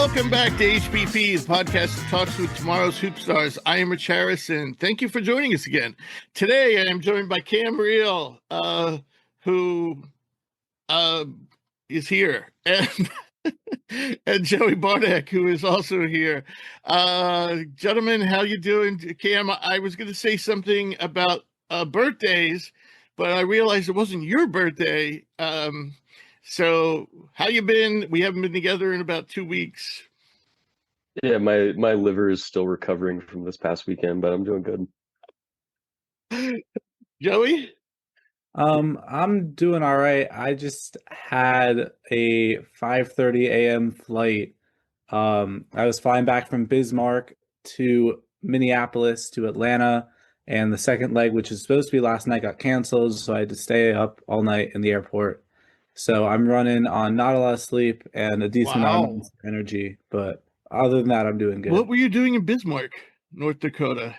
Welcome back to HPP, the podcast that talks with tomorrow's hoop stars. I am Rich Harrison. Thank you for joining us again. Today, I am joined by Cam Reel, who is here, and and Joey Bartek, who is also here. Gentlemen, how you doing? Cam, I was going to say something about birthdays, but I realized it wasn't your birthday. So how you been? We haven't been together in about 2 weeks. Yeah, my liver is still recovering from this past weekend, but I'm doing good. Joey? I'm doing all right. I just had a 5:30 a.m. flight. I was flying back from Bismarck to Minneapolis to Atlanta, and the second leg, which is supposed to be last night, got canceled, so I had to stay up all night in the airport. So I'm running on not a lot of sleep and a decent amount of energy, but other than that, I'm doing good. What were you doing in Bismarck, North Dakota?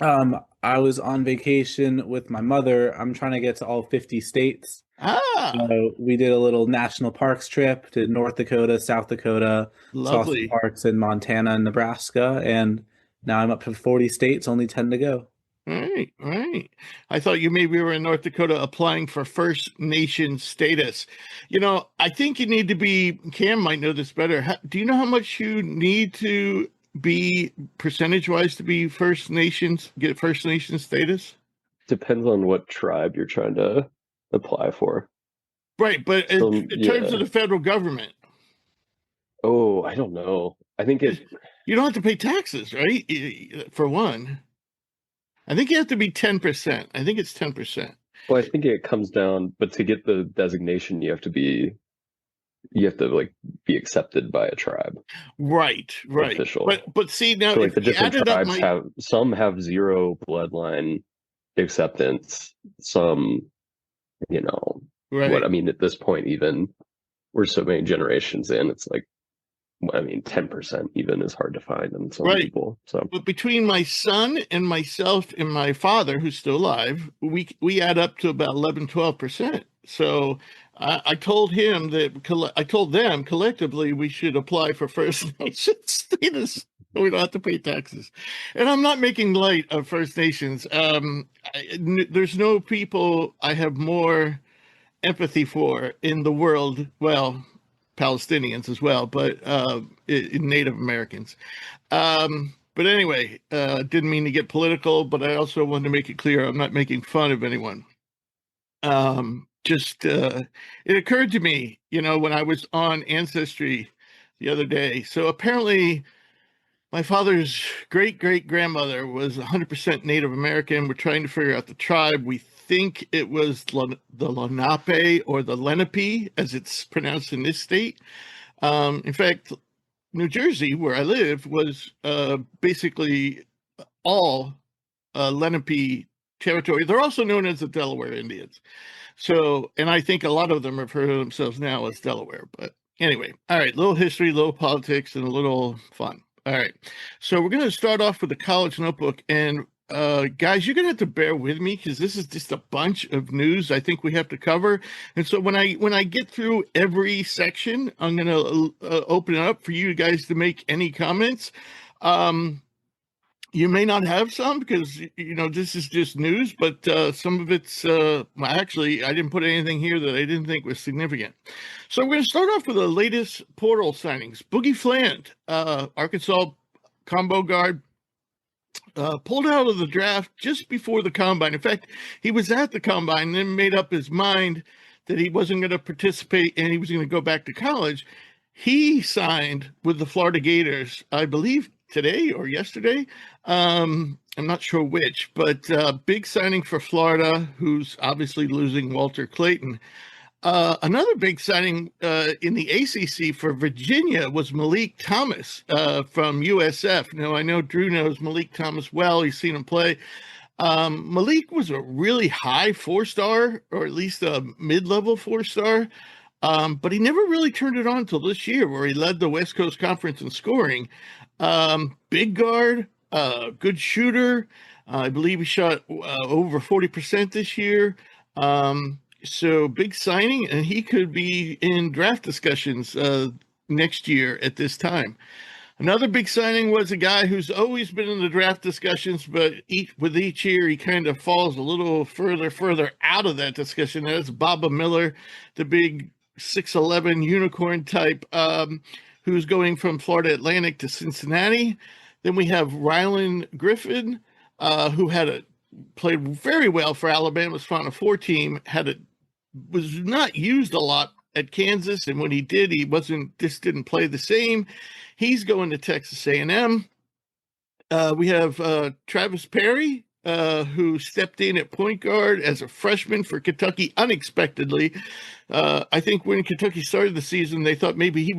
I was on vacation with my mother. I'm trying to get to all 50 states. So we did a little national parks trip to North Dakota, South Dakota, Lovely. saw some parks in Montana and Nebraska, and now I'm up to 40 states, only 10 to go. Right. I thought you maybe were in North Dakota applying for First Nation status. You know, I think you need to be, Cam might know this better. Do you know how much you need to be percentage-wise to be First Nations, get First Nation status? Depends on what tribe you're trying to apply for. Right, but in terms of the federal government. Oh, I don't know. I think you don't have to pay taxes, right? For one. I think you have to be 10%. I think it's 10%. Well, I think it comes down, but to get the designation, you have to be accepted by a tribe. Right. Official. But see now, so, the different tribes have zero bloodline acceptance. Some, right. I mean, at this point, even we're so many generations in, it's like, 10% even is hard to find in some people. So, but between my son and myself and my father, who's still alive, we add up to about 11-12%. So I told him that I told them collectively we should apply for First Nation status. We don't have to pay taxes. And I'm not making light of First Nations. There's no people I have more empathy for in the world. Well, Palestinians as well, but Native Americans. But anyway, didn't mean to get political, but I also wanted to make it clear I'm not making fun of anyone. It occurred to me, when I was on Ancestry the other day. So apparently my father's great-great-grandmother was 100% Native American. We're trying to figure out the tribe. We think it was the Lenape or the Lenape, as it's pronounced in this state. In fact, New Jersey, where I live, was basically all Lenape territory. They're also known as the Delaware Indians. So, and I think a lot of them refer to themselves now as Delaware. But anyway, all right, little history, little politics, and a little fun. All right, so we're going to start off with the college notebook. And guys, you're going to have to bear with me because this is just a bunch of news I think we have to cover. And so when I get through every section, I'm going to open it up for you guys to make any comments. You may not have some because, this is just news, but some of it's, actually, I didn't put anything here that I didn't think was significant. So we're going to start off with the latest portal signings. Boogie Fland, Arkansas combo guard, pulled out of the draft just before the combine. In fact, he was at the combine and then made up his mind that he wasn't going to participate and he was going to go back to college. He signed with the Florida Gators, I believe, today or yesterday. I'm not sure which, but big signing for Florida, who's obviously losing Walter Clayton. Another big signing in the ACC for Virginia was Malik Thomas from USF. Now, I know Drew knows Malik Thomas well. He's seen him play. Malik was a really high 4-star, or at least a mid-level 4-star, but he never really turned it on until this year, where he led the West Coast Conference in scoring. Big guard, good shooter. I believe he shot over 40% this year. So big signing, and he could be in draft discussions next year at this time. Another big signing was a guy who's always been in the draft discussions, but with each year he kind of falls a little further out of that discussion. That's Baba Miller, the big 6'11" unicorn type, who's going from Florida Atlantic to Cincinnati. Then we have Rylan Griffin, who played very well for Alabama's Final Four team, was not used a lot at Kansas, and when he did, didn't play the same. He's going to Texas A&M. We have Travis Perry, who stepped in at point guard as a freshman for Kentucky unexpectedly. I think when Kentucky started the season, they thought maybe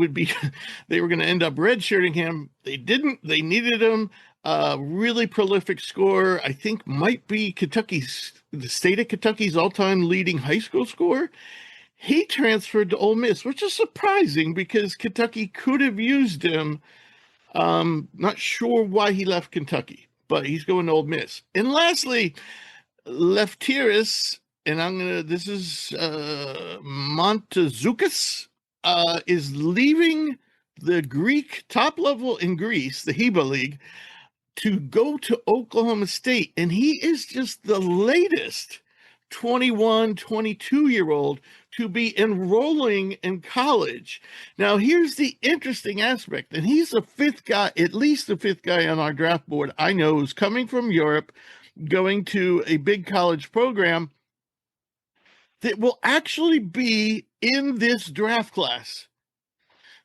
they were going to end up redshirting him. They didn't. They needed him. Really prolific scorer. I think might be the state of Kentucky's all-time leading high school scorer. He transferred to Ole Miss, which is surprising because Kentucky could have used him. Not sure why he left Kentucky, but he's going to Ole Miss. And lastly, Lefteris, and this is Montezoukas, is leaving the Greek top level in Greece, the HEBA League, to go to Oklahoma State. And he is just the latest 21, 22-year-old to be enrolling in college. Now, here's the interesting aspect, and he's the fifth guy, at least the fifth guy on our draft board I know who's coming from Europe, going to a big college program that will actually be in this draft class.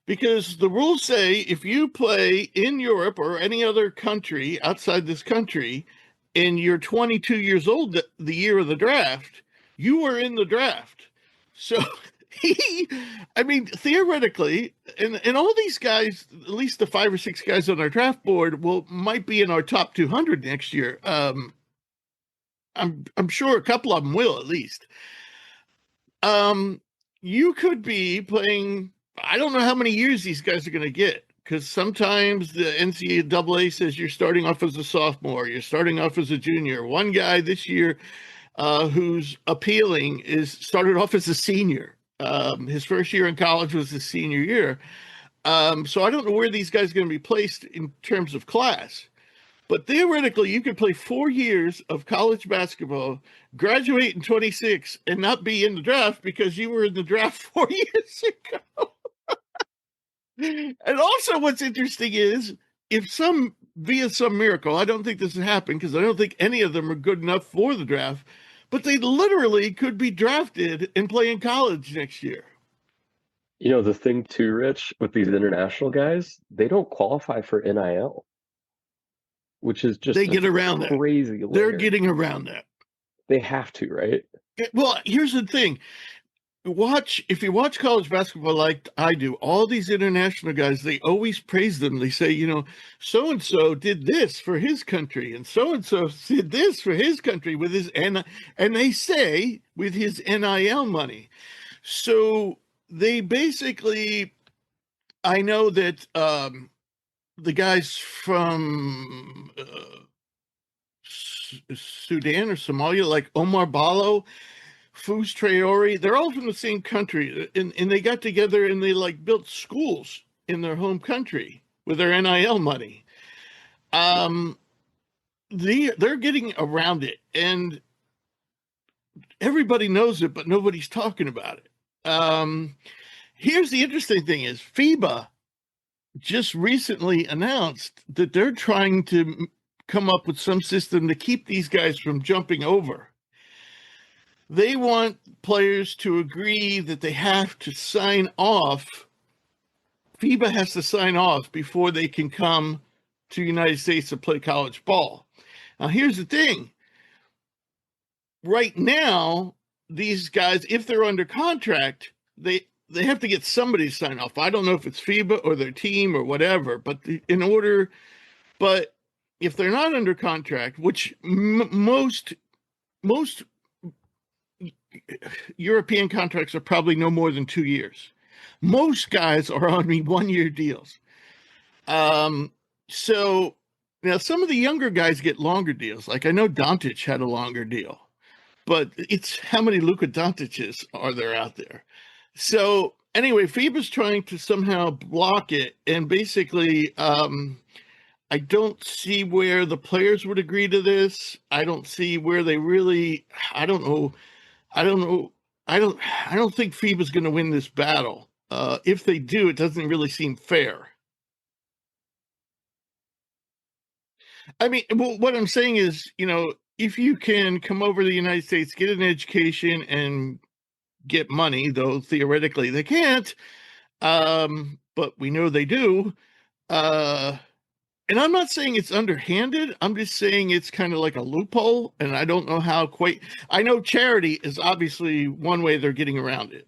Because the rules say if you play in Europe or any other country outside this country and you're 22 years old the year of the draft, you are in the draft. So theoretically, and all these guys, at least the 5 or 6 guys on our draft board, might be in our top 200 next year. I'm sure a couple of them will at least. You could be playing. I don't know how many years these guys are going to get, because sometimes the NCAA says you're starting off as a sophomore, you're starting off as a junior. One guy this year who's appealing started off as a senior. His first year in college was his senior year. So I don't know where these guys are going to be placed in terms of class. But theoretically, you could play 4 years of college basketball, graduate in 26, and not be in the draft because you were in the draft 4 years ago. And also what's interesting is via some miracle, I don't think this has happened because I don't think any of them are good enough for the draft, but they literally could be drafted and play in college next year. You know, the thing too, Rich, with these international guys, they don't qualify for NIL, which is just they get around crazy. That. They're getting around that. They have to, right? Well, here's the thing. If you watch college basketball like I do, all these international guys, they always praise them. They say, so-and-so did this for his country, and so-and-so did this for his country with his, and they say with his NIL money. So they basically, I know that the guys from Sudan or Somalia, like Omar Ballo, Fous Traore, they're all from the same country, and they got together and they built schools in their home country with their NIL money. They're getting around it, and everybody knows it, but nobody's talking about it. Here's the interesting thing is FIBA just recently announced that they're trying to come up with some system to keep these guys from jumping over. They want players to agree that they have to sign off. FIBA has to sign off before they can come to the United States to play college ball. Now, here's the thing. Right now, these guys, if they're under contract, they have to get somebody to sign off. I don't know if it's FIBA or their team or whatever, but if they're not under contract, which most European contracts are probably no more than 2 years. Most guys are on 1-year deals. So now some of the younger guys get longer deals. Like I know Doncic had a longer deal, but it's how many Luka Doncic's are there out there? So, anyway, FIBA's trying to somehow block it, and basically, I don't see where the players would agree to this. I don't see where they really. I don't know. I don't know. I don't think FIBA's going to win this battle. If they do, it doesn't really seem fair. I mean, well, what I'm saying is, if you can come over to the United States, get an education, and get money, though theoretically they can't, but we know they do. And I'm not saying it's underhanded. I'm just saying it's kind of like a loophole, and I don't know how quite. I know charity is obviously one way they're getting around it,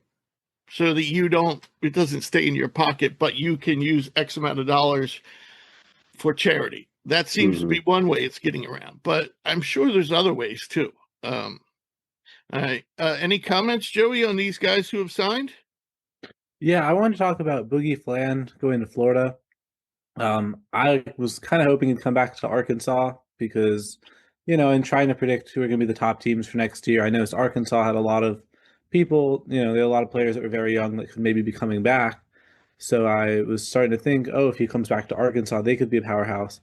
so that it doesn't stay in your pocket, but you can use X amount of dollars for charity. That seems to be one way it's getting around, but I'm sure there's other ways too. All right. Any comments, Joey, on these guys who have signed? Yeah, I want to talk about Boogie Fland going to Florida. I was kind of hoping he'd come back to Arkansas because, in trying to predict who are going to be the top teams for next year, I noticed Arkansas had a lot of people, they had a lot of players that were very young that could maybe be coming back. So I was starting to think, if he comes back to Arkansas, they could be a powerhouse.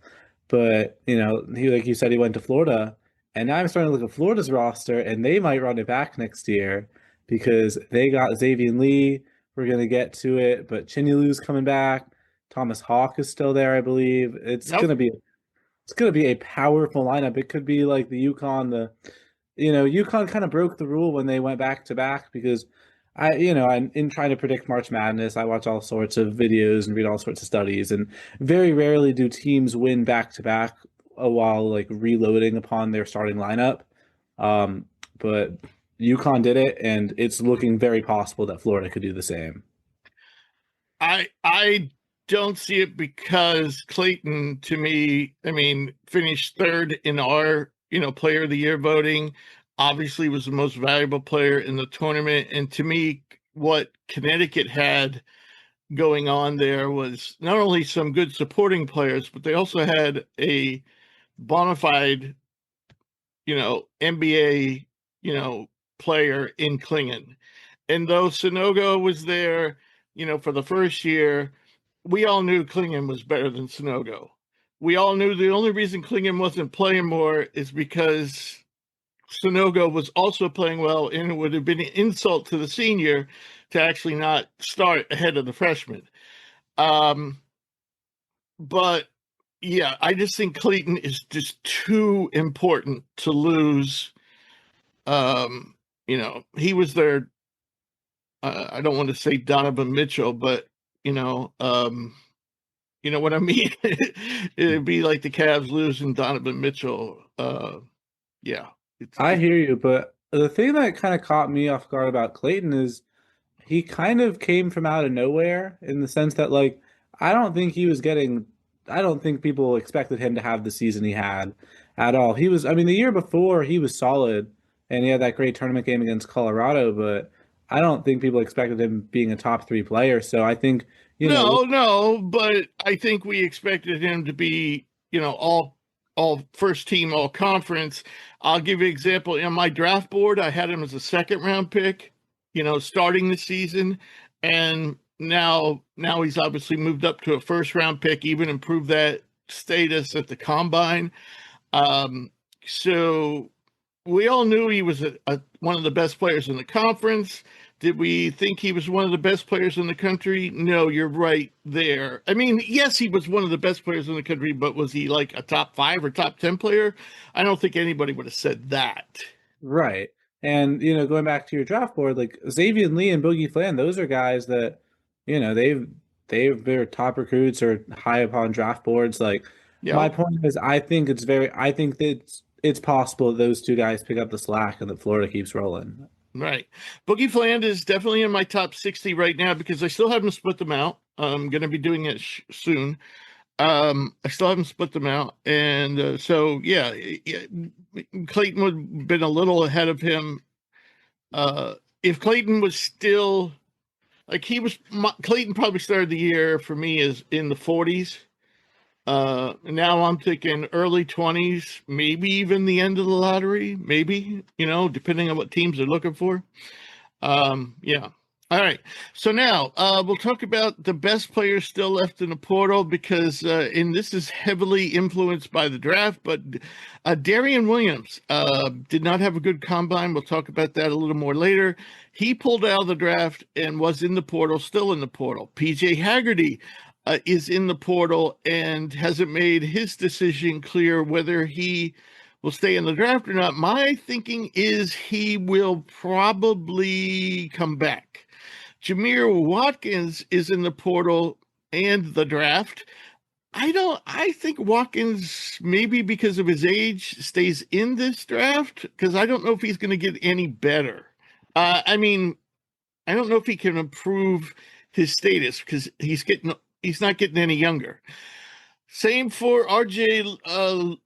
But, he, like you said, he went to Florida. And now I'm starting to look at Florida's roster, and they might run it back next year because they got Xavier Lee. We're going to get to it, but Chinyalu's coming back. Thomas Hawk is still there, I believe. It's going to be a powerful lineup. It could be like the UConn. UConn kind of broke the rule when they went back to back because I'm in trying to predict March Madness. I watch all sorts of videos and read all sorts of studies, and very rarely do teams win back to back while like reloading upon their starting lineup. But UConn did it, and it's looking very possible that Florida could do the same. I don't see it because Clayton, to me, finished third in our, player of the year voting, obviously was the most valuable player in the tournament. And to me, what Connecticut had going on there was not only some good supporting players, but they also had a bona fide, NBA, player in Klingon. And though Sonogo was there, for the first year, we all knew Klingon was better than Sonogo. We all knew the only reason Klingon wasn't playing more is because Sonogo was also playing well, and it would have been an insult to the senior to actually not start ahead of the freshman. But yeah, I just think Clayton is just too important to lose. He was their, I don't want to say Donovan Mitchell, but you know what I mean? It'd be like the Cavs losing Donovan Mitchell. Yeah. I hear you, but the thing that kind of caught me off guard about Clayton is he kind of came from out of nowhere in the sense that, like, I don't think people expected him to have the season he had at all. The year before he was solid and he had that great tournament game against Colorado, but I don't think people expected him being a top 3 player. So I think, No, but I think we expected him to be, all first team, all conference. I'll give you an example. In my draft board, I had him as a 2nd round pick, starting the season. And now he's obviously moved up to a 1st round pick, even improved that status at the combine. So we all knew he was one of the best players in the conference. Did we think he was one of the best players in the country? No, you're right there. Yes, he was one of the best players in the country, but was he like a top 5 or top 10 player? I don't think anybody would have said that. Right. And, going back to your draft board, like Xavier Lee and Boogie Fland, those are guys that, they're top recruits or high up on draft boards. Like, my point is, I think that it's possible that those 2 guys pick up the slack and that Florida keeps rolling. Right. Boogie Fland is definitely in my top 60 right now because I still haven't split them out. I'm going to be doing it soon. I still haven't split them out. And so, yeah, Clayton would have been a little ahead of him. If Clayton was still, Clayton probably started the year for me is in the 40s. Now I'm thinking early 20s, maybe even the end of the lottery, maybe, depending on what teams are looking for. Yeah. All right. So now we'll talk about the best players still left in the portal because, and this is heavily influenced by the draft, but Darian Williams did not have a good combine. We'll talk about that a little more later. He pulled out of the draft and was in the portal, still in the portal. PJ Haggerty is in the portal and hasn't made his decision clear whether he will stay in the draft or not. My thinking is he will probably come back. Jameer Watkins is in the portal and the draft. I think Watkins, maybe because of his age, stays in this draft because I don't know if he's going to get any better. I mean, I don't know if he can improve his status because he's not getting any younger. Same for RJ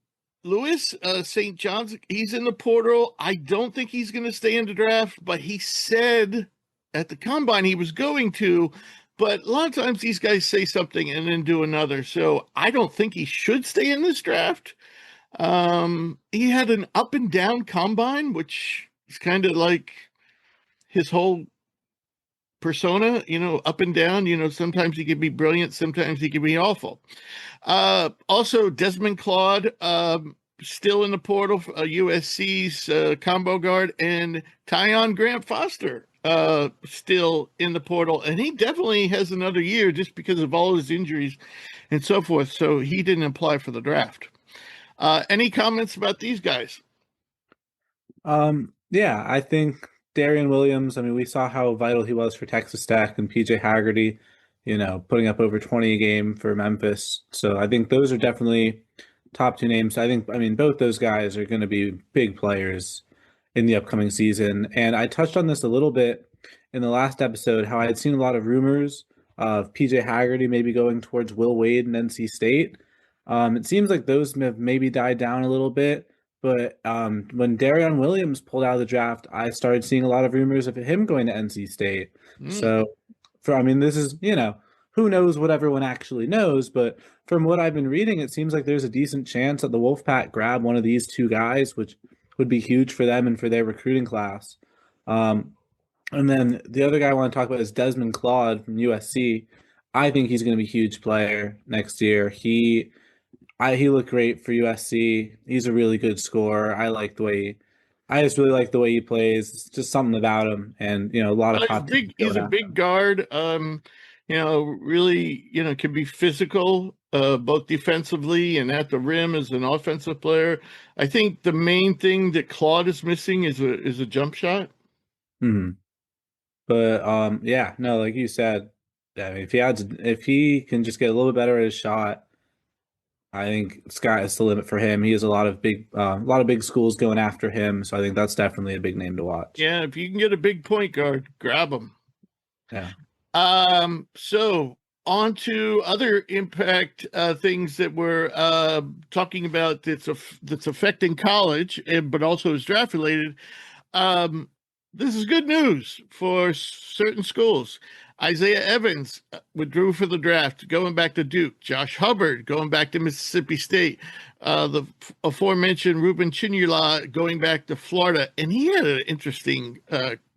Lewis, St. John's. He's in the portal. I don't think he's going to stay in the draft, but he said at the combine he was going to, but a lot of times these guys say something and then do another. So I don't think he should stay in this draft. He had an up and down combine, which is kind of like his whole persona, up and down. Sometimes he can be brilliant, sometimes he can be awful. Also, Desmond Claude, still in the portal, USC's combo guard, and Tyon Grant Foster, still in the portal, and he definitely has another year just because of all his injuries and so forth. So he didn't apply for the draft. Any comments about these guys? Yeah, I think Darian Williams, I mean, we saw how vital he was for Texas Tech, and PJ Haggerty, putting up over 20 a game for Memphis. So I think those are definitely top two names. I mean, both those guys are going to be big players in the upcoming season. And I touched on this a little bit in the last episode, how I had seen a lot of rumors of PJ Haggerty maybe going towards Will Wade and NC State. It seems like those have maybe died down a little bit. But when Darian Williams pulled out of the draft, I started seeing a lot of rumors of him going to NC State. So, this is, who knows what everyone actually knows. But from what I've been reading, it seems like there's a decent chance that the Wolfpack grab one of these two guys, which would be huge for them and for their recruiting class. And then the other guy I want to talk about is Desmond Claude from USC. I think he's going to be a huge player next year. He looked great for USC. He's a really good scorer. I just really like the way he plays. It's just something about him, and a lot of top. He's a big guard. Really, can be physical, both defensively and at the rim as an offensive player. I think the main thing that Claude is missing is a jump shot. But yeah, no, like you said, I mean, if he can just get a little bit better at his shot, I think sky is the limit for him. He has a lot of big schools going after him, so I think that's definitely a big name to watch. Yeah, if you can get a big point guard, grab him. Yeah. So on to other impact things that we're talking about that's affecting college, but also is draft related. This is good news for certain schools. Isaiah Evans withdrew for the draft, going back to Duke. Josh Hubbard going back to Mississippi State. The aforementioned Ruben Chinula going back to Florida, and he had an interesting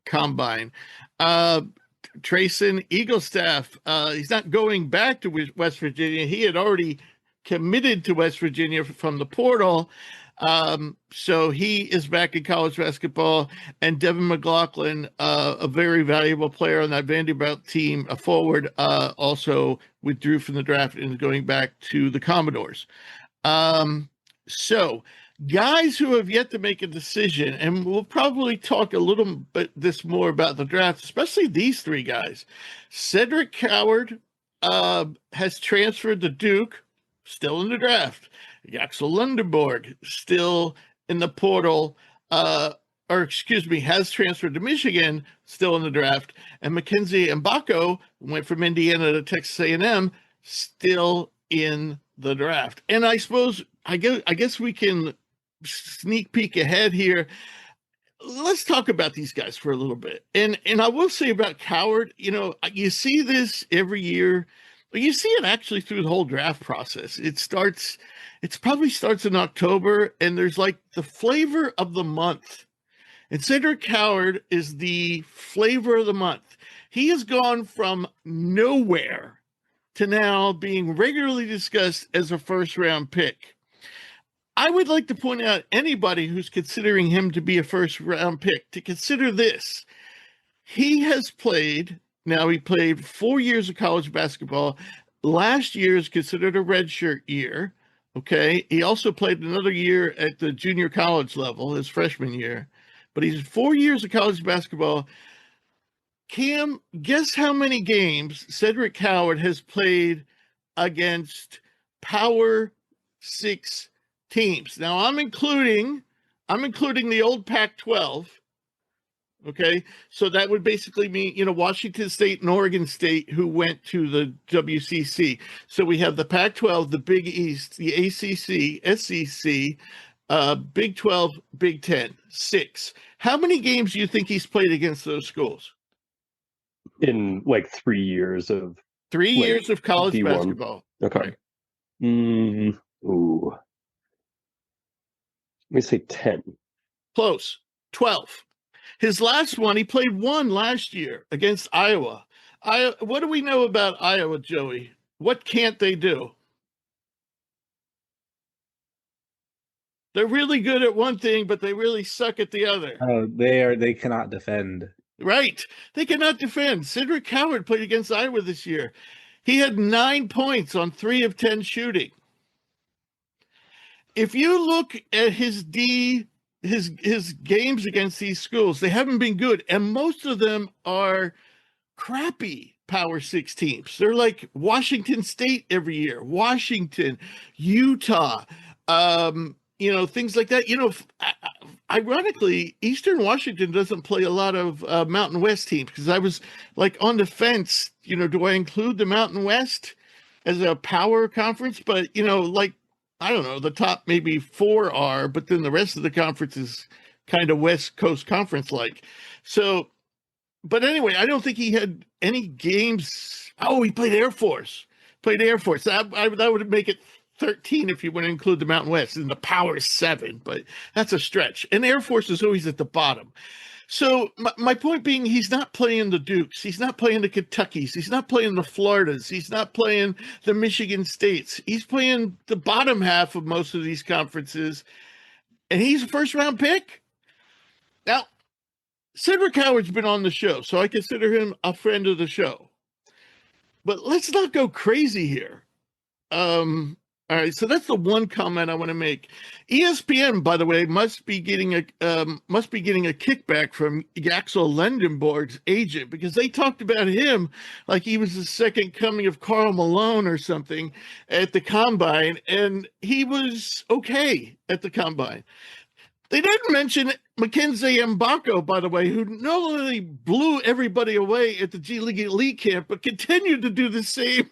combine. Trayson Eaglestaff, he's not going back to West Virginia. He had already committed to West Virginia from the portal. So he is back in college basketball, and Devin McLaughlin, a very valuable player on that Vanderbilt team, a forward, also withdrew from the draft and is going back to the Commodores. So guys who have yet to make a decision, and we'll probably talk a little bit more about the draft, especially these three guys. Cedric Coward has transferred to Duke, still in the draft. Axel Lundenborg, still in the portal, has transferred to Michigan, still in the draft. And Mackenzie Mbako went from Indiana to Texas A&M, still in the draft. And I suppose, I guess we can sneak peek ahead here. Let's talk about these guys for a little bit. And I will say about Coward, you see this every year. You see it actually through the whole draft process. It probably starts in October, and there's like the flavor of the month. And Cedric Coward is the flavor of the month. He has gone from nowhere to now being regularly discussed as a first-round pick. I would like to point out anybody who's considering him to be a first-round pick to consider this. He has played, now he played 4 years of college basketball. Last year is considered a redshirt year. Okay. He also played another year at the junior college level, his freshman year. But he's 4 years of college basketball. Cam, guess how many games Cedric Howard has played against Power 6 teams? Now I'm including the old Pac-12. Okay, so that would basically mean, Washington State and Oregon State who went to the WCC. So we have the Pac-12, the Big East, the ACC, SEC, Big 12, Big 10, 6. How many games do you think he's played against those schools? In like 3 years of 3 years of college D1. basketball. Okay. Right. Ooh. Let me say 10. Close. 12. His last one, he played 1 last year against Iowa. What do we know about Iowa, Joey? What can't they do? They're really good at one thing, but they really suck at the other. Oh, they cannot defend. Right. They cannot defend. Cedric Howard played against Iowa this year. He had 9 points on 3 of 10 shooting. If you look at his games against these schools, they haven't been good. And most of them are crappy Power 6 teams. They're like Washington State every year, Washington, Utah, things like that. Ironically, Eastern Washington doesn't play a lot of Mountain West teams, because I was like on the fence, do I include the Mountain West as a power conference? But, I don't know, the top maybe 4 are, but then the rest of the conference is kind of West Coast Conference like. So, but anyway, I don't think he had any games. Oh, he played Air Force. That would make it 13 if you want to include the Mountain West, and the Power 7, but that's a stretch. And Air Force is always at the bottom. So my point being, he's not playing the Dukes. He's not playing the Kentuckys. He's not playing the Floridas. He's not playing the Michigan States. He's playing the bottom half of most of these conferences, and he's a first-round pick. Now, Cedric Howard's been on the show, so I consider him a friend of the show. But let's not go crazy here. All right, so that's the one comment I want to make. ESPN, by the way, must be getting a kickback from Axel Lendenborg's agent, because they talked about him like he was the second coming of Karl Malone or something at the Combine, and he was okay at the Combine. They didn't mention Mackenzie Mbako, by the way, who not only blew everybody away at the GLEC camp, but continued to do the same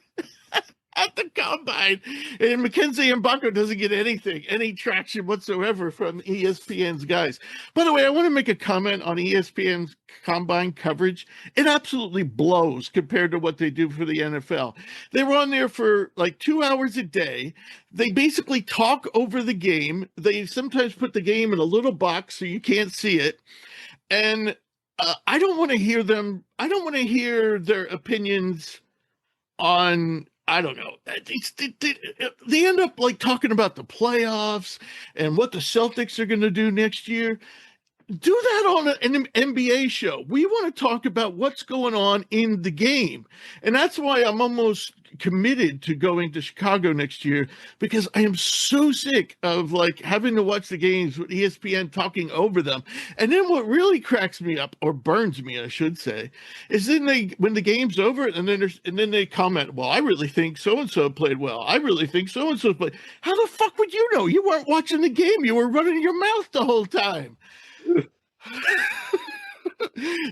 at the Combine. And Mackenzie Mbako doesn't get any traction whatsoever from ESPN's guys. By the way, I want to make a comment on ESPN's Combine coverage. It absolutely blows compared to what they do for the NFL. They were on there for like 2 hours a day. They basically talk over the game. They sometimes put the game in a little box so you can't see it. And I don't want to hear them. I don't want to hear their opinions on, I don't know. They end up like talking about the playoffs and what the Celtics are going to do next year. Do that on an NBA show. We want to talk about what's going on in the game. And that's why I'm almost committed to going to Chicago next year, because I am so sick of like having to watch the games with ESPN talking over them. And then what really cracks me up, or burns me, I should say, is then when the game's over and then they comment, well, I really think so-and-so played well. I really think so-and-so played. How the fuck would you know? You weren't watching the game. You were running your mouth the whole time.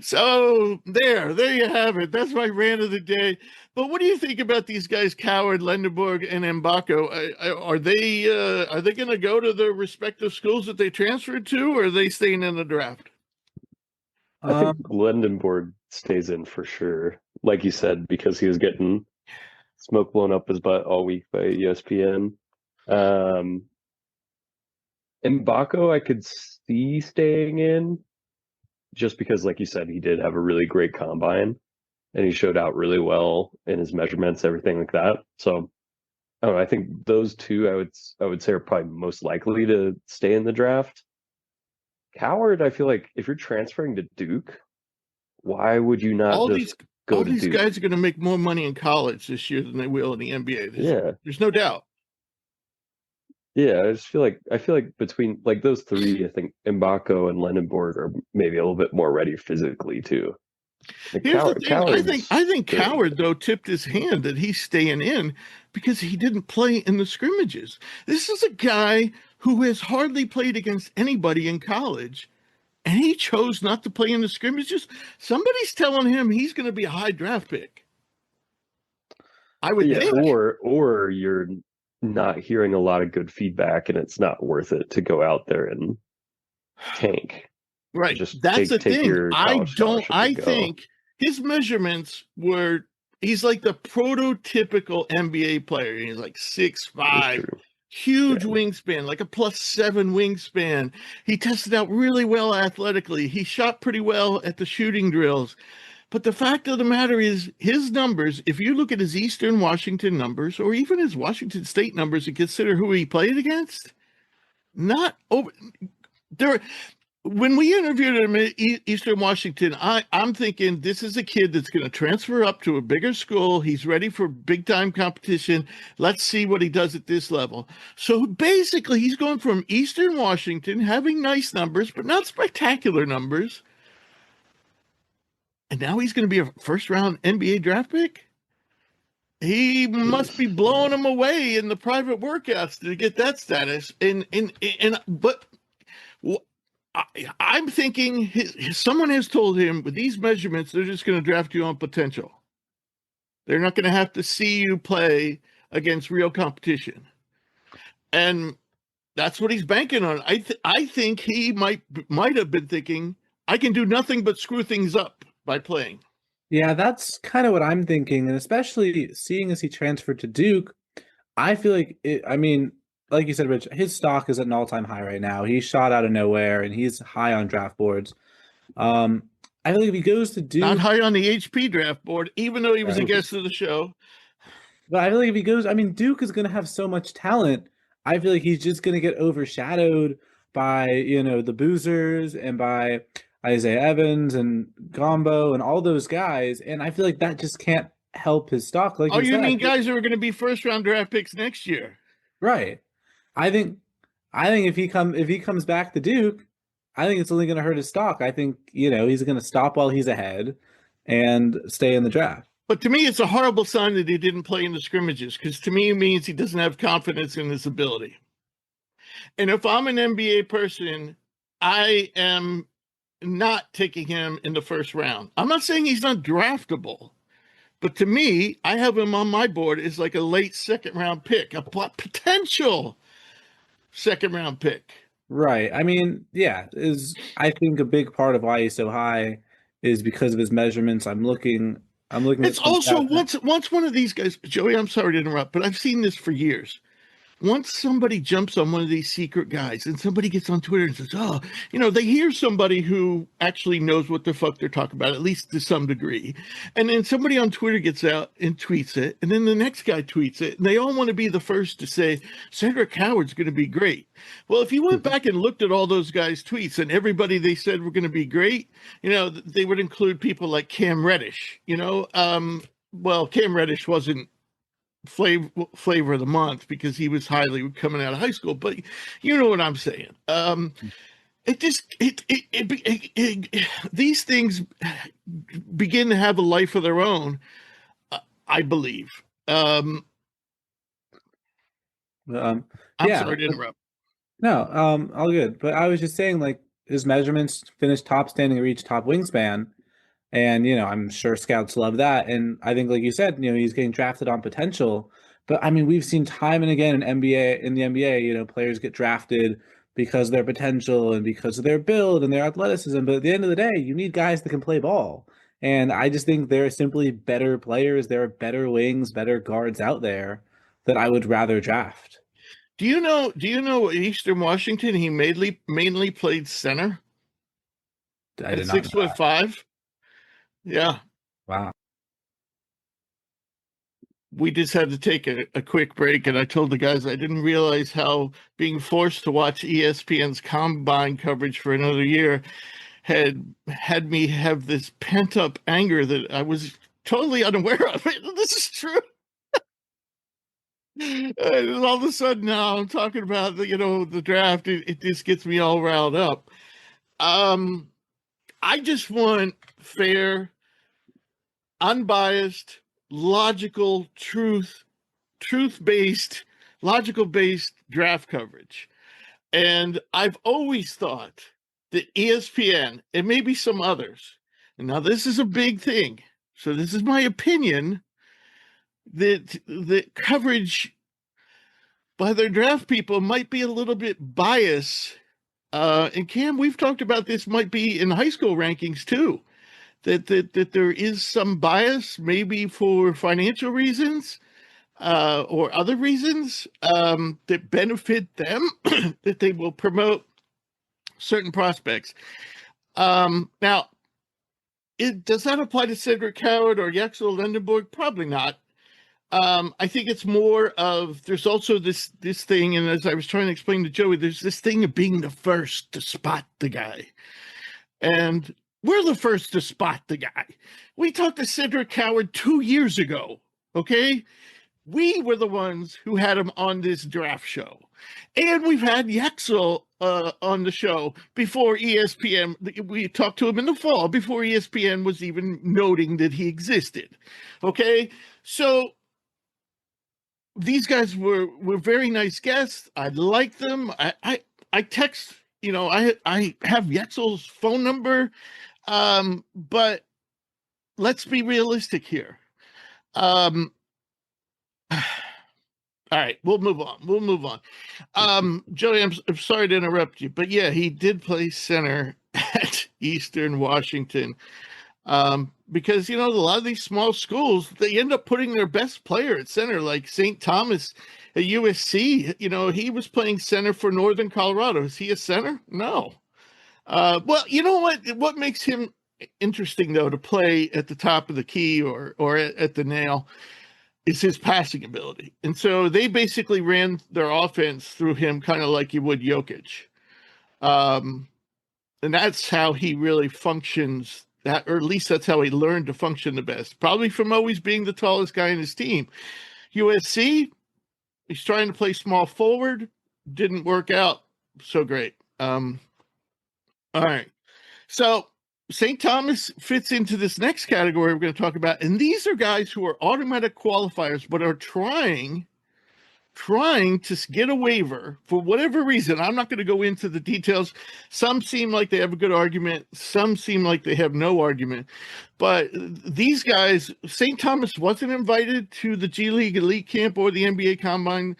So there you have it. That's my rant of the day. But what do you think about these guys, Coward, Lendenborg, and Mbako? Are they going to go to their respective schools that they transferred to, or are they staying in the draft? I think Lendenborg stays in for sure, like you said, because he was getting smoke blown up his butt all week by ESPN. Mbako, I could see staying in, just because, like you said, he did have a really great combine. and he showed out really well in his measurements, everything like that. So I don't know, I think those two I would say are probably most likely to stay in the draft. Coward, I feel like if you're transferring to Duke, why would you not all these guys are going to make more money in college this year than they will in the NBA. There's no doubt. Yeah, I feel like between like those three, I think Mbako and Lendenborg are maybe a little bit more ready physically too. Here's the thing. I think Coward though tipped his hand that he's staying in because he didn't play in the scrimmages. This is a guy who has hardly played against anybody in college, and he chose not to play in the scrimmages. Somebody's telling him he's going to be a high draft pick. I would think. Or you're not hearing a lot of good feedback, and it's not worth it to go out there and tank. Right. That's the thing. I think his measurements were, he's like the prototypical NBA player. He's like 6'5", huge wingspan, like a +7 wingspan. He tested out really well athletically. He shot pretty well at the shooting drills. But the fact of the matter is, his numbers, if you look at his Eastern Washington numbers, or even his Washington State numbers and consider who he played against, not over there. When we interviewed him in Eastern Washington, I'm thinking this is a kid that's going to transfer up to a bigger school. He's ready for big-time competition. Let's see what he does at this level. So basically, he's going from Eastern Washington, having nice numbers, but not spectacular numbers. And now he's going to be a first-round NBA draft pick? He must be blowing him away in the private workouts to get that status. But I'm thinking someone has told him with these measurements, they're just going to draft you on potential. They're not going to have to see you play against real competition. And that's what he's banking on. I think he might have been thinking, I can do nothing but screw things up by playing. Yeah, that's kind of what I'm thinking. And especially seeing as he transferred to Duke, I feel like like you said, Rich, his stock is at an all-time high right now. He shot out of nowhere, and he's high on draft boards. I feel like if he goes to Duke... Not high on the HP draft board, even though he was a guest of the show. But I feel like if he goes... Duke is going to have so much talent. I feel like he's just going to get overshadowed by, the boozers and by Isaiah Evans and Gombo and all those guys. And I feel like that just can't help his stock. Like you mean guys who are going to be first-round draft picks next year? Right. I think if he comes back to Duke, I think it's only going to hurt his stock. I think, he's going to stop while he's ahead and stay in the draft. But to me, it's a horrible sign that he didn't play in the scrimmages, because to me, it means he doesn't have confidence in his ability. And if I'm an NBA person, I am not taking him in the first round. I'm not saying he's not draftable, but to me, I have him on my board as like a late second-round pick, a potential second-round pick. Right. I think a big part of why he's so high is because of his measurements. I'm looking. It's also once one of these guys, Joey, I'm sorry to interrupt, but I've seen this for years. Once somebody jumps on one of these secret guys and somebody gets on Twitter and says, they hear somebody who actually knows what the fuck they're talking about, at least to some degree. And then somebody on Twitter gets out and tweets it. And then the next guy tweets it. And they all want to be the first to say, Cedric Howard's going to be great. Well, if you went back and looked at all those guys' tweets and everybody they said were going to be great, they would include people like Cam Reddish, Cam Reddish wasn't flavor of the month because he was highly coming out of high school, but you know what I'm saying. These things begin to have a life of their own, I believe. I'm sorry to interrupt. No, all good. But I was just saying, like, his measurements finished top standing reach, top wingspan. And, I'm sure scouts love that. And I think, like you said, he's getting drafted on potential. But, we've seen time and again in the NBA, players get drafted because of their potential and because of their build and their athleticism. But at the end of the day, you need guys that can play ball. And I just think there are simply better players. There are better wings, better guards out there that I would rather draft. Do you know Eastern Washington, he mainly played center? I did not 6'5". Yeah. Wow. we just had to take a quick break, and I told the guys I didn't realize how being forced to watch ESPN's combine coverage for another year had me have this pent up anger that I was totally unaware of. This is true. And all of a sudden now I'm talking about the draft. It just gets me all riled up. I just want fair, unbiased, logical, truth-based, logical-based draft coverage. And I've always thought that ESPN, and maybe some others, and now this is a big thing, so this is my opinion, that coverage by their draft people might be a little bit biased. And Cam, we've talked about this might be in high school rankings too, that there is some bias, maybe for financial reasons or other reasons that benefit them, that they will promote certain prospects. Now, does that apply to Cedric Howard or Yaxel Lendenborg? Probably not. I think it's more of, there's also this thing, and as I was trying to explain to Joey, there's this thing of being the first to spot the guy. And we're the first to spot the guy. We talked to Cedric Howard 2 years ago, okay? We were the ones who had him on this draft show. And we've had Yaxel on the show before ESPN. We talked to him in the fall before ESPN was even noting that he existed, okay? So these guys were very nice guests. I like them. I text, I have Yaxel's phone number, but let's be realistic here. All right, we'll move on. Joey, I'm sorry to interrupt you, but yeah, he did play center at Eastern Washington. Because, a lot of these small schools, they end up putting their best player at center, like St. Thomas at USC. He was playing center for Northern Colorado. Is he a center? No. Well, you know what makes him interesting, though, to play at the top of the key or at the nail is his passing ability. And so they basically ran their offense through him kind of like you would Jokic. And that's how he really functions, or at least that's how he learned to function the best, probably from always being the tallest guy in his team. USC, he's trying to play small forward, didn't work out so great. All right. So St. Thomas fits into this next category we're going to talk about. And these are guys who are automatic qualifiers, but are trying to get a waiver for whatever reason. I'm not going to go into the details. Some seem like they have a good argument. Some seem like they have no argument. But these guys, St. Thomas wasn't invited to the G League Elite Camp or the NBA Combine.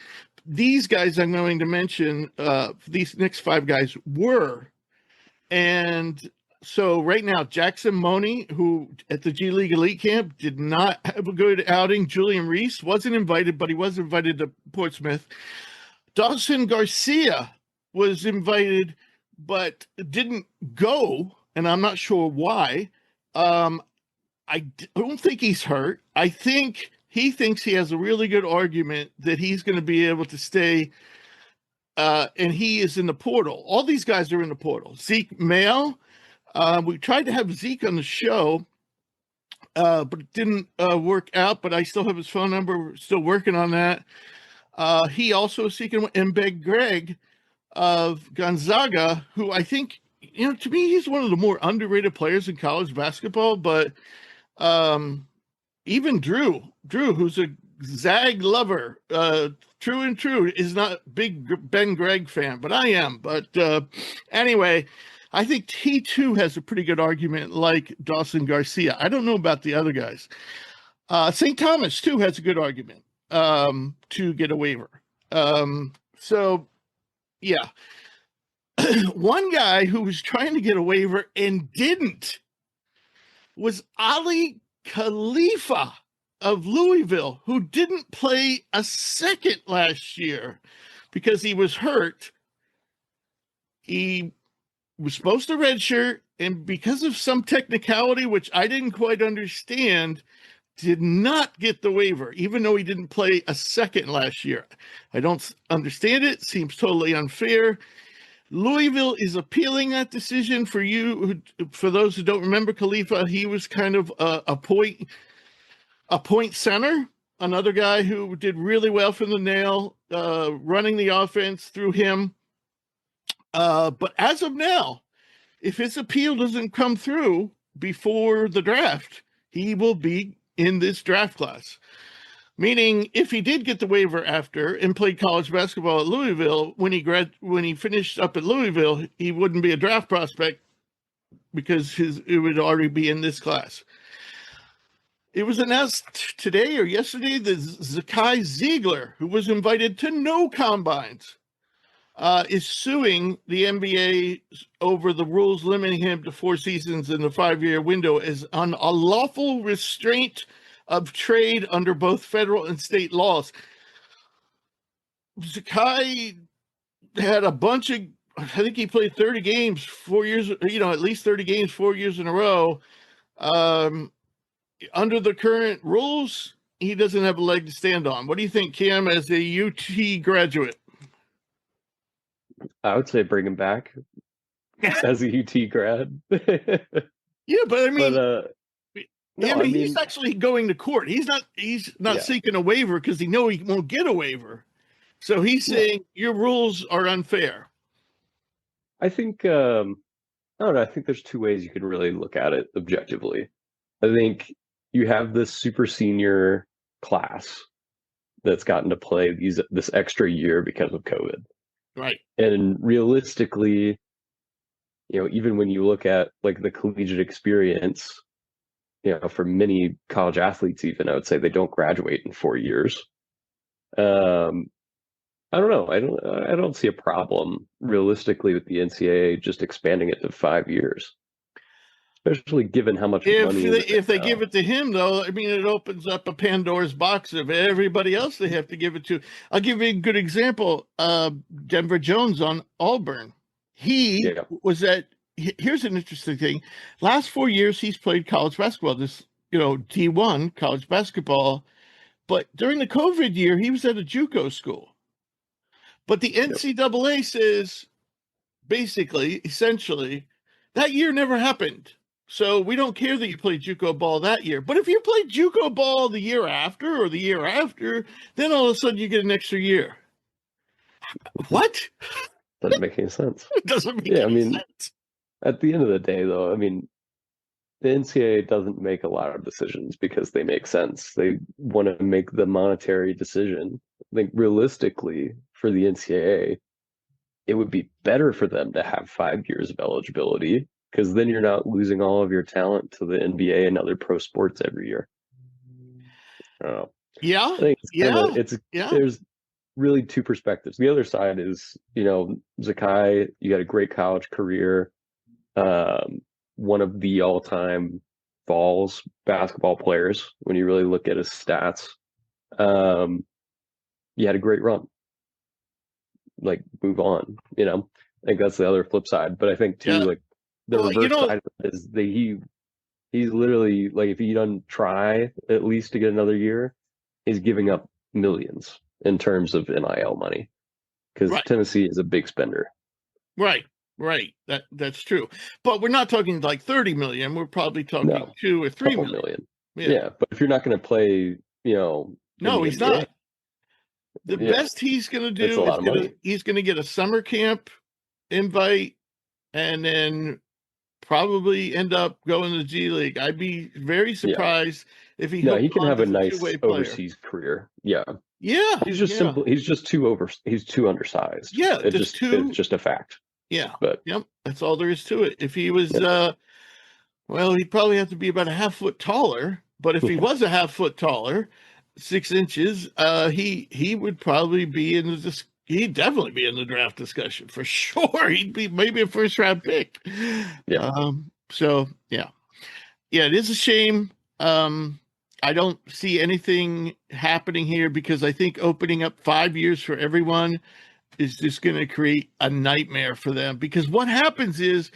These guys I'm going to mention, these next 5 guys were. And so right now, Jackson Money, who at the G League Elite Camp did not have a good outing. Julian Reese wasn't invited, but he was invited to Portsmouth. Dawson Garcia was invited, but didn't go, and I'm not sure why. I don't think he's hurt. I think he thinks he has a really good argument that he's going to be able to stay, and he is in the portal. All these guys are in the portal. Zeke Mayo. We tried to have Zeke on the show, but it didn't work out. But I still have his phone number. We're still working on that. He also is seeking Mbeg Greg of Gonzaga, who I think, to me, he's one of the more underrated players in college basketball. But even Drew, who's a Zag lover, true and true, is not a big Ben Gregg fan, but I am. But anyway, I think he too has a pretty good argument, like Dawson Garcia. I don't know about the other guys. St. Thomas too has a good argument to get a waiver. So yeah, one guy who was trying to get a waiver and didn't was Ali Khalifa of Louisville, who didn't play a second last year because he was hurt. He was supposed to redshirt, and because of some technicality, which I didn't quite understand, did not get the waiver, even though he didn't play a second last year. I don't understand it. Seems totally unfair. Louisville is appealing that decision. For those who don't remember Khalifa, he was kind of a point center, another guy who did really well from the nail, running the offense through him. But as of now, if his appeal doesn't come through before the draft, he will be in this draft class. Meaning, if he did get the waiver after and played college basketball at Louisville, when he finished up at Louisville, he wouldn't be a draft prospect because it would already be in this class. It was announced today or yesterday that Zakai Ziegler, who was invited to no combines, is suing the NBA over the rules limiting him to 4 seasons in the 5-year window as an unlawful restraint of trade under both federal and state laws. Zakai had a bunch of, I think he played 30 games, 4 years, at least 30 games, 4 years in a row. Under the current rules, he doesn't have a leg to stand on. What do you think, Cam, as a UT graduate? I would say bring him back as a UT grad. Yeah, but I mean, he's mean, actually going to court. He's not seeking a waiver because he knows he won't get a waiver. So he's saying your rules are unfair. I think I don't know. I think there's 2 ways you can really look at it objectively. I think you have this super senior class that's gotten to play this extra year because of COVID. Right. And realistically, even when you look at like the collegiate experience, for many college athletes, even I would say they don't graduate in 4 years. I don't know. I don't see a problem realistically with the NCAA just expanding it to 5 years. Especially given how much money if they give it to him, though, I mean, it opens up a Pandora's box of everybody else they have to give it to. I'll give you a good example. Denver Jones on Auburn. He was at. Here's an interesting thing. Last 4 years, he's played college basketball. This, D1 college basketball. But during the COVID year, he was at a JUCO school. But the NCAA says, essentially, that year never happened. So we don't care that you played JUCO ball that year. But if you played JUCO ball the year after or the year after, then all of a sudden you get an extra year. What? Doesn't make any sense. It doesn't make any sense. At the end of the day, though, I mean, the NCAA doesn't make a lot of decisions because they make sense. They want to make the monetary decision. I think realistically for the NCAA, it would be better for them to have 5 years of eligibility because then you're not losing all of your talent to the NBA and other pro sports every year. I don't know. Yeah. I think there's really 2 perspectives. The other side is, Zakai, you got a great college career, one of the all-time Vols basketball players when you really look at his stats. You had a great run. Like, move on, I think that's the other flip side. But I think too, the reverse side of it is that he's literally, like, if he doesn't try at least to get another year, he's giving up millions in terms of NIL money because Tennessee is a big spender. Right. That's true. But we're not talking like 30 million. We're probably talking 2 or 3 million. Yeah. But if you're not going to play, no, he's not. The best he's going to do is he's going to get a summer camp invite and then probably end up going to the G League. I'd be very surprised if he can have a nice overseas career. Yeah. He's just simple. He's just he's too undersized. Yeah. It's just a fact. Yeah. But that's all there is to it. If he was he'd probably have to be about a half foot taller, but if he was a half foot taller, 6 inches, he would probably be he'd definitely be in the draft discussion for sure. He'd be maybe a first round pick. It is a shame. I don't see anything happening here because I think opening up 5 years for everyone is just going to create a nightmare for them. Because what happens is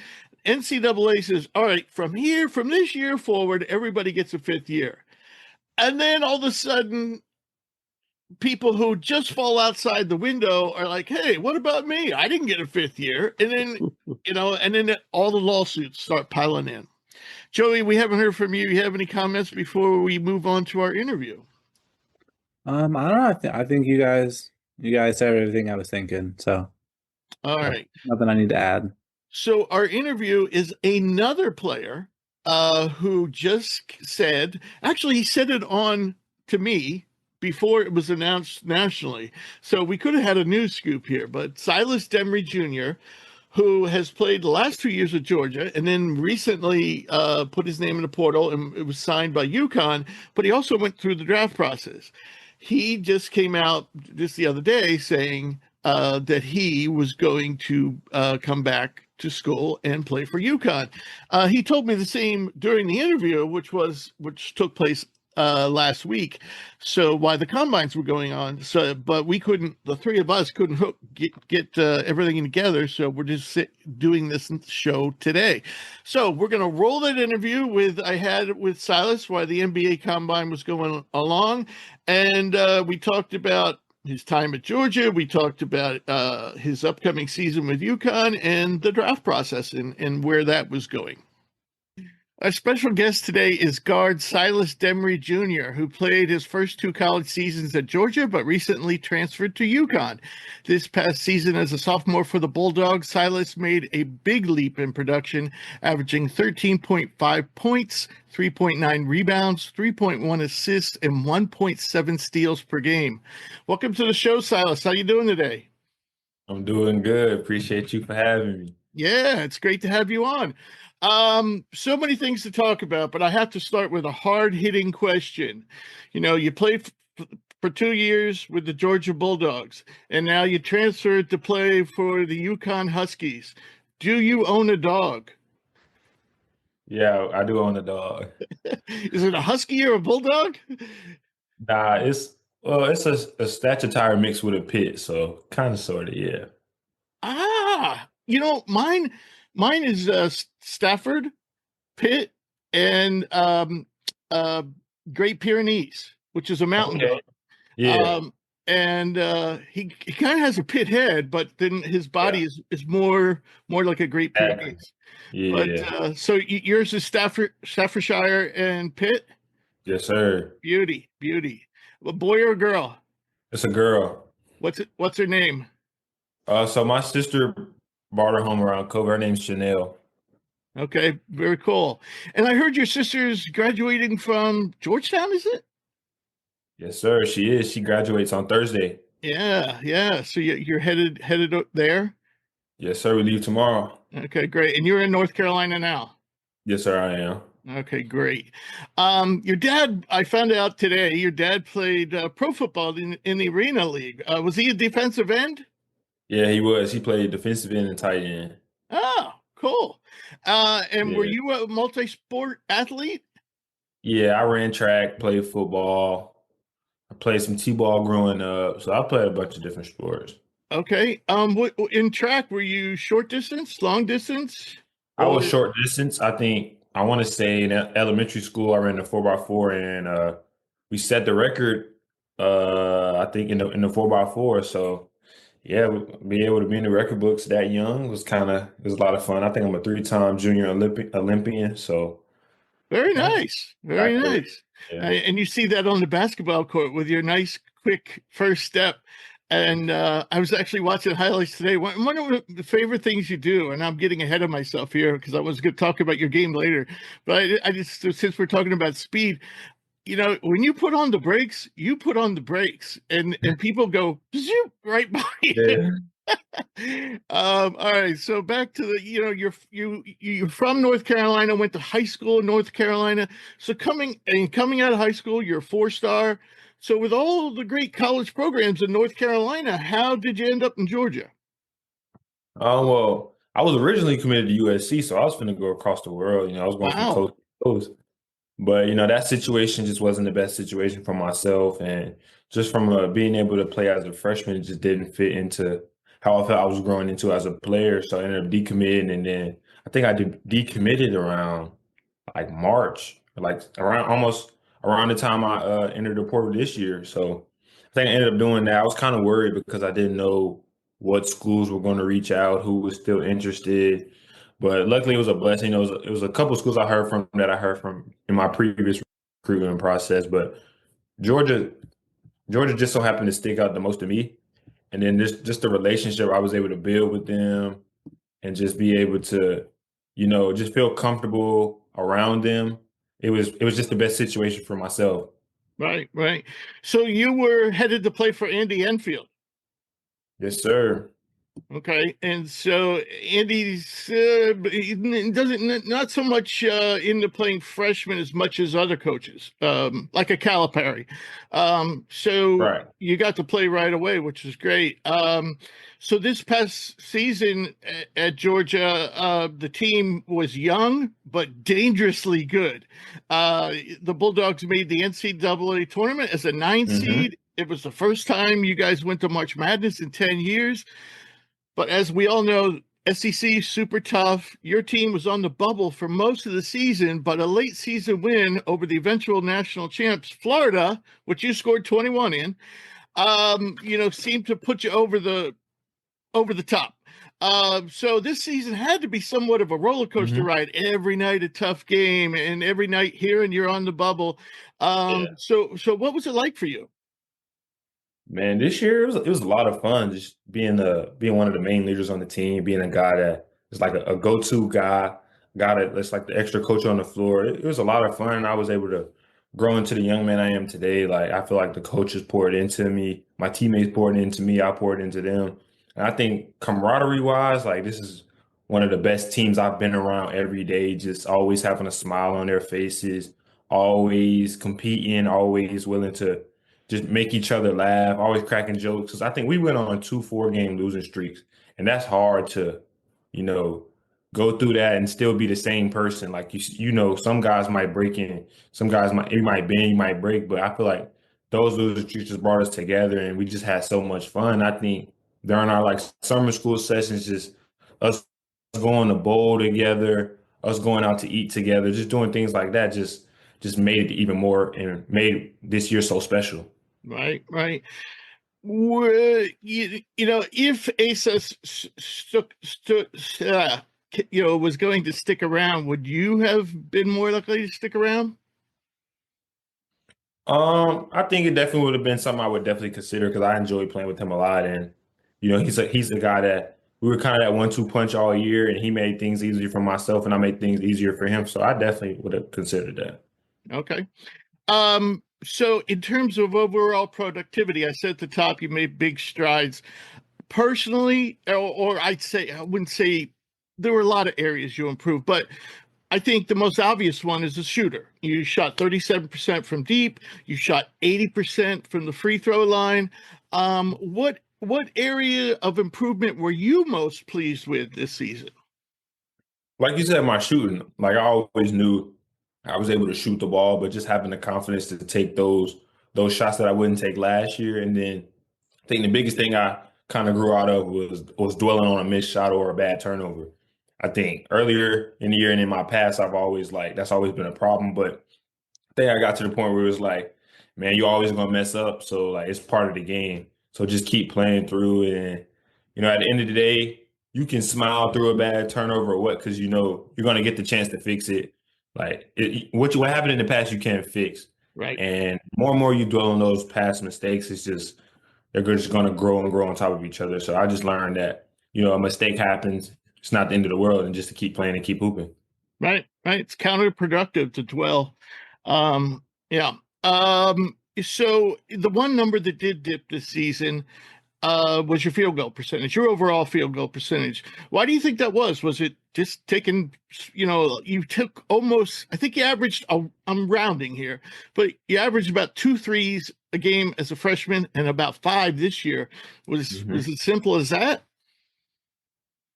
NCAA says, all right, from this year forward, everybody gets a 5th year. And then all of a sudden, people who just fall outside the window are like, hey, what about me? I didn't get a 5th year. And then, all the lawsuits start piling in. Joey, we haven't heard from you. You have any comments before we move on to our interview? I don't know. I think you guys said everything I was thinking. So All right. nothing I need to add. So our interview is another player who just said, actually, he said it on to me before it was announced nationally. So we could have had a news scoop here, but Silas Demary Jr., who has played the last 2 years at Georgia and then recently put his name in the portal and it was signed by UConn, but he also went through the draft process. He just came out just the other day saying that he was going to come back to school and play for UConn. He told me the same during the interview, which took place last week. So while the combines were going on, but we couldn't. The three of us couldn't get everything together. So we're just doing this show today. So we're going to roll that interview I had with Silas while the NBA combine was going along, and we talked about his time at Georgia. We talked about his upcoming season with UConn and the draft process and where that was going. Our special guest today is guard Silas Demary Jr., who played his first 2 college seasons at Georgia, but recently transferred to UConn. This past season as a sophomore for the Bulldogs, Silas made a big leap in production, averaging 13.5 points, 3.9 rebounds, 3.1 assists, and 1.7 steals per game. Welcome to the show, Silas. How you doing today? I'm doing good. Appreciate you for having me. Yeah, it's great to have you on. So many things to talk about, but I have to start with a hard-hitting question. You played for 2 years with the Georgia Bulldogs, and now you transferred to play for the UConn Huskies. Do you own a dog? Yeah, I do own a dog. Is it a husky or a bulldog? Nah, it's a statutory mix with a pit, so kind of sort of, yeah. Mine is Stafford, Pitt, and Great Pyrenees, which is a mountain dog. Yeah. And he kind of has a pit head, but then his body is more like a Great Pyrenees. Yeah. But so yours is Staffordshire and Pitt? Yes, sir. Beauty. A boy or a girl? It's a girl. What's her name? So my sister brought her home around COVID. Her name's Chanel. Okay, very cool. And I heard your sister's graduating from Georgetown, is it? Yes, sir. She is. She graduates on Thursday. Yeah. So you're headed up there? Yes, sir. We leave tomorrow. Okay, great. And you're in North Carolina now? Yes, sir, I am. Okay, great. Your dad, I found out today, your dad played pro football in the Arena League. Was he a defensive end? Yeah, he was. He played defensive end and tight end. Oh, cool. And were Yeah. you a multi-sport athlete? Yeah, I ran track, played football. I played some T-ball growing up, so I played a bunch of different sports. Okay. In track, were you short distance, long distance? I was short distance. I want to say in elementary school, I ran the 4x4 and we set the record, I think in the 4x4. So yeah, being able to be in the record books that young was a lot of fun. I think I'm a 3-time junior Olympian. So Very yeah, nice. Very exactly. nice. Yeah. And you see that on the basketball court with your nice, quick first step. And I was actually watching highlights today. One of the favorite things you do, and I'm getting ahead of myself here because I was going to talk about your game later, but I just, since we're talking about speed, when you put on the brakes, you put on the brakes, and people go zoop right by you. Yeah. All right, so back to you're from North Carolina, went to high school in North Carolina. So coming out of high school, you're a 4-star. So with all the great college programs in North Carolina, how did you end up in Georgia? Well, I was originally committed to USC, so I was going to go across the world. I was going from Wow. coast to coast. But that situation just wasn't the best situation for myself, and just from being able to play as a freshman, it just didn't fit into how I felt I was growing into as a player. So I ended up decommitting, and then I think I decommitted around like March, like around the time I entered the portal this year. So I think I ended up doing that. I was kind of worried because I didn't know what schools were going to reach out, who was still interested. But luckily, it was a blessing. It was a couple schools I heard from in my previous recruitment process. But Georgia, Georgia just so happened to stick out the most to me. And then just the relationship I was able to build with them and just be able to, just feel comfortable around them. It was just the best situation for myself. Right, right. So you were headed to play for Andy Enfield. Yes, sir. Okay, and so Andy's he doesn't not so much into playing freshmen as much as other coaches, like a Calipari. So Right. you got to play right away, which is great. So this past season at Georgia, the team was young but dangerously good. The Bulldogs made the NCAA tournament as a 9 seed. It was the first time you guys went to March Madness in 10 years. But as we all know, SEC super tough. Your team was on the bubble for most of the season, but a late season win over the eventual national champs, Florida, which you scored 21 in, seemed to put you over the top. So this season had to be somewhat of a roller coaster ride. Every night a tough game, and every night here and you're on the bubble. So what was it like for you? Man, this year it was a lot of fun just being one of the main leaders on the team, being a guy that is like a go-to guy that's like the extra coach on the floor. It was a lot of fun. I was able to grow into the young man I am today. Like I feel like the coaches poured into me, my teammates poured into me, I poured into them. And I think camaraderie wise, like this is one of the best teams I've been around every day, just always having a smile on their faces, always competing, always willing to just make each other laugh, always cracking jokes. Because I think we went on 2 4-game losing streaks, and that's hard to, you know, go through that and still be the same person. Like some guys might break in, some guys might bend, you might break, but I feel like those losing streaks just brought us together, and we just had so much fun. I think during our like summer school sessions, just us going to bowl together, us going out to eat together, just doing things like that, just made it even more and made this year so special. Right, right. If Asa was going to stick around, would you have been more likely to stick around? I think it definitely would have been something I would definitely consider because I enjoy playing with him a lot, and he's a guy that we were kind of that 1-2 punch all year, and he made things easier for myself, and I made things easier for him. So I definitely would have considered that. Okay. So in terms of overall productivity, I said at the top you made big strides. Personally, or I wouldn't say there were a lot of areas you improved, but I think the most obvious one is the shooter. You shot 37% from deep. You shot 80% from the free throw line. What area of improvement were you most pleased with this season? Like you said, my shooting, like I always knew I was able to shoot the ball, but just having the confidence to take those shots that I wouldn't take last year. And then I think the biggest thing I kind of grew out of was dwelling on a missed shot or a bad turnover. I think earlier in the year and in my past, I've always that's always been a problem. But I think I got to the point where it was like, man, you're always gonna mess up. So like it's part of the game. So just keep playing through it. And at the end of the day, you can smile through a bad turnover or what, because you're gonna get the chance to fix it. Like what happened in the past, you can't fix. Right. And more you dwell on those past mistakes, it's just they're just gonna grow and grow on top of each other. So I just learned that, a mistake happens. It's not the end of the world, and just to keep playing and keep hooping. Right. It's counterproductive to dwell. Yeah. So the one number that did dip this season was your field goal percentage, your overall field goal percentage. Why do you think that was? Was it just taking, you took almost, I think you averaged, I'm rounding here, but you averaged about 2 threes a game as a freshman and about 5 this year. Was it simple as that?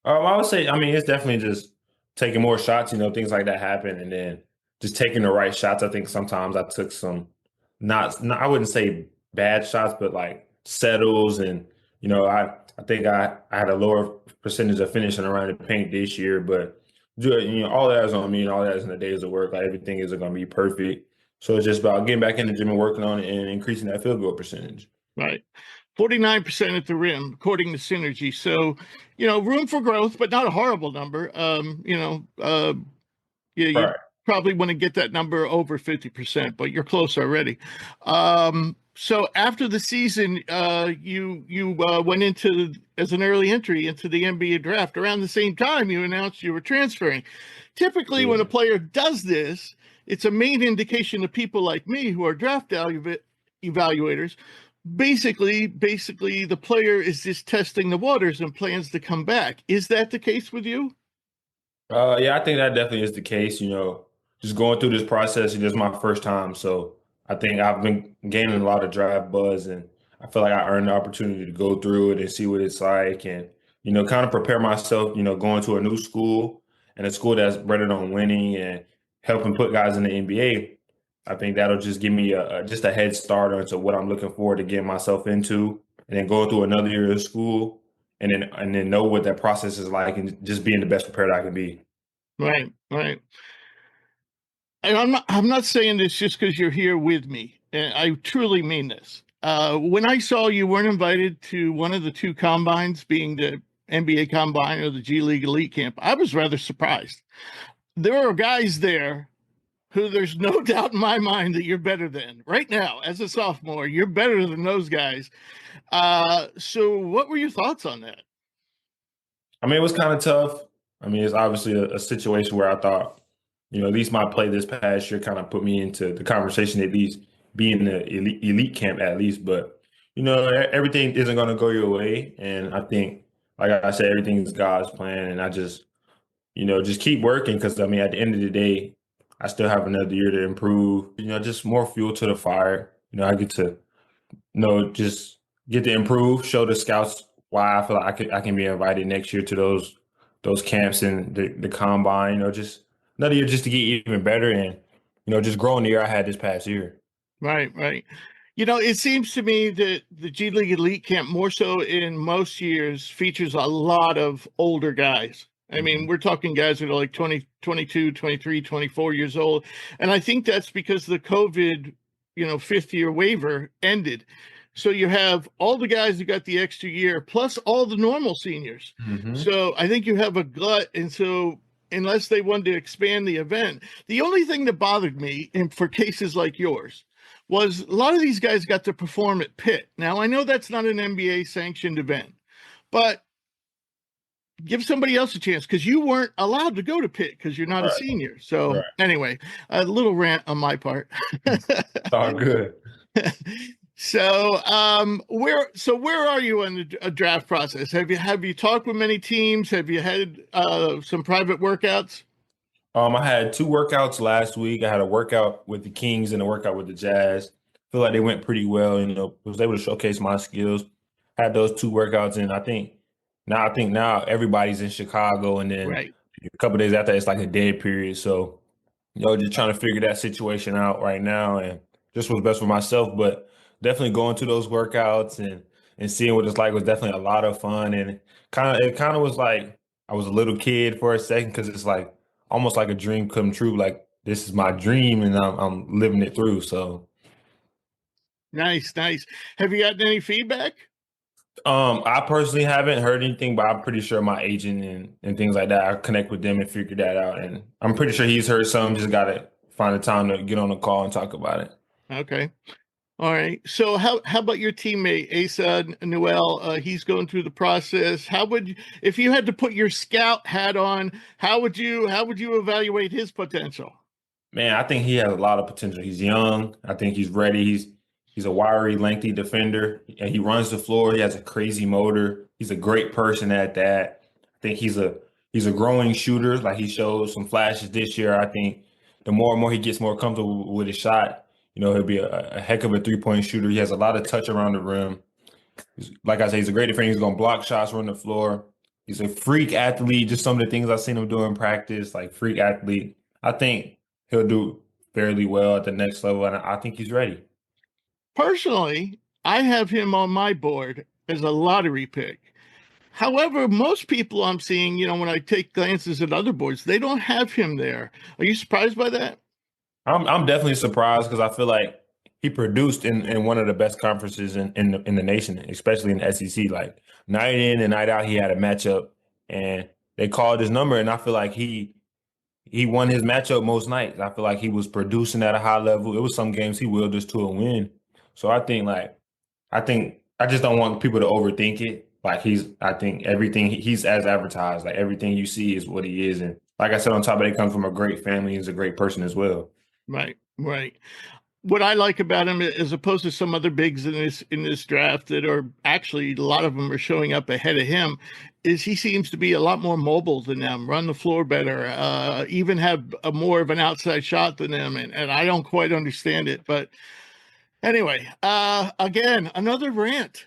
I would say, it's definitely just taking more shots, things like that happen. And then just taking the right shots. I think sometimes I took some, not I wouldn't say bad shots, but like settles. And, I think I had a lower percentage of finishing around the paint this year, but all that is on me and all that is in the days of work. Like everything isn't going to be perfect. So it's just about getting back in the gym and working on it and increasing that field goal percentage. Right. 49% at the rim, according to Synergy. So, room for growth, but not a horrible number. You Right. probably want to get that number over 50%, but you're close already. So after the season, you went into as an early entry into the NBA draft. Around the same time, you announced you were transferring. Typically, when a player does this, it's a main indication to people like me who are draft evaluators. Basically, the player is just testing the waters and plans to come back. Is that the case with you? Yeah, I think that definitely is the case. Just going through this process, it is my first time. So I think I've been gaining a lot of draft buzz, and I feel like I earned the opportunity to go through it and see what it's like and, kind of prepare myself, going to a new school and a school that's bred on winning and helping put guys in the NBA. I think that'll just give me just a head start onto what I'm looking forward to getting myself into, and then going through another year of school and then know what that process is like and just being the best prepared I can be. Right, right. And I'm not saying this just because you're here with me. And I truly mean this. When I saw you weren't invited to one of the two combines, being the NBA combine or the G League Elite camp, I was rather surprised. There are guys there who there's no doubt in my mind that you're better than. Right now, as a sophomore, you're better than those guys. So what were your thoughts on that? I mean, it was kind of tough. I mean, it's obviously a situation where I thought, at least my play this past year kind of put me into the conversation, at least being the elite camp at least. But, everything isn't going to go your way. And I think, like I said, everything is God's plan. And I just keep working because, I mean, at the end of the day, I still have another year to improve, just more fuel to the fire. I get to just get to improve, show the scouts why I feel like I can be invited next year to those camps and the combine. Just another year just to get even better and just growing the year I had this past year. Right, right. It seems to me that the G League Elite Camp, more so in most years, features a lot of older guys. I mean, we're talking guys that are like 20, 22, 23, 24 years old. And I think that's because the COVID, fifth year waiver ended. So you have all the guys who got the extra year plus all the normal seniors. So I think you have a glut. And so unless they wanted to expand the event, the only thing that bothered me for cases like yours was a lot of these guys got to perform at Pitt. Now, I know that's not an NBA sanctioned event, but give somebody else a chance because you weren't allowed to go to Pitt because you're not a senior. So anyway, a little rant on my part. All good. So where are you in the draft process? Have you talked with many teams? Have you had some private workouts? I had two workouts last week. I had a workout with the Kings and a workout with the Jazz. Feel like they went pretty well. Was able to showcase my skills. Had those two workouts, and I think now everybody's in Chicago, and then a couple of days after it's like a dead period. So, just trying to figure that situation out right now, and just what's best for myself. But definitely going to those workouts and seeing what it's like was definitely a lot of fun, and it kind of was like I was a little kid for a second because it's like almost like a dream come true. Like this is my dream, and I'm living it through. So nice. Have you gotten any feedback? I personally haven't heard anything, but I'm pretty sure my agent and things like that, I connect with them and figure that out. And I'm pretty sure he's heard some. Just gotta find the time to get on a call and talk about it. Okay. All right. So how about your teammate Asa Noel? He's going through the process. If you had to put your scout hat on, how would you evaluate his potential? Man, I think he has a lot of potential. He's young. I think he's ready. He's a wiry, lengthy defender, and he runs the floor. He has a crazy motor. He's a great person at that. I think he's a growing shooter. Like he showed some flashes this year. I think the more and more he gets more comfortable with his shot, he'll be a heck of a 3-point shooter. He has a lot of touch around the rim. Like I say, he's a great defender. He's going to block shots, run the floor. He's a freak athlete. Just some of the things I've seen him do in practice, like freak athlete. I think he'll do fairly well at the next level, and I think he's ready. Personally, I have him on my board as a lottery pick. However, most people I'm seeing, when I take glances at other boards, they don't have him there. Are you surprised by that? I'm definitely surprised because I feel like he produced in one of the best conferences in the nation, especially in the SEC. Like night in and night out, he had a matchup, and they called his number, and I feel like he won his matchup most nights. I feel like he was producing at a high level. It was some games he willed us to a win. So I think I just don't want people to overthink it. Like I think everything he's as advertised. Like everything you see is what he is, and like I said, on top of that, he comes from a great family. He's a great person as well. Right, right. What I like about him, as opposed to some other bigs in this draft that are actually, a lot of them are showing up ahead of him, is he seems to be a lot more mobile than them, run the floor better, even have a more of an outside shot than them, and I don't quite understand it. But anyway, again, another rant.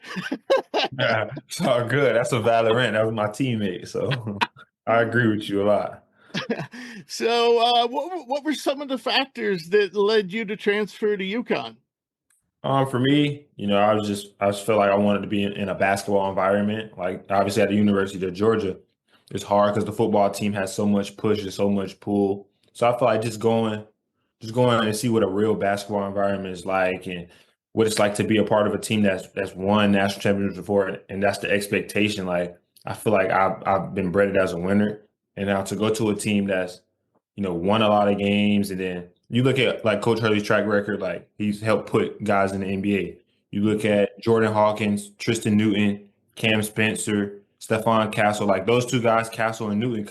Yeah, it's all good. That's a valid rant. That was my teammate, so I agree with you a lot. So, what were some of the factors that led you to transfer to UConn? For me, I just felt like I wanted to be in a basketball environment. Like obviously at the University of Georgia, it's hard because the football team has so much push and so much pull. So I feel like just going and see what a real basketball environment is like and what it's like to be a part of a team that's won national championships before, and that's the expectation. Like I feel like I've been bred as a winner, and now to go to a team that's won a lot of games. And then you look at like Coach Hurley's track record, like he's helped put guys in the NBA. You look at Jordan Hawkins, Tristan Newton, Cam Spencer, Stephon Castle, like those two guys, Castle and Newton,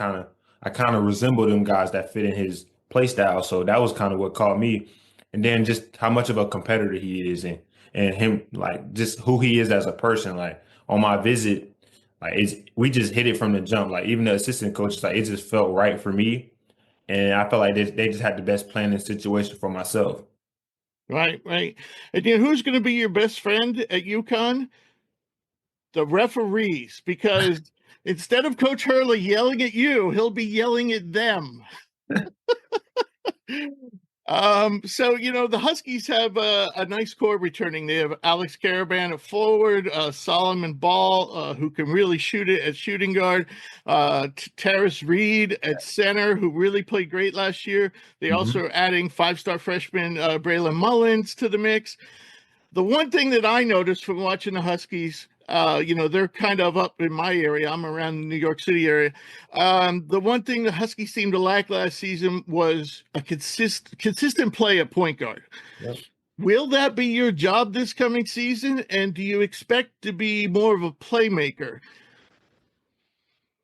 I kind of resemble them guys that fit in his play style. So that was kind of what caught me. And then just how much of a competitor he is, and him, like just who he is as a person. Like on my visit, like we just hit it from the jump. Like even the assistant coach, like it just felt right for me, and I felt like they just had the best planning situation for myself. Right, right. And who's going to be your best friend at UConn? The referees, because instead of Coach Hurley yelling at you, he'll be yelling at them. So the Huskies have a nice core returning. They have Alex Caravan at forward, Solomon Ball, who can really shoot it at shooting guard, Terrace Reed at center, who really played great last year. They also are adding 5-star freshman Braylon Mullins to the mix. The one thing that I noticed from watching the Huskies, they're kind of up in my area. I'm around the New York City area. The one thing the Huskies seemed to lack last season was a consistent play at point guard. Yep. Will that be your job this coming season? And do you expect to be more of a playmaker?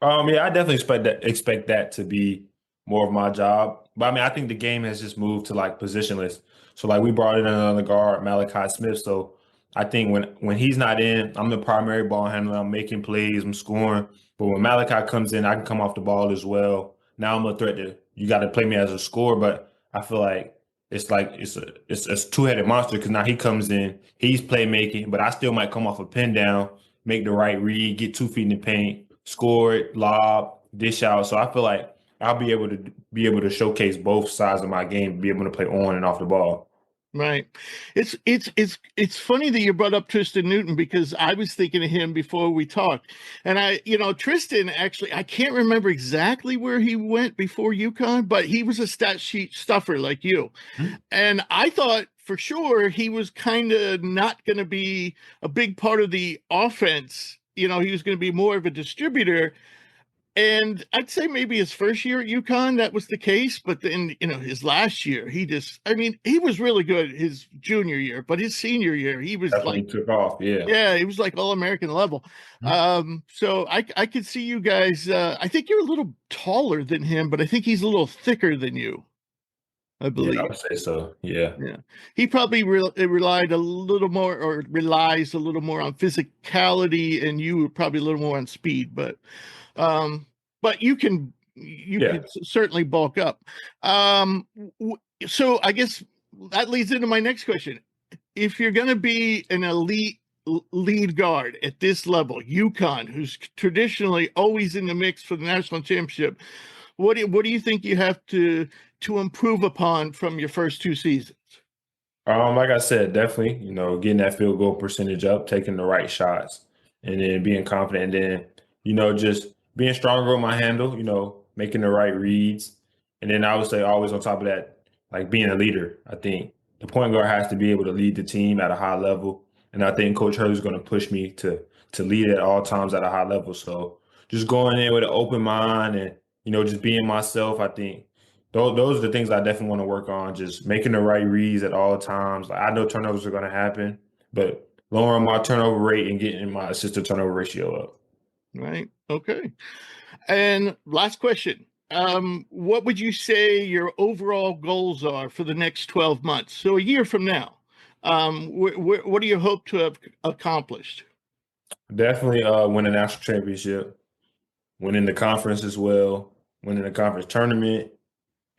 Yeah, I definitely expect that to be more of my job. But I mean, I think the game has just moved to like positionless. So like we brought in another guard, Malachi Smith. So I think when he's not in, I'm the primary ball handler. I'm making plays, I'm scoring. But when Malachi comes in, I can come off the ball as well. Now I'm a threat to you got to play me as a scorer. But I feel like it's a two-headed monster because now he comes in, he's playmaking, but I still might come off a pin down, make the right read, get 2 feet in the paint, score it, lob, dish out. So I feel like I'll be able to showcase both sides of my game, be able to play on and off the ball. Right. It's funny that you brought up Tristan Newton, because I was thinking of him before we talked. And Tristan, actually, I can't remember exactly where he went before UConn, but he was a stat sheet stuffer like you. And I thought for sure he was kind of not going to be a big part of the offense. He was going to be more of a distributor. And I'd say maybe his first year at UConn, that was the case. But then, his last year, he was really good his junior year, but his senior year, he was Definitely like, took off. Yeah. yeah, he was like All-American level. So I could see you guys. I think you're a little taller than him, but I think he's a little thicker than you, I Yeah, I believe. would say so. Yeah. Yeah. He probably relied a little more, or relies a little more on physicality, and you were probably a little more on speed, um, but you can Yeah. certainly bulk up. So I guess that leads into my next question. If you're going to be an elite lead guard at this level, UConn, who's traditionally always in the mix for the national championship, what do you think you have to improve upon from your first 2 seasons? Like I said, definitely, getting that field goal percentage up, taking the right shots, and then being confident, and then, just being stronger with my handle, making the right reads. And then I would say always on top of that, like being a leader. I think the point guard has to be able to lead the team at a high level, and I think Coach Hurley's going to push me to lead at all times at a high level. So just going in with an open mind and just being myself. I think those are the things I definitely want to work on. Just making the right reads at all times. Like I know turnovers are going to happen, but lowering my turnover rate and getting my assist to turnover ratio up. Right. Okay. And last question. What would you say your overall goals are for the next 12 months? So a year from now, what do you hope to have accomplished? Definitely win a national championship, winning the conference as well, winning the conference tournament.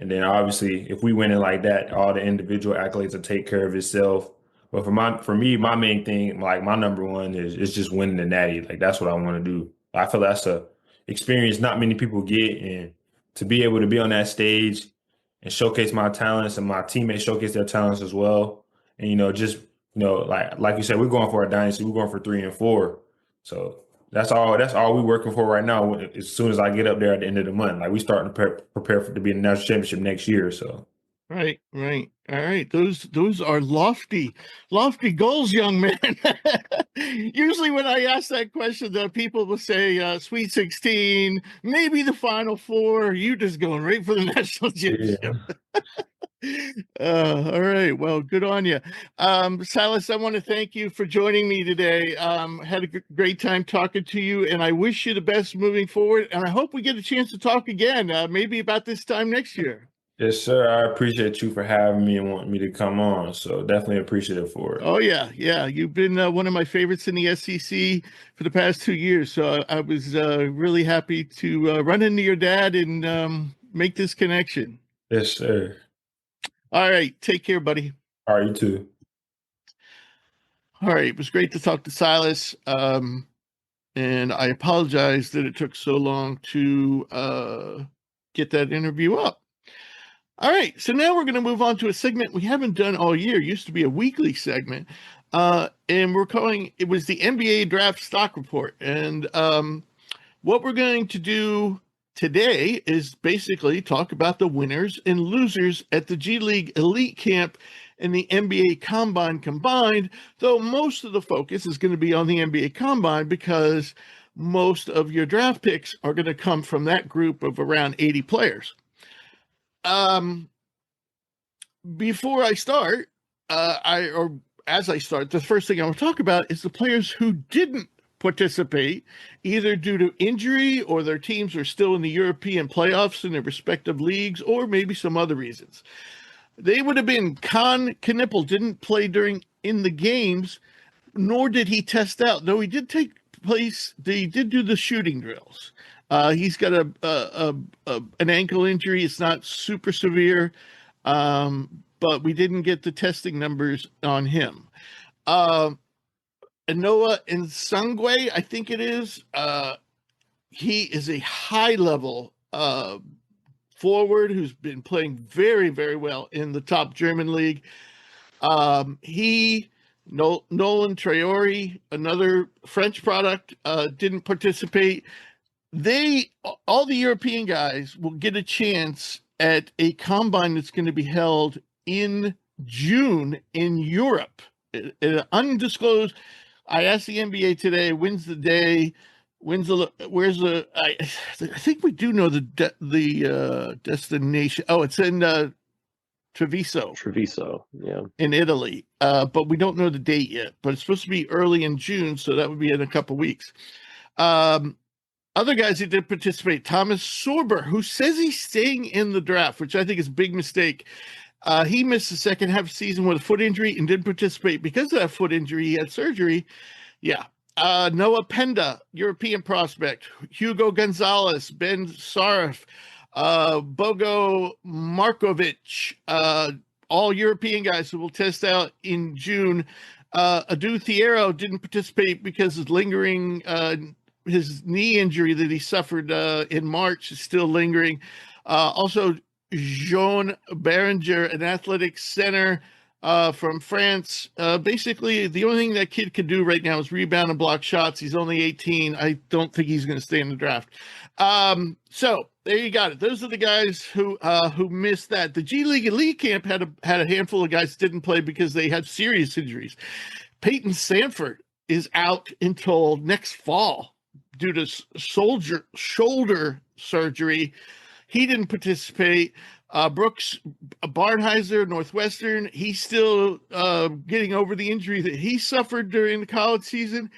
And then obviously if we win it like that, all the individual accolades will take care of itself. But for me, my main thing, like my number one is just winning the natty. Like that's what I want to do. I feel that's a experience not many people get, and to be able to be on that stage and showcase my talents and my teammates showcase their talents as well. And just like you said, we're going for a dynasty. We're going for 3 and 4. So that's all we're working for right now. As soon as I get up there at the end of the month, like we starting to prepare for to be in the national championship next year. So Right. All right. Those are lofty goals, young man. Usually when I ask that question, the people will say Sweet 16, maybe the Final Four. You just going right for the national championship. All right. Well, good on you. Silas, I want to thank you for joining me today. Had a great time talking to you, and I wish you the best moving forward. And I hope we get a chance to talk again, maybe about this time next year. Yes, sir. I appreciate you for having me and wanting me to come on. So definitely appreciative for it. Oh, yeah. You've been one of my favorites in the SEC for the past 2 years. So I was really happy to run into your dad and make this connection. Yes, sir. All right. Take care, buddy. All right, you too. All right. It was great to talk to Silas. And I apologize that it took so long to get that interview up. All right, so now we're going to move on to a segment we haven't done all year. It used to be a weekly segment, and we're calling it was the NBA Draft Stock Report. And what we're going to do today is basically talk about the winners and losers at the G League Elite Camp and the NBA Combine combined, though most of the focus is going to be on the NBA Combine because most of your draft picks are going to come from that group of around 80 players. Before I start, as I start, the first thing I want to talk about is the players who didn't participate, either due to injury or their teams are still in the European playoffs in their respective leagues, or maybe some other reasons. They would have been Knippel didn't play in the games, nor did he test out. Though he did take place, he did do the shooting drills. He's got an ankle injury. It's not super severe, but we didn't get the testing numbers on him. Noah Nsungwe, I think it is. He is a high-level forward who's been playing very, very well in the top German league. Nolan Traore, another French product, didn't participate. All the European guys will get a chance at a combine that's going to be held in June in Europe. Undisclosed. I asked the NBA today, when's the day? I think we do know the destination. Oh, it's in Treviso, yeah, in Italy. But we don't know the date yet. But it's supposed to be early in June, so that would be in a couple weeks. Other guys who did participate, Thomas Sorber, who says he's staying in the draft, which I think is a big mistake. He missed the second half of the season with a foot injury and didn't participate because of that foot injury. He had surgery. Yeah. Noah Penda, European prospect. Hugo Gonzalez, Ben Sarif, Bogo Markovic, all European guys who will test out in June. Adu Thiero didn't participate because of lingering his knee injury that he suffered in March is still lingering. Also, Jean Berenger, an athletic center, from France. Basically, the only thing that kid can do right now is rebound and block shots. He's only 18. I don't think he's going to stay in the draft. So there you got it. Those are the guys who missed that. The G League Elite Camp had a handful of guys that didn't play because they had serious injuries. Peyton Sanford is out until next fall due to shoulder surgery. He didn't participate. Brooks Barnheiser, Northwestern, he's still getting over the injury that he suffered during the college season.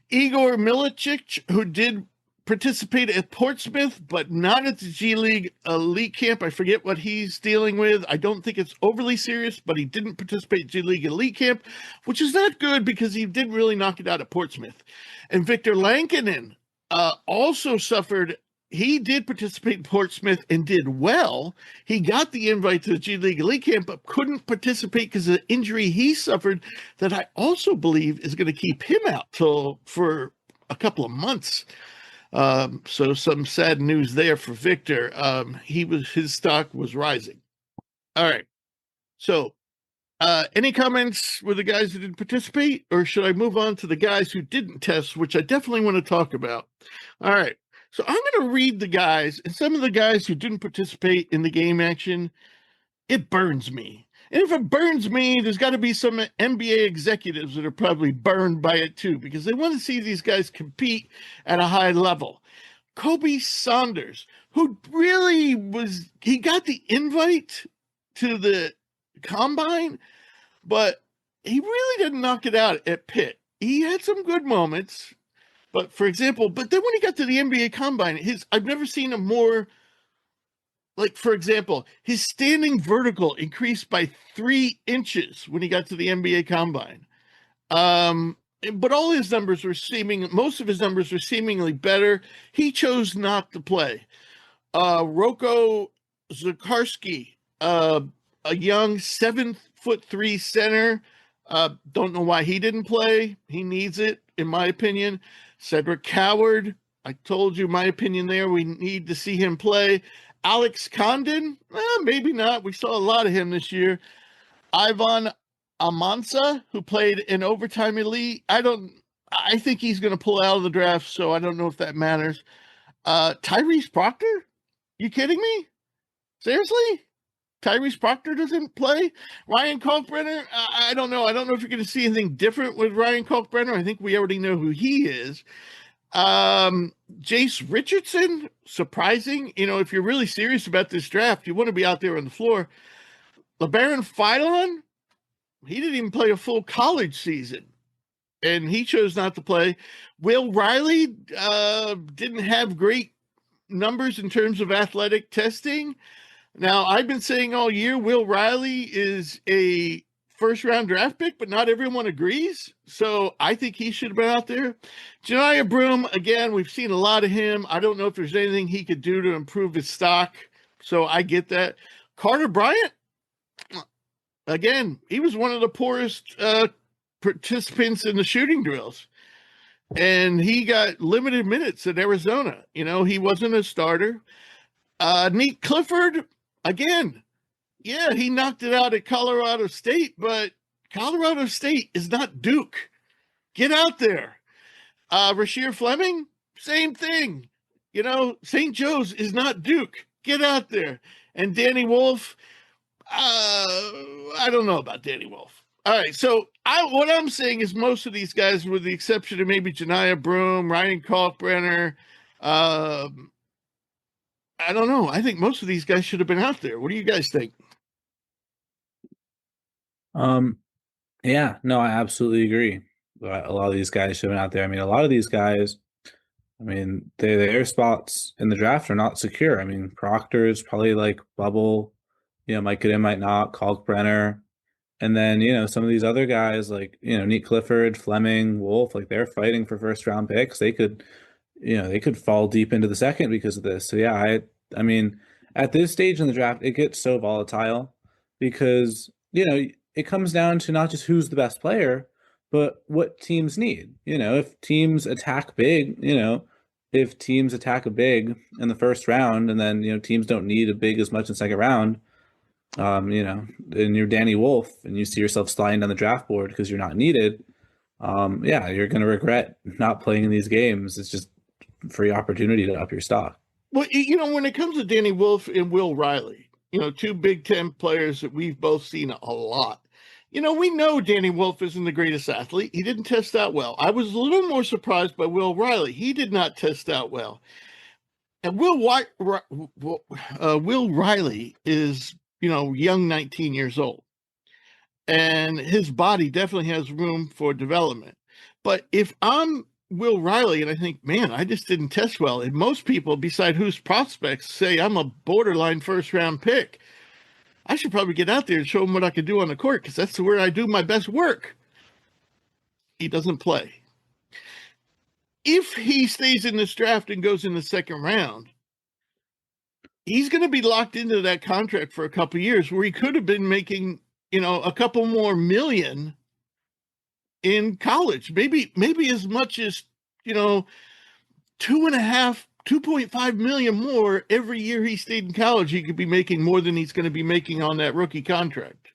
Igor Milicic, who did participate at Portsmouth, but not at the G League Elite Camp. I forget what he's dealing with. I don't think it's overly serious, but he didn't participate in G League Elite Camp, which is not good because he didn't really knock it out at Portsmouth. And Victor Lankinen also suffered. He did participate in Portsmouth and did well. He got the invite to the G League Elite Camp, but couldn't participate because of the injury he suffered that I also believe is going to keep him out for a couple of months. So some sad news there for Victor. His stock was rising. All right. So any comments with the guys who didn't participate, or should I move on to the guys who didn't test, which I definitely want to talk about? All right. So I'm going to read the guys, and some of the guys who didn't participate in the game action. It burns me. And if it burns me, there's got to be some NBA executives that are probably burned by it too, because they want to see these guys compete at a high level. Kobe Saunders, who really he got the invite to the combine, but he really didn't knock it out at Pitt. He had some good moments, but for example, then when he got to the NBA combine, I've never seen a more, like, for example, his standing vertical increased by 3 inches when he got to the NBA combine. But most of his numbers were seemingly better. He chose not to play. Roko Zakarski, a young 7'3" center. Don't know why he didn't play. He needs it, in my opinion. Cedric Coward, I told you my opinion there. We need to see him play. Alex Condon, maybe not. We saw a lot of him this year. Ivan Amansa, who played in overtime elite. I think he's going to pull out of the draft, so I don't know if that matters. Tyrese Proctor? You kidding me? Seriously? Tyrese Proctor doesn't play? Ryan Kalkbrenner? I don't know. I don't know if you're going to see anything different with Ryan Kalkbrenner. I think we already know who he is. Jace Richardson, surprising. If you're really serious about this draft, you want to be out there on the floor. LeBaron Philon, he didn't even play a full college season, and he chose not to play. Will Riley didn't have great numbers in terms of athletic testing. Now, I've been saying all year Will Riley is a first-round draft pick, but not everyone agrees. So I think he should have been out there. Janiah Broom, again, we've seen a lot of him. I don't know if there's anything he could do to improve his stock, so I get that. Carter Bryant, again, he was one of the poorest participants in the shooting drills, and he got limited minutes at Arizona. He wasn't a starter. Nate Clifford, again, yeah, he knocked it out at Colorado State, but Colorado State is not Duke. Get out there. Rasheer Fleming, same thing. St. Joe's is not Duke. Get out there. And Danny Wolf, I don't know about Danny Wolf. All right, so what I'm saying is most of these guys, with the exception of maybe Janiah Broom, Ryan Kalkbrenner, I don't know. I think most of these guys should have been out there. What do you guys think? Yeah, no, I absolutely agree. A lot of these guys should have been out there. I mean, a lot of these guys, their spots in the draft are not secure. Proctor's probably like bubble, might get in, might not, Kalkbrenner. And then, some of these other guys like, Nate Clifford, Fleming, Wolf, like they're fighting for first round picks. They could fall deep into the second because of this. So yeah, I mean, at this stage in the draft, it gets so volatile because, it comes down to not just who's the best player, but what teams need. If teams attack big, if teams attack a big in the first round and then, teams don't need a big as much in the second round, and you're Danny Wolf and you see yourself sliding down the draft board because you're not needed, yeah, you're going to regret not playing in these games. It's just free opportunity to up your stock. Well, when it comes to Danny Wolf and Will Riley, two Big Ten players that we've both seen a lot. We know Danny Wolf isn't the greatest athlete. He didn't test out well. I was a little more surprised by Will Riley. He did not test out well. And Will Riley is, young 19 years old. And his body definitely has room for development. But if I'm Will Riley and I think, man, I just didn't test well, and most people, beside whose prospects, say I'm a borderline first-round pick, I should probably get out there and show him what I can do on the court because that's where I do my best work. He doesn't play. If he stays in this draft and goes in the second round, he's going to be locked into that contract for a couple of years where he could have been making, a couple more million in college, maybe as much as, 2.5 million more every year he stayed in college. He could be making more than he's going to be making on that rookie contract.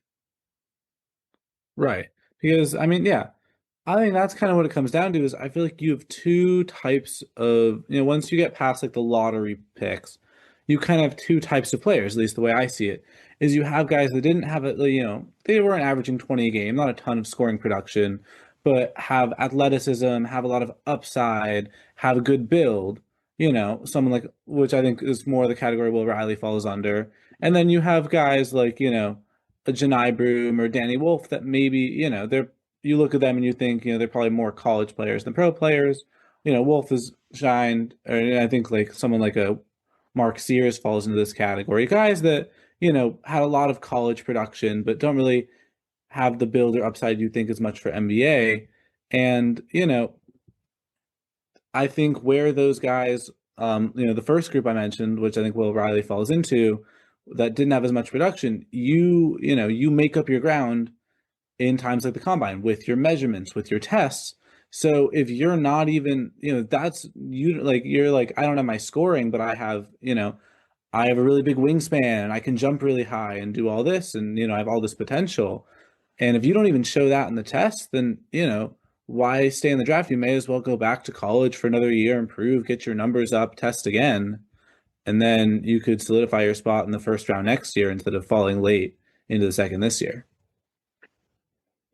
Right. Because, I think that's kind of what it comes down to is I feel like you have two types of, once you get past like the lottery picks, you kind of have two types of players, at least the way I see it, is you have guys that didn't have it, they weren't averaging 20 a game, not a ton of scoring production, but have athleticism, have a lot of upside, have a good build, someone like, which I think is more the category Will Riley falls under. And then you have guys like, a Janai Broom or Danny Wolf that maybe, you look at them and you think, they're probably more college players than pro players. Wolf has shined, or I think like someone like a Mark Sears falls into this category. Guys that, had a lot of college production, but don't really have the build or upside you think as much for NBA. And, I think where those guys, the first group I mentioned, which I think Will Riley falls into, that didn't have as much production, you make up your ground in times like the combine with your measurements, with your tests. So if you're not even, that's you're like, I don't have my scoring, but I have, I have a really big wingspan and I can jump really high and do all this. And, I have all this potential. And if you don't even show that in the test, then, why stay in the draft? You may as well go back to college for another year, improve, get your numbers up, test again. And then you could solidify your spot in the first round next year instead of falling late into the second this year.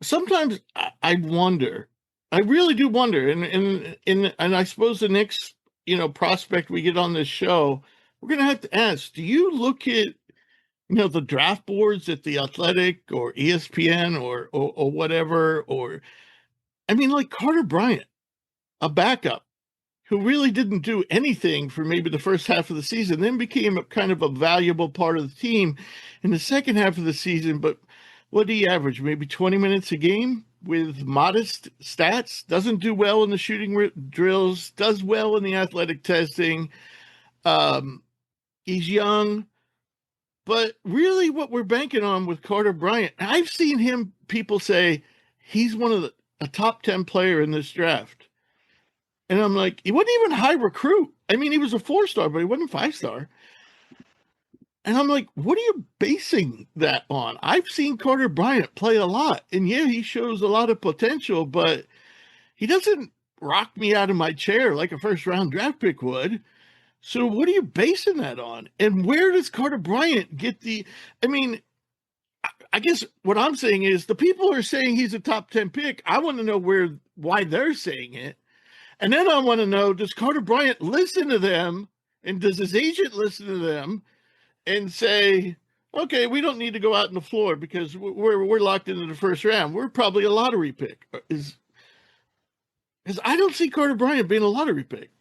Sometimes I wonder, I really do wonder. And I suppose the next, prospect we get on this show, we're going to have to ask, do you look at, the draft boards at the Athletic or ESPN or whatever, or, like Carter Bryant, a backup who really didn't do anything for maybe the first half of the season, then became kind of a valuable part of the team in the second half of the season. But what do you average? Maybe 20 minutes a game with modest stats, doesn't do well in the shooting drills, does well in the athletic testing. He's young. But really what we're banking on with Carter Bryant, I've seen him, people say he's one of a top 10 player in this draft. And I'm like, he wasn't even a high recruit. He was a 4-star, but he wasn't a 5-star. And I'm like, what are you basing that on? I've seen Carter Bryant play a lot. And yeah, he shows a lot of potential, but he doesn't rock me out of my chair like a first-round draft pick would. So what are you basing that on? And where does Carter Bryant get I guess what I'm saying is the people are saying he's a top 10 pick. I want to know why they're saying it. And then I want to know, does Carter Bryant listen to them? And does his agent listen to them and say, okay, we don't need to go out on the floor because we're locked into the first round. We're probably a lottery pick. Because I don't see Carter Bryant being a lottery pick.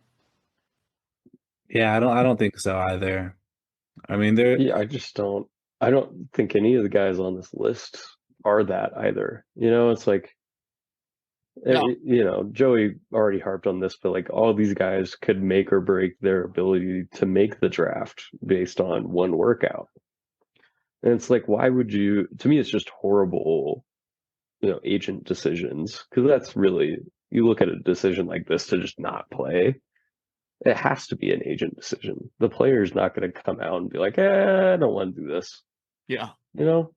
Yeah, I don't think so either. I don't think any of the guys on this list are that either. It's like, no. Joey already harped on this, but like all these guys could make or break their ability to make the draft based on one workout. And it's like, why would you, to me, it's just horrible, agent decisions. Because that's really, you look at a decision like this to just not play. It has to be an agent decision. The player's not going to come out and be like, I don't want to do this. Yeah. you know?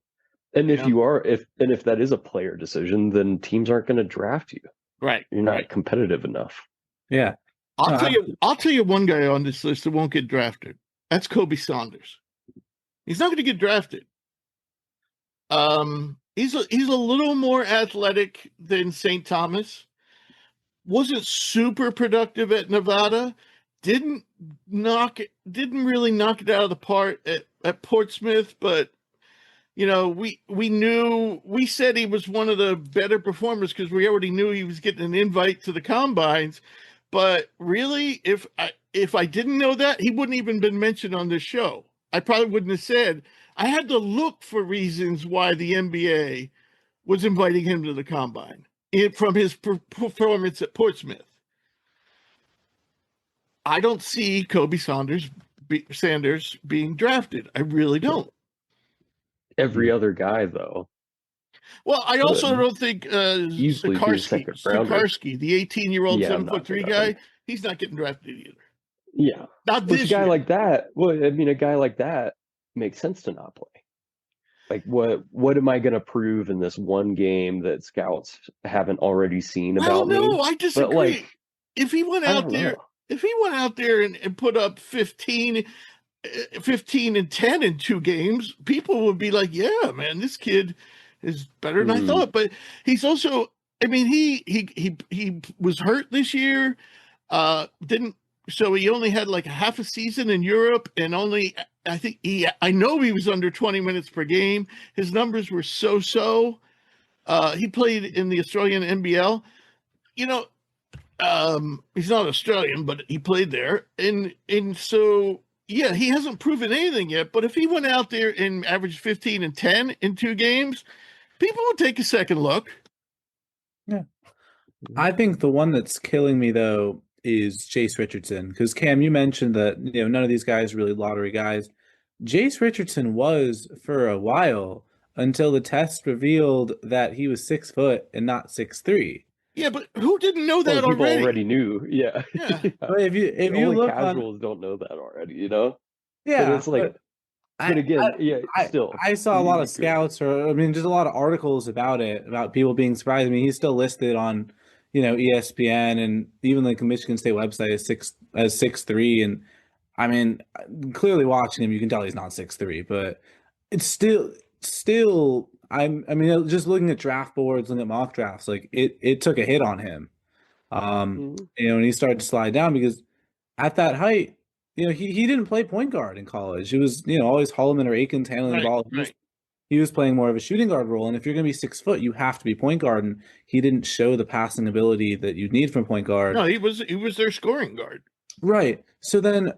And if Yeah. you are, if that is a player decision, then teams aren't going to draft you. Right. You're not Right. competitive enough. Yeah. I'll No, tell you. I'll tell you one guy on this list that won't get drafted. That's Kobe Saunders. He's not going to get drafted. He's a little more athletic than St. Thomas. Wasn't super productive at Nevada. Didn't really knock it out of the park at Portsmouth, but we said he was one of the better performers because we already knew he was getting an invite to the combines. But really, if I didn't know that, he wouldn't even been mentioned on this show. I probably wouldn't have said. I had to look for reasons why the NBA was inviting him to the combine from his performance at Portsmouth. I don't see Kobe Sanders being drafted. I really don't. Every other guy, though. Well, I also don't think Easily be a second rounder. Sikarsky, the 18-year-old Yeah, I'm 7'3" not guy, he's not getting drafted either. Yeah. Not Which this a guy year. like that, well, I mean, a guy like that makes sense to not play. Like, what am I going to prove in this one game that scouts haven't already seen about me? No, I disagree. But, like, if he went I out don't there, know. if he went out there and put up 15 and 10 in 2 games, people would be like, yeah, man, this kid is better than I thought. But he's also, I mean, he was hurt this year. So he only had like half a season in Europe, and I know he was under 20 minutes per game. His numbers were so. He played in the Australian NBL. He's not Australian, but he played there. And so, yeah, he hasn't proven anything yet. But if he went out there and averaged 15 and 10 in 2 games, people would take a second look. Yeah. I think the one that's killing me, though, is Jace Richardson. Because, Cam, you mentioned that none of these guys are really lottery guys. Jace Richardson was for a while until the test revealed that he was 6 foot and not 6'3". Yeah, but who didn't know that people already? Knew. Yeah. Yeah. But if you look casuals don't know that already, Yeah. But it's like, but again, still. I saw a lot of scouts, or I mean, just a lot of articles about it, about people being surprised. I mean, he's still listed on, ESPN, and even like the Michigan State website is 6'3", and I mean, clearly watching him, you can tell he's not 6'3", but it's still. I mean, just looking at draft boards, looking at mock drafts, like it took a hit on him, and he started to slide down because at that height. He didn't play point guard in college. It was, always Holloman or Aikens handling the ball. He was playing more of a shooting guard role. And if you're going to be 6 foot, you have to be point guard. And he didn't show the passing ability that you need from point guard. No, he was their scoring guard. Right. So then,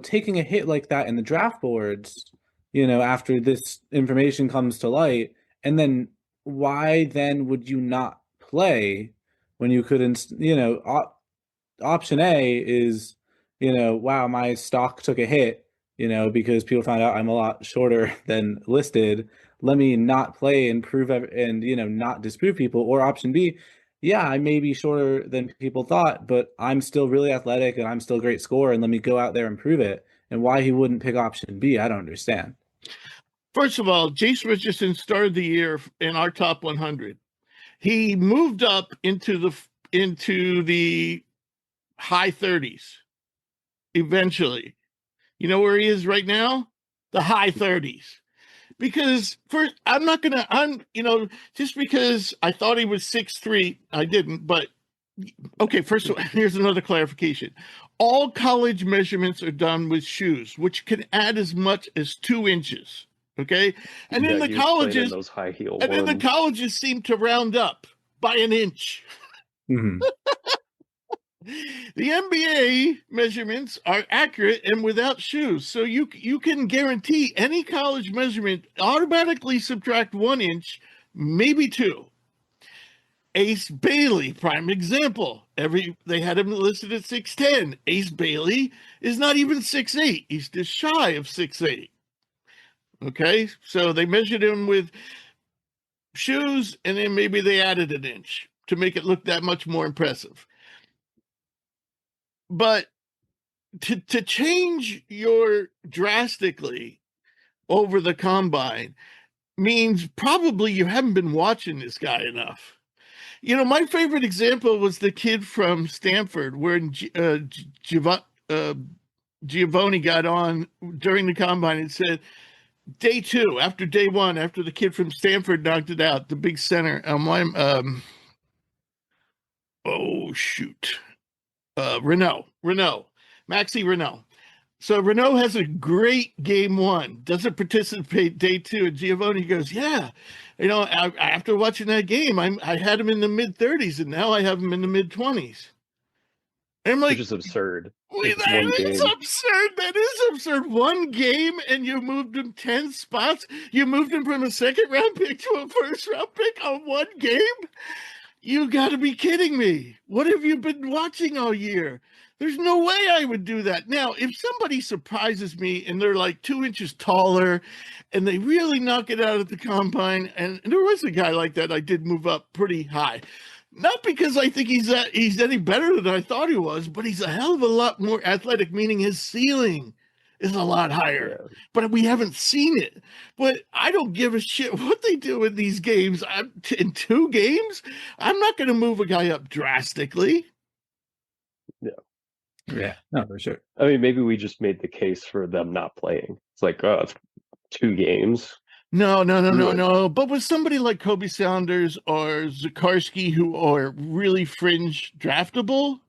taking a hit like that in the draft boards, after this information comes to light, and then why then would you not play when you couldn't, option A is, wow, my stock took a hit, because people found out I'm a lot shorter than listed. Let me not play and prove and, not disprove people. Or option B, yeah, I may be shorter than people thought, but I'm still really athletic and I'm still a great scorer, and let me go out there and prove it. And why he wouldn't pick option B, I don't understand. First of all, Jace Richardson started the year in our top 100. He moved up into the high 30s. Eventually, you know where he is right now? The high 30s. Because first, just because I thought he was 6'3", I didn't. But okay, first of all, here's another clarification. All college measurements are done with shoes, which can add as much as 2 inches. Okay, and then the colleges, those high heel and then the colleges seem to round up by an inch. Mm-hmm. The NBA measurements are accurate and without shoes. So you can guarantee any college measurement automatically subtract 1 inch, maybe 2. Ace Bailey, prime example. They had him listed at 6'10". Ace Bailey is not even 6'8". He's just shy of 6'8". Okay, so they measured him with shoes, and then maybe they added an inch to make it look that much more impressive. But to change your drastically over the combine means probably you haven't been watching this guy enough. You know, my favorite example was the kid from Stanford, where Giovanni got on during the combine and said, day two, after day one, after the kid from Stanford knocked it out, the big center, Maxi Renault. So Renault has a great game one, doesn't participate day two, and Giovanni goes, yeah, you know, after watching that game, I had him in the mid-30s, and now I have him in the mid-20s. And I'm like, Which is absurd. wait, It's that one is game. absurd. That is absurd. One game, and you moved him 10 spots. You moved him from a second-round pick to a first-round pick on one game? You got to be kidding me. What have you been watching all year? There's no way I would do that. Now, if somebody surprises me and they're like 2 inches taller and they really knock it out at the combine, and there was a guy like that I did move up pretty high. Not because I think he's any better than I thought he was, but he's a hell of a lot more athletic, meaning his ceiling is a lot higher. Yeah. But we haven't seen it. But I don't give a shit what they do in these games. In 2 games, I'm not going to move a guy up drastically. Yeah, no, for sure. I mean, maybe we just made the case for them not playing. It's like, oh, it's 2 games. No. Really? But with somebody like Kobe Saunders or Zakarski, who are really fringe draftable,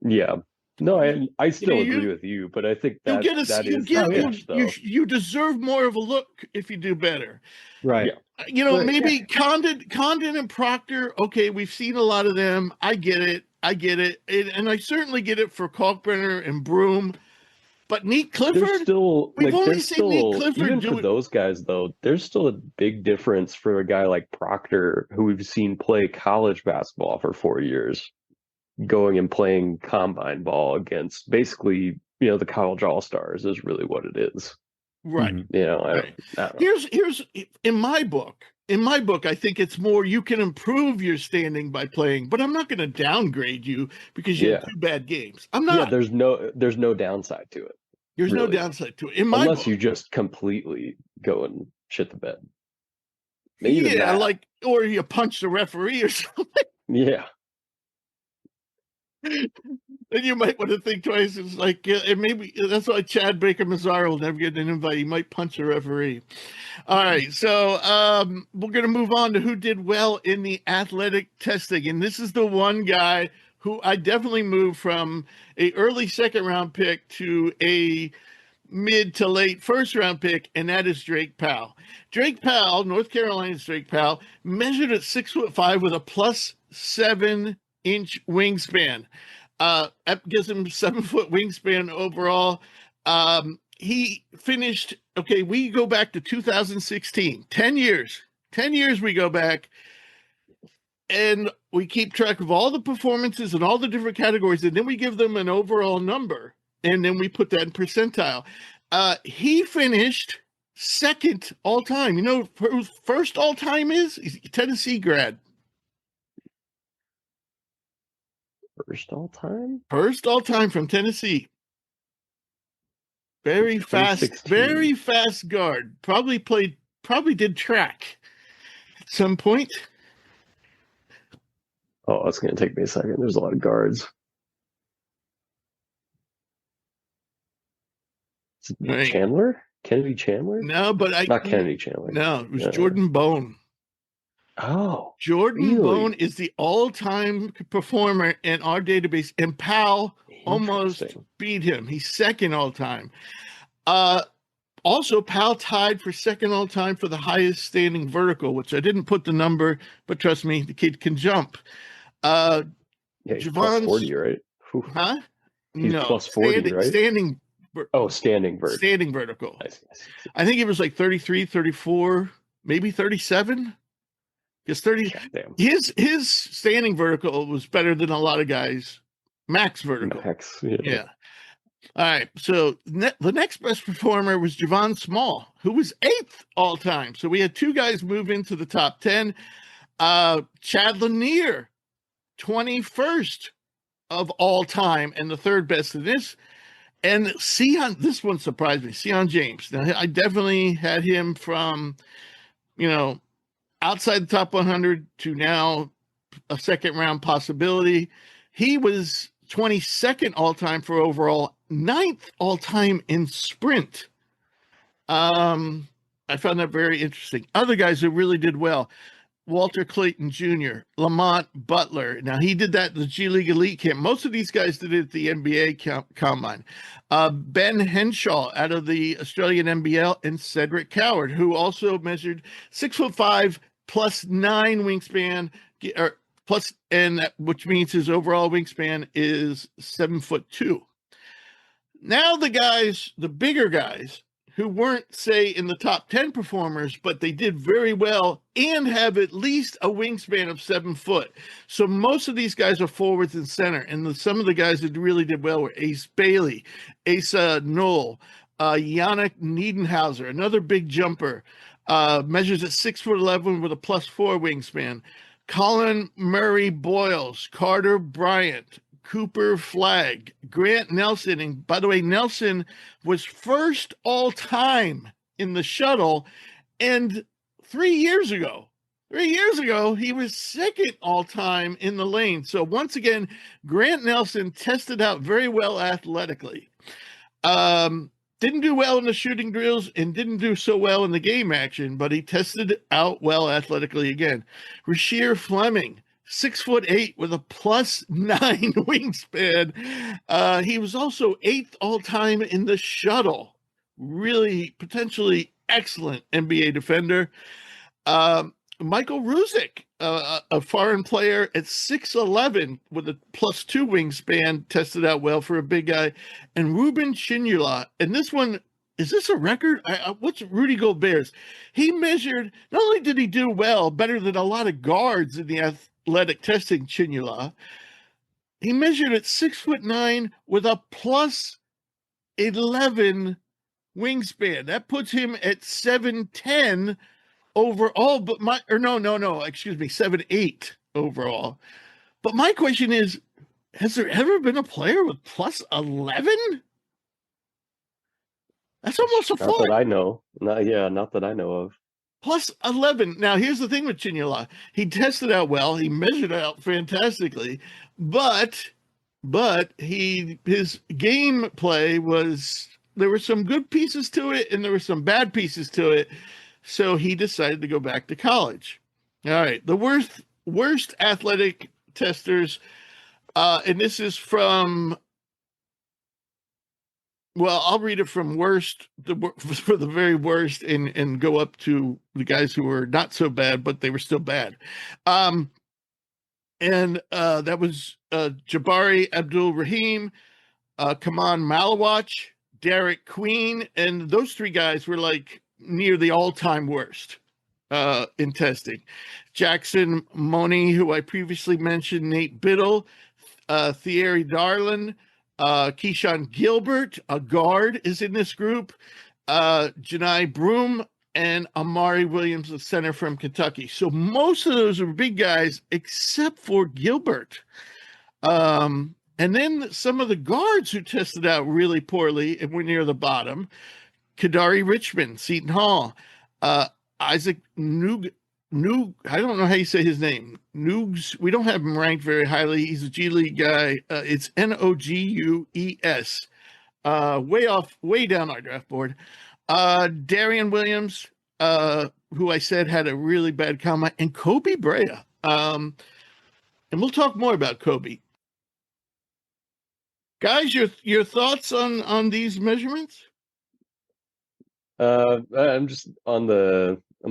Yeah. No, I still you- agree with you, but I think you that get a that you is get the pitch, though. you deserve more of a look if you do better. Right. Yeah. You know, But- maybe Condon and Proctor. Okay, we've seen a lot of them. I get it, and I certainly get it for Kalkbrenner and Broom. But Neat There's Clifford, still we've like only there's seen Nate still Clifford even do for it- those guys though, there's still a big difference for a guy like Proctor who we've seen play college basketball for 4 years, going and playing combine ball against basically, you know, the college all-stars is really what it is. right? Mhm. You know, Right. I don't know. Here's in my book. In my book, I think it's more you can improve your standing by playing, but I'm not going to downgrade you because you had Yeah. 2 bad games. I'm Yeah, not. there's no downside to it. There's no really. downside to it. In my Unless book, you just completely go and shit the bed. Even yeah, that. like, or you punch the referee or something. Yeah. Then you might want to think twice. It's like, and maybe that's why Chad Baker Mazzaro will never get an invite. He might punch a referee. All right, so we're going to move on to who did well in the athletic testing, and this is the one guy who I definitely moved from a early second-round pick to a mid to late first-round pick, and that is Drake Powell. Drake Powell, North Carolina's Drake Powell, measured at 6'5" with a +7-inch wingspan. That gives him 7-foot wingspan overall. He finished, okay, we go back to 2016, 10 years. 10 years we go back, and we keep track of all the performances and all the different categories, and then we give them an overall number, and then we put that in percentile. He finished second all time. You know who first all time is? He's a Tennessee grad. First all time? First all time from Tennessee. Very fast, 2016. very fast guard. Probably did track at some point. Oh, it's going to take me a second. There's a lot of guards. Right. Chandler? Kennedy Chandler? No, but Not Kennedy Chandler. No, it was No. Jordan Bone. Oh, Jordan really? Bone is the all-time performer in our database, and Powell almost Interesting. beat him. He's second all-time. Also, Powell tied for second all-time for the highest standing vertical, which I didn't put the number, but trust me, the kid can jump. Yeah, he's plus Javon's- 40, right? Whew. Huh? He's no, plus 40, right? Standing. Oh, standing vert. Standing vertical. I see. I think it was like 33, 34, maybe 37. Because 30. Damn. His standing vertical was better than a lot of guys' max vertical. Max. Yeah. All right. So the next best performer was Javon Small, who was 8th all time. So we had 2 guys move into the top 10. Chad Lanier, 21st of all time, and the 3rd best in this. And Sion, this one surprised me. Sion James. Now, I definitely had him from, outside the top 100 to now a second round possibility. He was 22nd all time for overall, 9th all time in sprint. I found that very interesting. Other guys who really did well: Walter Clayton Jr., Lamont Butler. Now, he did that at the G League Elite Camp. Most of these guys did it at the NBA Combine. Ben Henshaw out of the Australian NBL, and Cedric Coward, who also measured 6'5" plus 9 wingspan, which means his overall wingspan is 7'2". Now the bigger guys, who weren't, say, in the top 10 performers, but they did very well and have at least a wingspan of 7 foot. So most of these guys are forwards and center. And some of the guys that really did well were Ace Bailey, Asa Knoll, Yannick Niedenhauser, another big jumper, measures at 6'11" with a +4 wingspan. Colin Murray Boyles, Carter Bryant, Cooper Flagg, Grant Nelson. And by the way, Nelson was first all time in the shuttle. And 3 years ago, he was second all time in the lane. So once again, Grant Nelson tested out very well athletically. Didn't do well in the shooting drills and didn't do so well in the game action, but he tested out well athletically again. Rasheer Fleming, 6'8" with a +9 wingspan. He was also 8th all time in the shuttle. Really potentially excellent NBA defender. Michael Ruzic, a foreign player at 6'11" with a +2 wingspan, tested out well for a big guy. And Ruben Chinula, and this one, is this a record? What's Rudy Gobert's? He measured, not only did he do well, better than a lot of guards in the athletic testing, Chinula, he measured at 6'9" with a +11 wingspan. That puts him at 7'10" overall, but 7'8" overall. But my question is, has there ever been a player with +11? That's almost a Not foot. that I know. Not that I know of. +11. Now, here's the thing with Chinula. He tested out well. He measured out fantastically, but his gameplay was, there were some good pieces to it and there were some bad pieces to it. So he decided to go back to college. All right. The worst athletic testers, and this is from, well, I'll read it from worst for the very worst and go up to the guys who were not so bad, but they were still bad. And that was Jabari Abdul-Rahim, Kaman Malawach, Derek Queen, and those three guys were like near the all-time worst in testing. Jackson Money, who I previously mentioned, Nate Biddle, Thierry Darlin, Keyshawn Gilbert, a guard, is in this group, Janai Broom, and Amari Williams, a center from Kentucky. So most of those are big guys, except for Gilbert. And then some of the guards who tested out really poorly and were near the bottom: Kadari Richmond, Seton Hall, Isaac Noog, I don't know how you say his name. Noogs, we don't have him ranked very highly. He's a G League guy. It's Nougues, way down our draft board. Darian Williams, who I said had a really bad comment, and Kobe Brea. And we'll talk more about Kobe. Guys, your thoughts on these measurements? I'm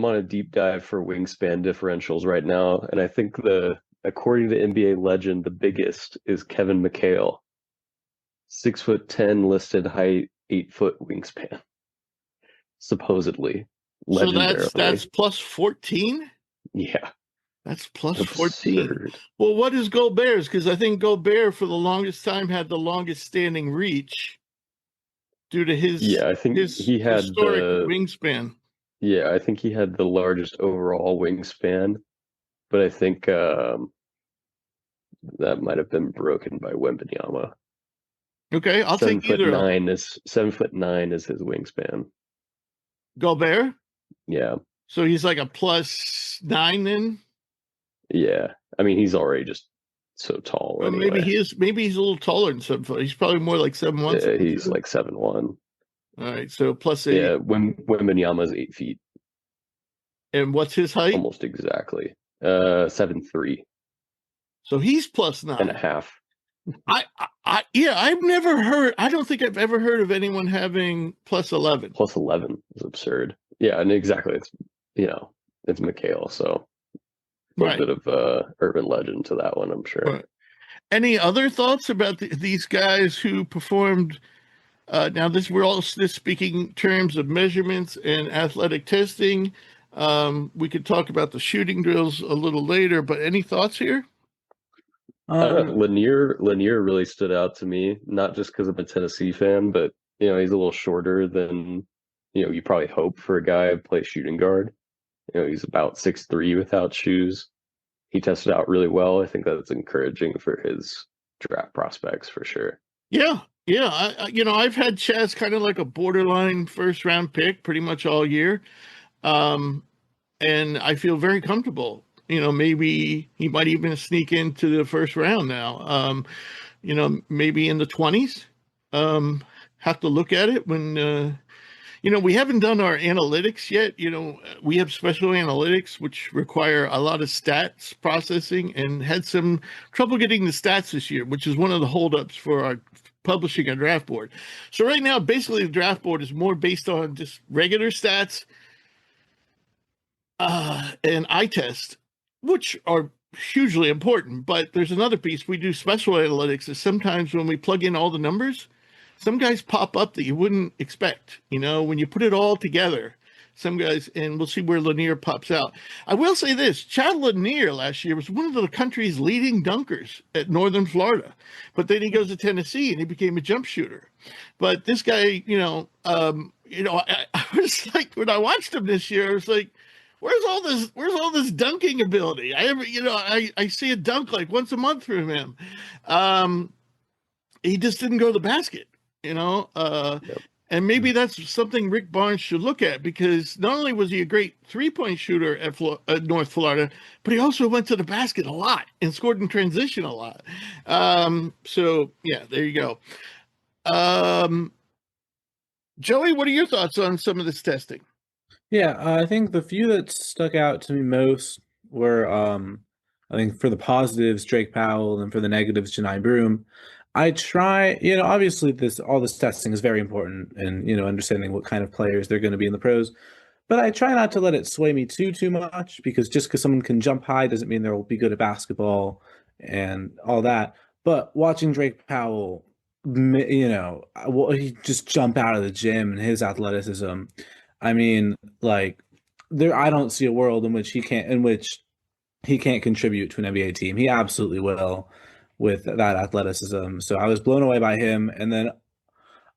on a deep dive for wingspan differentials right now, and I think according to NBA Legend, the biggest is Kevin McHale, 6'10" listed height, 8 foot wingspan, supposedly. So that's +14. Yeah, that's +14. Absurd. Well, what is Gobert's? Because I think Gobert for the longest time had the longest standing reach due to his I think he had historic wingspan. Yeah, I think he had the largest overall wingspan, but I think that might have been broken by Wembanyama. Okay, I'll take either of them. 7'9" is his wingspan. Gobert? Yeah. So he's like a +9 then? Yeah. I mean, he's already just so tall Well, anyway. maybe he's a little taller than 7 foot. He's probably more like 7'1". Yeah, he's like 7'1". All right, so +8. Yeah, Wembanyama's 8 feet, And what's his height? almost exactly. 7'3" So he's +9. and a half. I've never heard. I don't think I've ever heard of anyone having +11. +11 is absurd. Yeah, and exactly. It's Mikhail, so a Right. bit of urban legend to that one, I'm sure. Right. Any other thoughts about these guys who performed? Now, we're all speaking terms of measurements and athletic testing. We could talk about the shooting drills a little later, but any thoughts here? I don't know. Lanier really stood out to me, not just because I'm a Tennessee fan, but he's a little shorter than you probably hope for a guy who plays shooting guard. He's about 6'3" without shoes. He tested out really well. I think that's encouraging for his draft prospects for sure. Yeah. I've had Chaz kind of like a borderline first round pick pretty much all year, and I feel very comfortable. Maybe he might even sneak into the first round now. Maybe in the 20s. Have to look at it when. We haven't done our analytics yet. We have special analytics, which require a lot of stats processing, and had some trouble getting the stats this year, which is one of the holdups for our publishing a draft board. So right now, basically, the draft board is more based on just regular stats and eye test, which are hugely important. But there's another piece. We do special analytics, is sometimes when we plug in all the numbers, some guys pop up that you wouldn't expect. When you put it all together, some guys, and we'll see where Lanier pops out. I will say this: Chad Lanier last year was one of the country's leading dunkers at Northern Florida, but then he goes to Tennessee and he became a jump shooter. But this guy, I was like, when I watched him this year, I was like, where's all this dunking ability? I see a dunk like once a month from him. He just didn't go to the basket. Yep. And maybe that's something Rick Barnes should look at, because not only was he a great three-point shooter at North Florida, but he also went to the basket a lot and scored in transition a lot. So yeah, there you go. Joey, what are your thoughts on some of this testing? Yeah, I think the few that stuck out to me most were, I think for the positives, Drake Powell, and for the negatives, Janai Broom. I try, obviously all this testing is very important, and understanding what kind of players they're going to be in the pros. But I try not to let it sway me too much, because just because someone can jump high doesn't mean they'll be good at basketball and all that. But watching Drake Powell, he just jump out of the gym, and his athleticism. I mean, like, I don't see a world in which he can't contribute to an NBA team. He absolutely will, with that athleticism. So I was blown away by him. And then,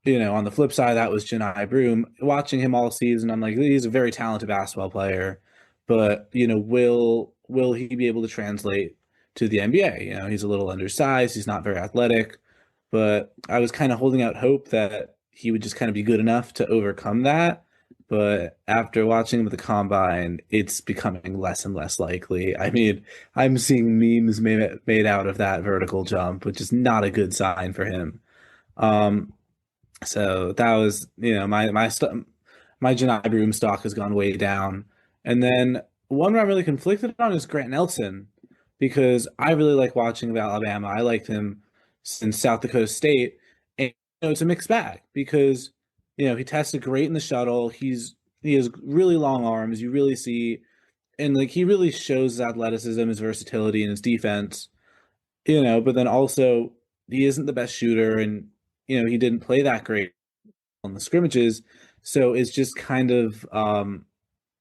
on the flip side, that was Janai Broom. Watching him all season, I'm like, he's a very talented basketball player, but will he be able to translate to the NBA? He's a little undersized, he's not very athletic, but I was kind of holding out hope that he would just kind of be good enough to overcome that. But after watching him at the combine, it's becoming less and less likely. I mean, I'm seeing memes made out of that vertical jump, which is not a good sign for him. So that was, my Janai Broom stock has gone way down. And then one where I'm really conflicted on is Grant Nelson, because I really like watching of Alabama. I liked him since South Dakota State. And it's a mixed bag, because he tested great in the shuttle. He has really long arms. You really see, and he really shows his athleticism, his versatility, and his defense. But then also he isn't the best shooter, and he didn't play that great on the scrimmages. So it's just kind of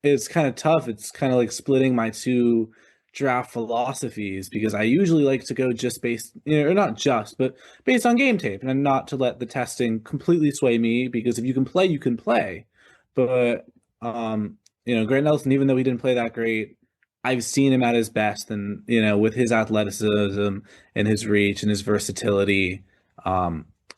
it's kind of tough. It's kind of like splitting my two draft philosophies, because I usually like to go just based, or not just, but based on game tape, and not to let the testing completely sway me, because if you can play, you can play. But Grant Nelson, even though he didn't play that great, I've seen him at his best, and with his athleticism and his reach and his versatility,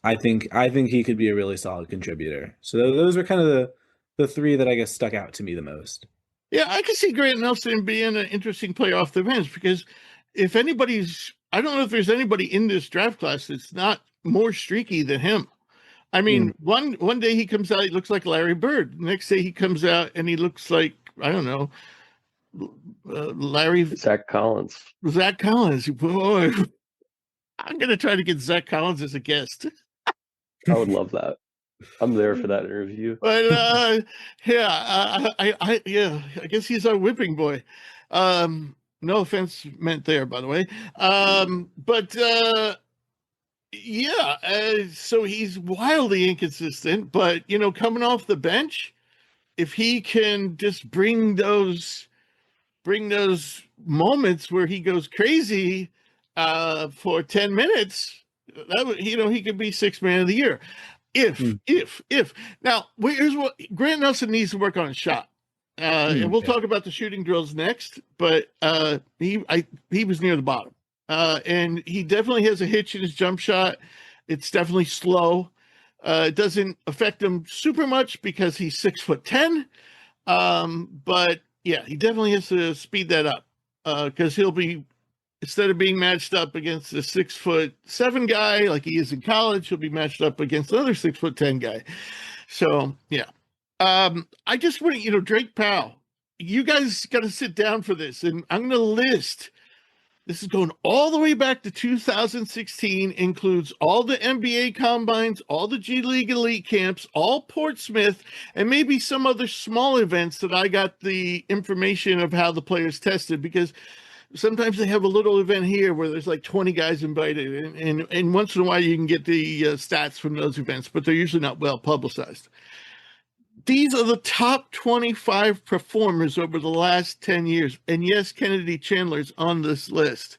I think he could be a really solid contributor. So those are kind of the three that I guess stuck out to me the most. Yeah, I can see Grant Nelson being an interesting player off the bench because if anybody's, I don't know if there's anybody in this draft class that's not more streaky than him. I mean, one day he comes out, he looks like Larry Bird. Next day he comes out and he looks like, I don't know, Zach Collins. Zach Collins. Boy, I'm going to try to get Zach Collins as a guest. I would love that. I'm there for that interview. But yeah, I guess he's our whipping boy. No offense meant there, by the way. So he's wildly inconsistent, but coming off the bench, if he can just bring those moments where he goes crazy for 10 minutes, that would, he could be sixth man of the year. If now, here's what Grant Nelson needs to work on his shot. And we'll talk about the shooting drills next, but he was near the bottom. And he definitely has a hitch in his jump shot. It's definitely slow. It doesn't affect him super much because he's 6'10". But yeah, he definitely has to speed that up because he'll be, instead of being matched up against a 6'7" guy like he is in college, he'll be matched up against another 6'10" guy. So yeah. I just want to, Drake Powell, you guys got to sit down for this, and I'm going to list. This is going all the way back to 2016, includes all the NBA combines, all the G League elite camps, all Portsmouth, and maybe some other small events that I got the information of how the players tested, because sometimes they have a little event here where there's like 20 guys invited, and once in a while you can get the stats from those events, but they're usually not well publicized. These are the top 25 performers over the last 10 years. And yes, Kennedy Chandler's on this list.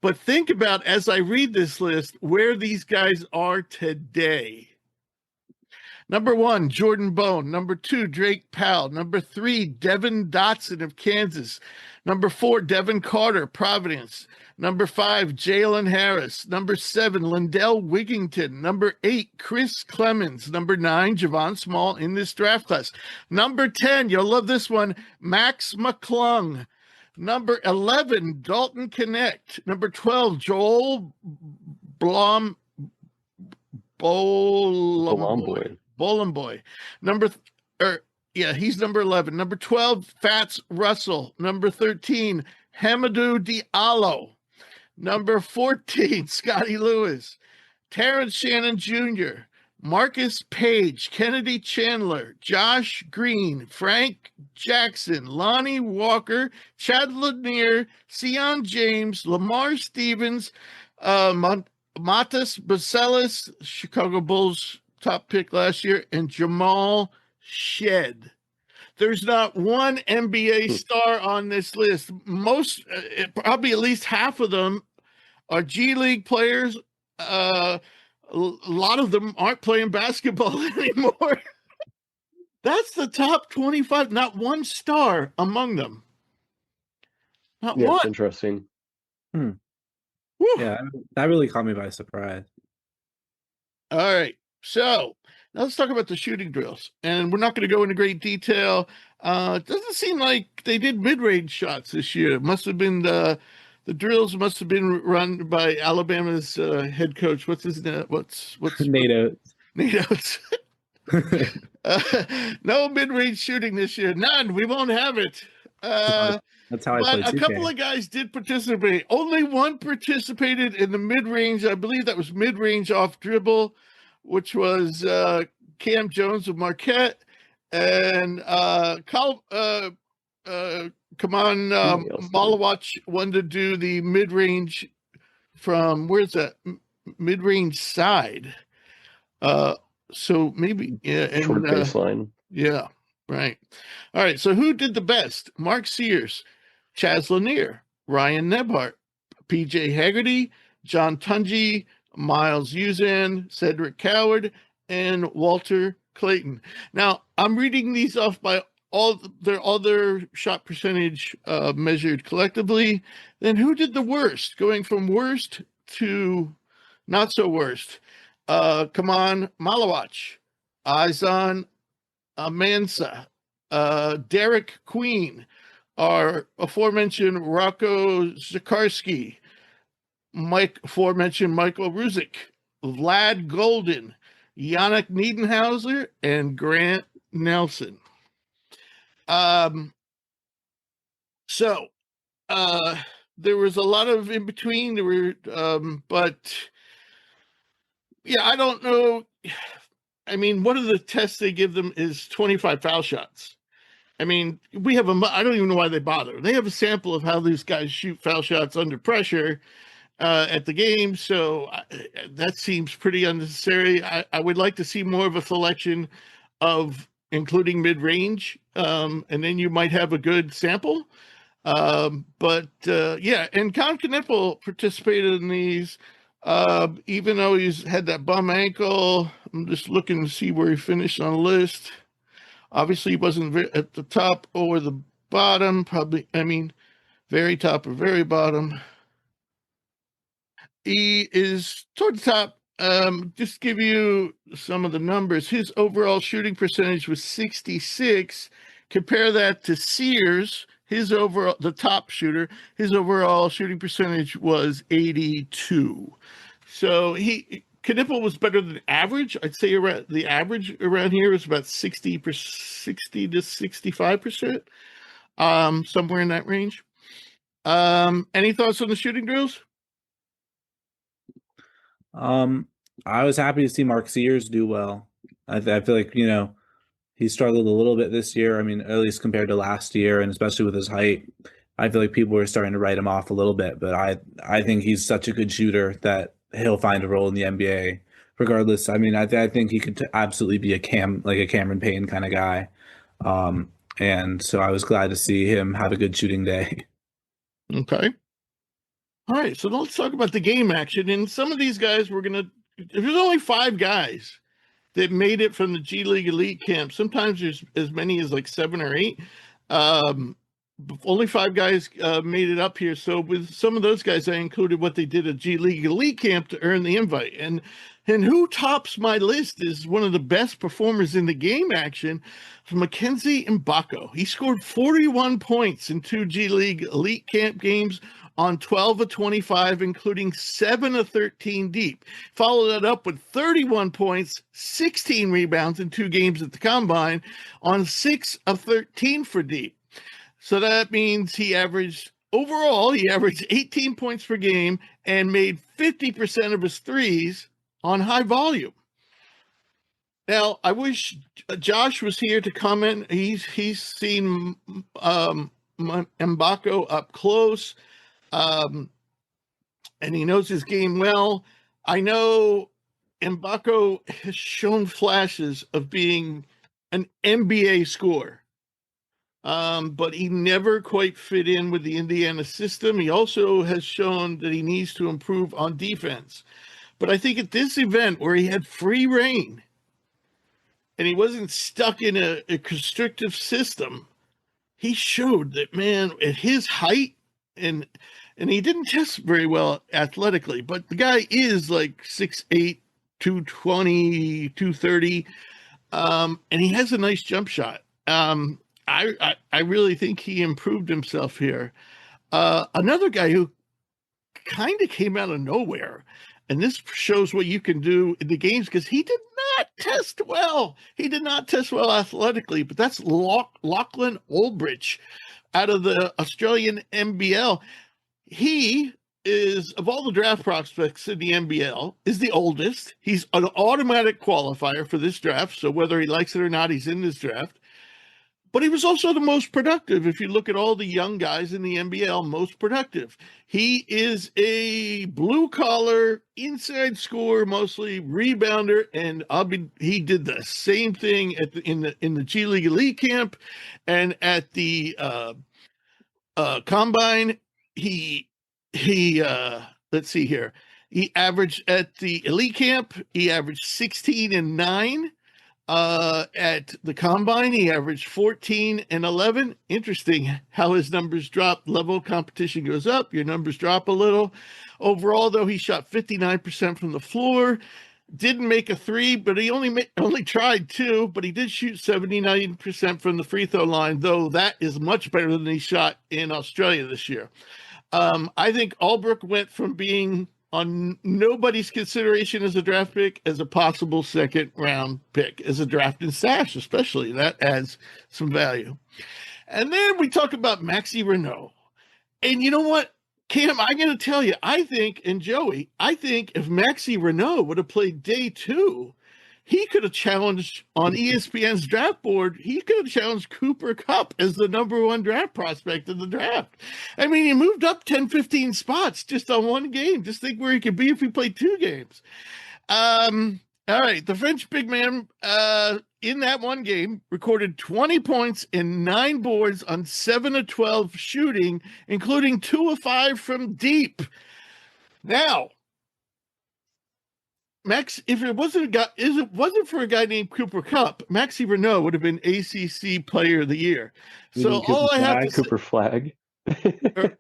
But think about, as I read this list, where these guys are today. Number 1, Jordan Bone. Number 2, Drake Powell. Number 3, Devin Dotson of Kansas. Number 4, Devin Carter, Providence. Number 5, Jalen Harris. Number 7, Lindell Wigington. Number 8, Chris Clemens. Number 9, Javon Small in this draft class. Number 10, you'll love this one, Max McClung. Number 11, Dalton Connect. Number 12, Joel Bolomboy. He's number 11. Number 12, Fats Russell. Number 13, Hamidou Diallo. Number 14, Scotty Lewis. Terrence Shannon Jr., Marcus Page, Kennedy Chandler, Josh Green, Frank Jackson, Lonnie Walker, Chad Lanier, Sion James, Lamar Stevens, Matas Bacelis, Chicago Bulls top pick last year, and Jamal Shed. There's not one NBA star on this list. Most, probably at least half of them are G League players. A lot of them aren't playing basketball anymore. That's the top 25. Not one star among them. Not one. Interesting. Yeah, that really caught me by surprise. All right. So now let's talk about the shooting drills. And we're not going to go into great detail. It doesn't seem like they did mid-range shots this year. It must have been the drills must have been run by Alabama's head coach. What's his name? What's Nate Oates. Nate Oates. No mid-range shooting this year. None. We won't have it. That's how I play 2K. A couple of guys did participate. Only one participated in the mid-range. I believe that was mid-range off dribble, which was Cam Jones of Marquette, and Malawach wanted to do the mid-range from, where's that? Mid-range side. So maybe, yeah. And, short baseline. Yeah, right. All right, so who did the best? Mark Sears, Chaz Lanier, Ryan Nebhart, PJ Haggerty, John Tungy, Miles Uzan, Cedric Coward, and Walter Clayton. Now, I'm reading these off by all their other shot percentage measured collectively. Then who did the worst, going from worst to not so worst? Kaman Malawach, Izan Mansa, Derek Queen, our aforementioned Rocco Zakarski, aforementioned Michael Ruzick, Vlad Golden, Yannick Niedenhauser, and Grant Nelson. So there was a lot of in between. There were, but yeah, I don't know. I mean, one of the tests they give them is 25 foul shots. I mean, I don't even know why they bother. They have a sample of how these guys shoot foul shots under pressure at the game. So that seems pretty unnecessary. I would like to see more of a selection of including mid-range, and then you might have a good sample. But and Con Knippel participated in these, even though he's had that bum ankle. I'm just looking to see where he finished on the list. Obviously, he wasn't at the top or the bottom, very top or very bottom. He is toward the top. Just give you some of the numbers. His overall shooting percentage was 66. Compare that to Sears, the top shooter, his overall shooting percentage was 82. So Knippel was better than average. I'd say the average around here is about 60 to 65%, somewhere in that range. Any thoughts on the shooting drills? I was happy to see Mark Sears do well. I feel like, he struggled a little bit this year. I mean, at least compared to last year, and especially with his height, I feel like people were starting to write him off a little bit. But I think he's such a good shooter that he'll find a role in the NBA regardless. I mean, I think he could absolutely be a Cameron Payne kind of guy. And so I was glad to see him have a good shooting day. Okay. All right, so let's talk about the game action. And some of these guys there's only 5 guys that made it from the G League Elite camp. Sometimes there's as many as like 7 or 8. Only 5 guys made it up here. So with some of those guys, I included what they did at G League Elite camp to earn the invite. And who tops my list is one of the best performers in the game action, Mackenzie Mbako. He scored 41 points in 2 G League Elite camp games on 12 of 25, including 7 of 13 deep. Followed that up with 31 points, 16 rebounds in 2 games at the Combine on 6 of 13 for deep. So that means he averaged 18 points per game and made 50% of his threes on high volume. Now, I wish Josh was here to comment. He's seen Mbako up close. And he knows his game well. I know Mbako has shown flashes of being an NBA scorer, but he never quite fit in with the Indiana system. He also has shown that he needs to improve on defense. But I think at this event where he had free reign and he wasn't stuck in a constrictive system, he showed that, man, at his height, and he didn't test very well athletically, but the guy is like 6'8", 220, 230, and he has a nice jump shot. I really think he improved himself here. Another guy who kind of came out of nowhere, and this shows what you can do in the games, because he did not test well. He did not test well athletically, but that's Lachlan Olbrich out of the Australian NBL. He is, of all the draft prospects in the NBL, is the oldest. He's an automatic qualifier for this draft, so whether he likes it or not, he's in this draft. But he was also the most productive. If you look at all the young guys in the NBL, most productive. He is a blue-collar, inside scorer, mostly rebounder, and he did the same thing in the G League Elite camp and at the Combine. Let's see here. He averaged at the Elite camp, he averaged 16 and 9. At the Combine, he averaged 14 and 11. Interesting how his numbers drop. Level of competition goes up, your numbers drop a little. Overall, though, he shot 59% from the floor. Didn't make a three, but he only tried two, but he did shoot 79% from the free throw line, though that is much better than he shot in Australia this year. I think Albrook went from being on nobody's consideration as a draft pick as a possible second round pick, as a draft and stash, especially. That adds some value. And then we talk about Maxi Renault. And you know what, Cam, I'm going to tell you, I think, and Joey, I think if Maxi Renault would have played day two, he could have challenged on ESPN's draft board. He could have challenged Cooper Kupp as the number one draft prospect in the draft. I mean, he moved up 10, 15 spots just on one game. Just think where he could be if he played two games. All right, the French big man in that one game recorded 20 points and 9 boards on 7 of 12 shooting, including 2 of 5 from deep. Now, Max, if it wasn't for a guy named Cooper Kupp, Maxi Renault would have been ACC Player of the Year. So all I have to Cooper Flag.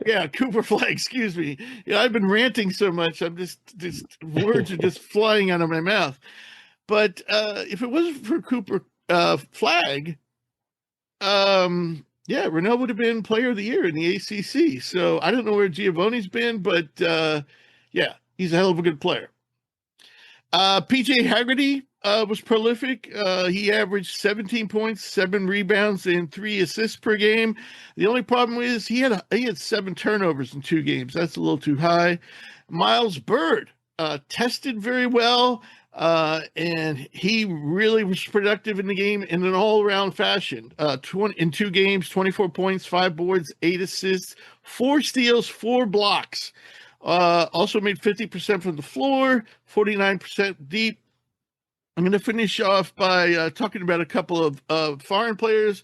Yeah, Cooper Flag, excuse me. Yeah, I've been ranting so much. I'm just words are just flying out of my mouth. But if it wasn't for Cooper Flag, yeah, Renault would have been Player of the Year in the ACC. So I don't know where Giovanni's been, but yeah, he's a hell of a good player. PJ Haggerty was prolific. He averaged 17 points, 7 rebounds, and 3 assists per game. The only problem is he had 7 turnovers in 2 games. That's a little too high. Miles Bird tested very well, and he really was productive in the game in an all-around fashion. In 2 games, 24 points, 5 boards, 8 assists, 4 steals, 4 blocks. Also made 50% from the floor, 49% deep. I'm going to finish off by talking about a couple of foreign players.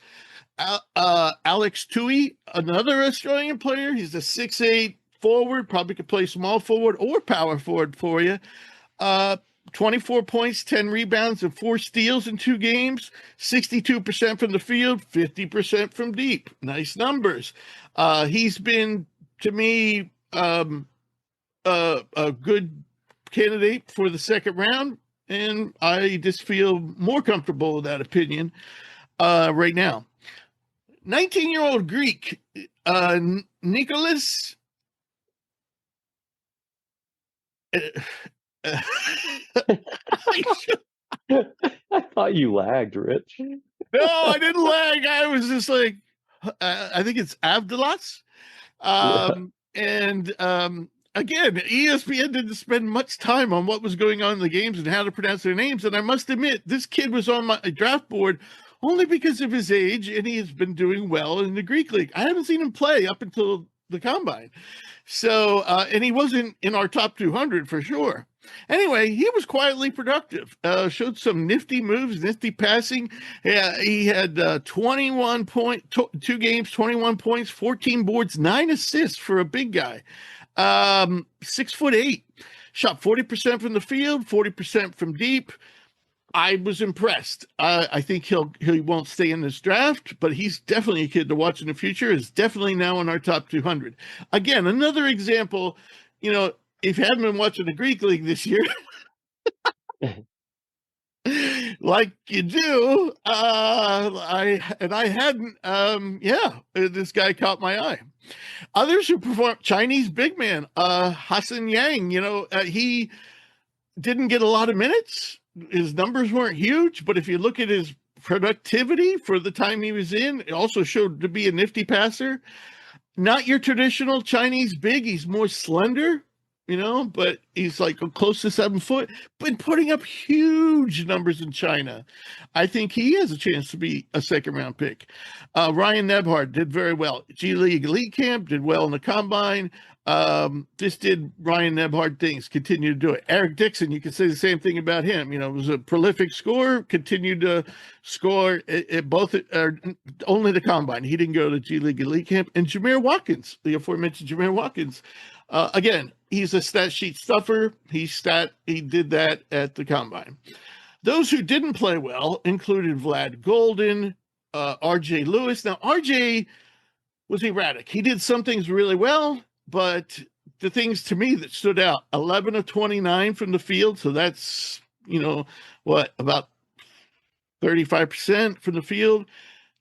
Alex Tui, another Australian player. He's a 6'8" forward, probably could play small forward or power forward for you. 24 points, 10 rebounds, and 4 steals in 2 games. 62% from the field, 50% from deep. Nice numbers. He's been, to me, a good candidate for the second round, and I just feel more comfortable with that opinion right now. 19-year-old Greek Nicholas I thought you lagged, Rich. No, I didn't lag. I was just like, I think it's Avdilas. And again, ESPN didn't spend much time on what was going on in the games and how to pronounce their names. And I must admit, this kid was on my draft board only because of his age, and he has been doing well in the Greek league. I haven't seen him play up until the combine. So, and he wasn't in our top 200 for sure. Anyway, he was quietly productive, showed some nifty moves, nifty passing. Yeah, he had 2 games, 21 points, 14 boards, 9 assists for a big guy. 6'8", shot 40% from the field, 40% from deep. I was impressed. I think he won't stay in this draft, but he's definitely a kid to watch in the future. Is definitely now in our top 200. Again, another example. You know, if you haven't been watching the Greek League this year, like you do, I hadn't. Yeah, this guy caught my eye. Others who performed, Chinese big man, Hassan Yang. You know, he didn't get a lot of minutes. His numbers weren't huge, but if you look at his productivity for the time he was in, it also showed to be a nifty passer. Not your traditional Chinese big. He's more slender, you know, but he's like close to 7 foot, been putting up huge numbers in China. I think he has a chance to be a second-round pick. Ryan Nebhard did very well. G League Elite Camp did well in the combine. Just did Ryan Nebhard things, continue to do it. Eric Dixon, you can say the same thing about him. You know, was a prolific scorer, continued to score at both, only the combine. He didn't go to G League Elite Camp. And Jameer Watkins, the aforementioned Jameer Watkins, again, he's a stat sheet stuffer. He did that at the combine. Those who didn't play well included Vlad Golden, RJ Lewis. Now, RJ was erratic. He did some things really well, but the things to me that stood out, 11 of 29 from the field. So that's about 35% from the field,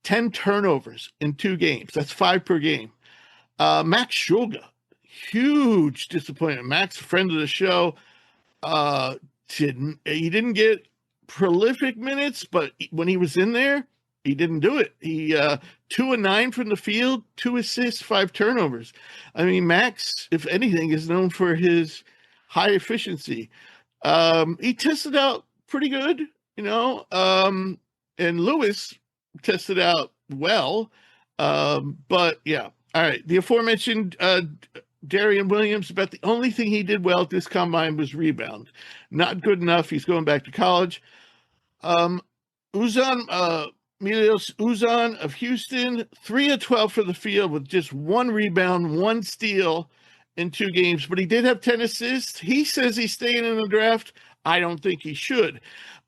10 turnovers in 2 games. That's 5 per game. Max Shulga, huge disappointment. Max, a friend of the show, he didn't get prolific minutes, but when he was in there, he didn't do it. He 2 and 9 from the field, 2 assists, 5 turnovers. I mean, Max, if anything, is known for his high efficiency. He tested out pretty good, and Lewis tested out well. But yeah, all right. The aforementioned Darian Williams, about the only thing he did well at this combine was rebound. Not good enough. He's going back to college. Milios Uzan of Houston, 3 of 12 for the field with just 1 rebound, 1 steal in 2 games, but he did have 10 assists. He says he's staying in the draft. I don't think he should.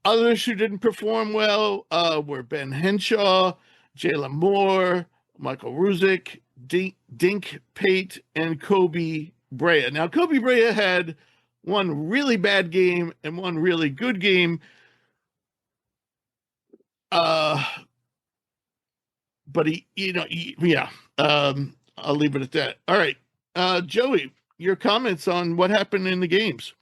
Others who didn't perform well were Ben Henshaw, Jalen Moore, Michael Ruzick, Dink Pate, and Kobe Brea. Now, Kobe Brea had 1 really bad game and 1 really good game. But I'll leave it at that. All right. Joey, your comments on what happened in the games.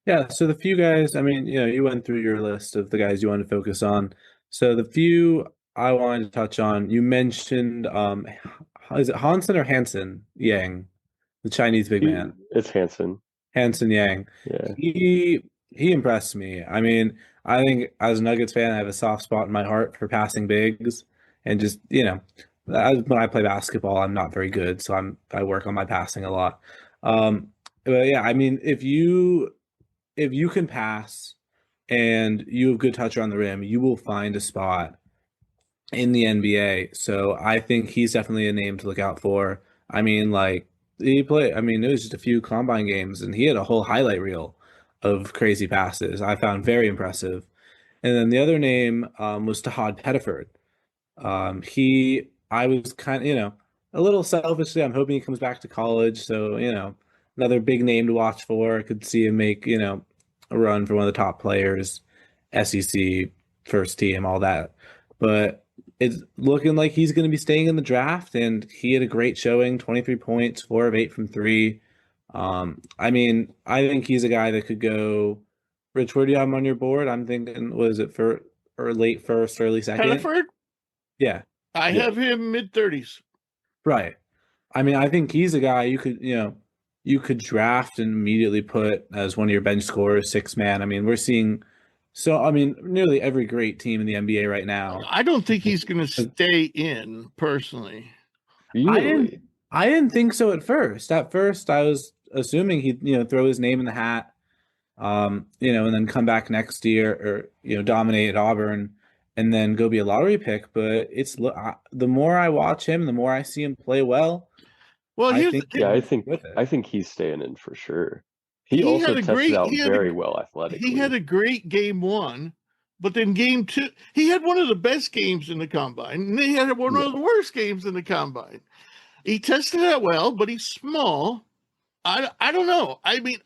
Yeah, so the few guys, I mean, you went through your list of the guys you wanted to focus on. So the few I wanted to touch on, you mentioned, is it Hansen or Hansen Yang, the Chinese big man? It's Hansen. Hansen Yang. Yeah. He impressed me. I mean, I think as a Nuggets fan, I have a soft spot in my heart for passing bigs, and just when I play basketball, I'm not very good, so I work on my passing a lot. But yeah, I mean, if you can pass and you have good touch around the rim, you will find a spot in the NBA. So I think he's definitely a name to look out for. I mean, it was just a few combine games and he had a whole highlight reel of crazy passes. I found very impressive. And then the other name was Tahad Pettiford. I was kind of, a little selfishly, I'm hoping he comes back to college. So, another big name to watch for. I could see him make, a run for one of the top players, SEC, first team, all that. But it's looking like he's going to be staying in the draft, and he had a great showing, 23 points, 4 of 8 from 3. I mean, I think he's a guy that could go. Rich, where do you have him on your board? I'm thinking, was it for or late first, early second? Pettiford? Yeah. I have him mid-30s. Right. I mean, I think he's a guy you could draft and immediately put as one of your bench scorers, 6-man. I mean, we're seeing nearly every great team in the NBA right now. I don't think he's going to stay in, personally. Really? I didn't think so at first. At first, I was assuming he'd throw his name in the hat, and then come back next year or dominate at Auburn and then go be a lottery pick. But the more I watch him, the more I see him play well. Well, I think he's staying in for sure. He also tested out very well athletically. He had a great game 1, but then game 2, he had one of the best games in the combine, and he had one of the worst games in the combine. He tested out well, but he's small. I don't know. I mean,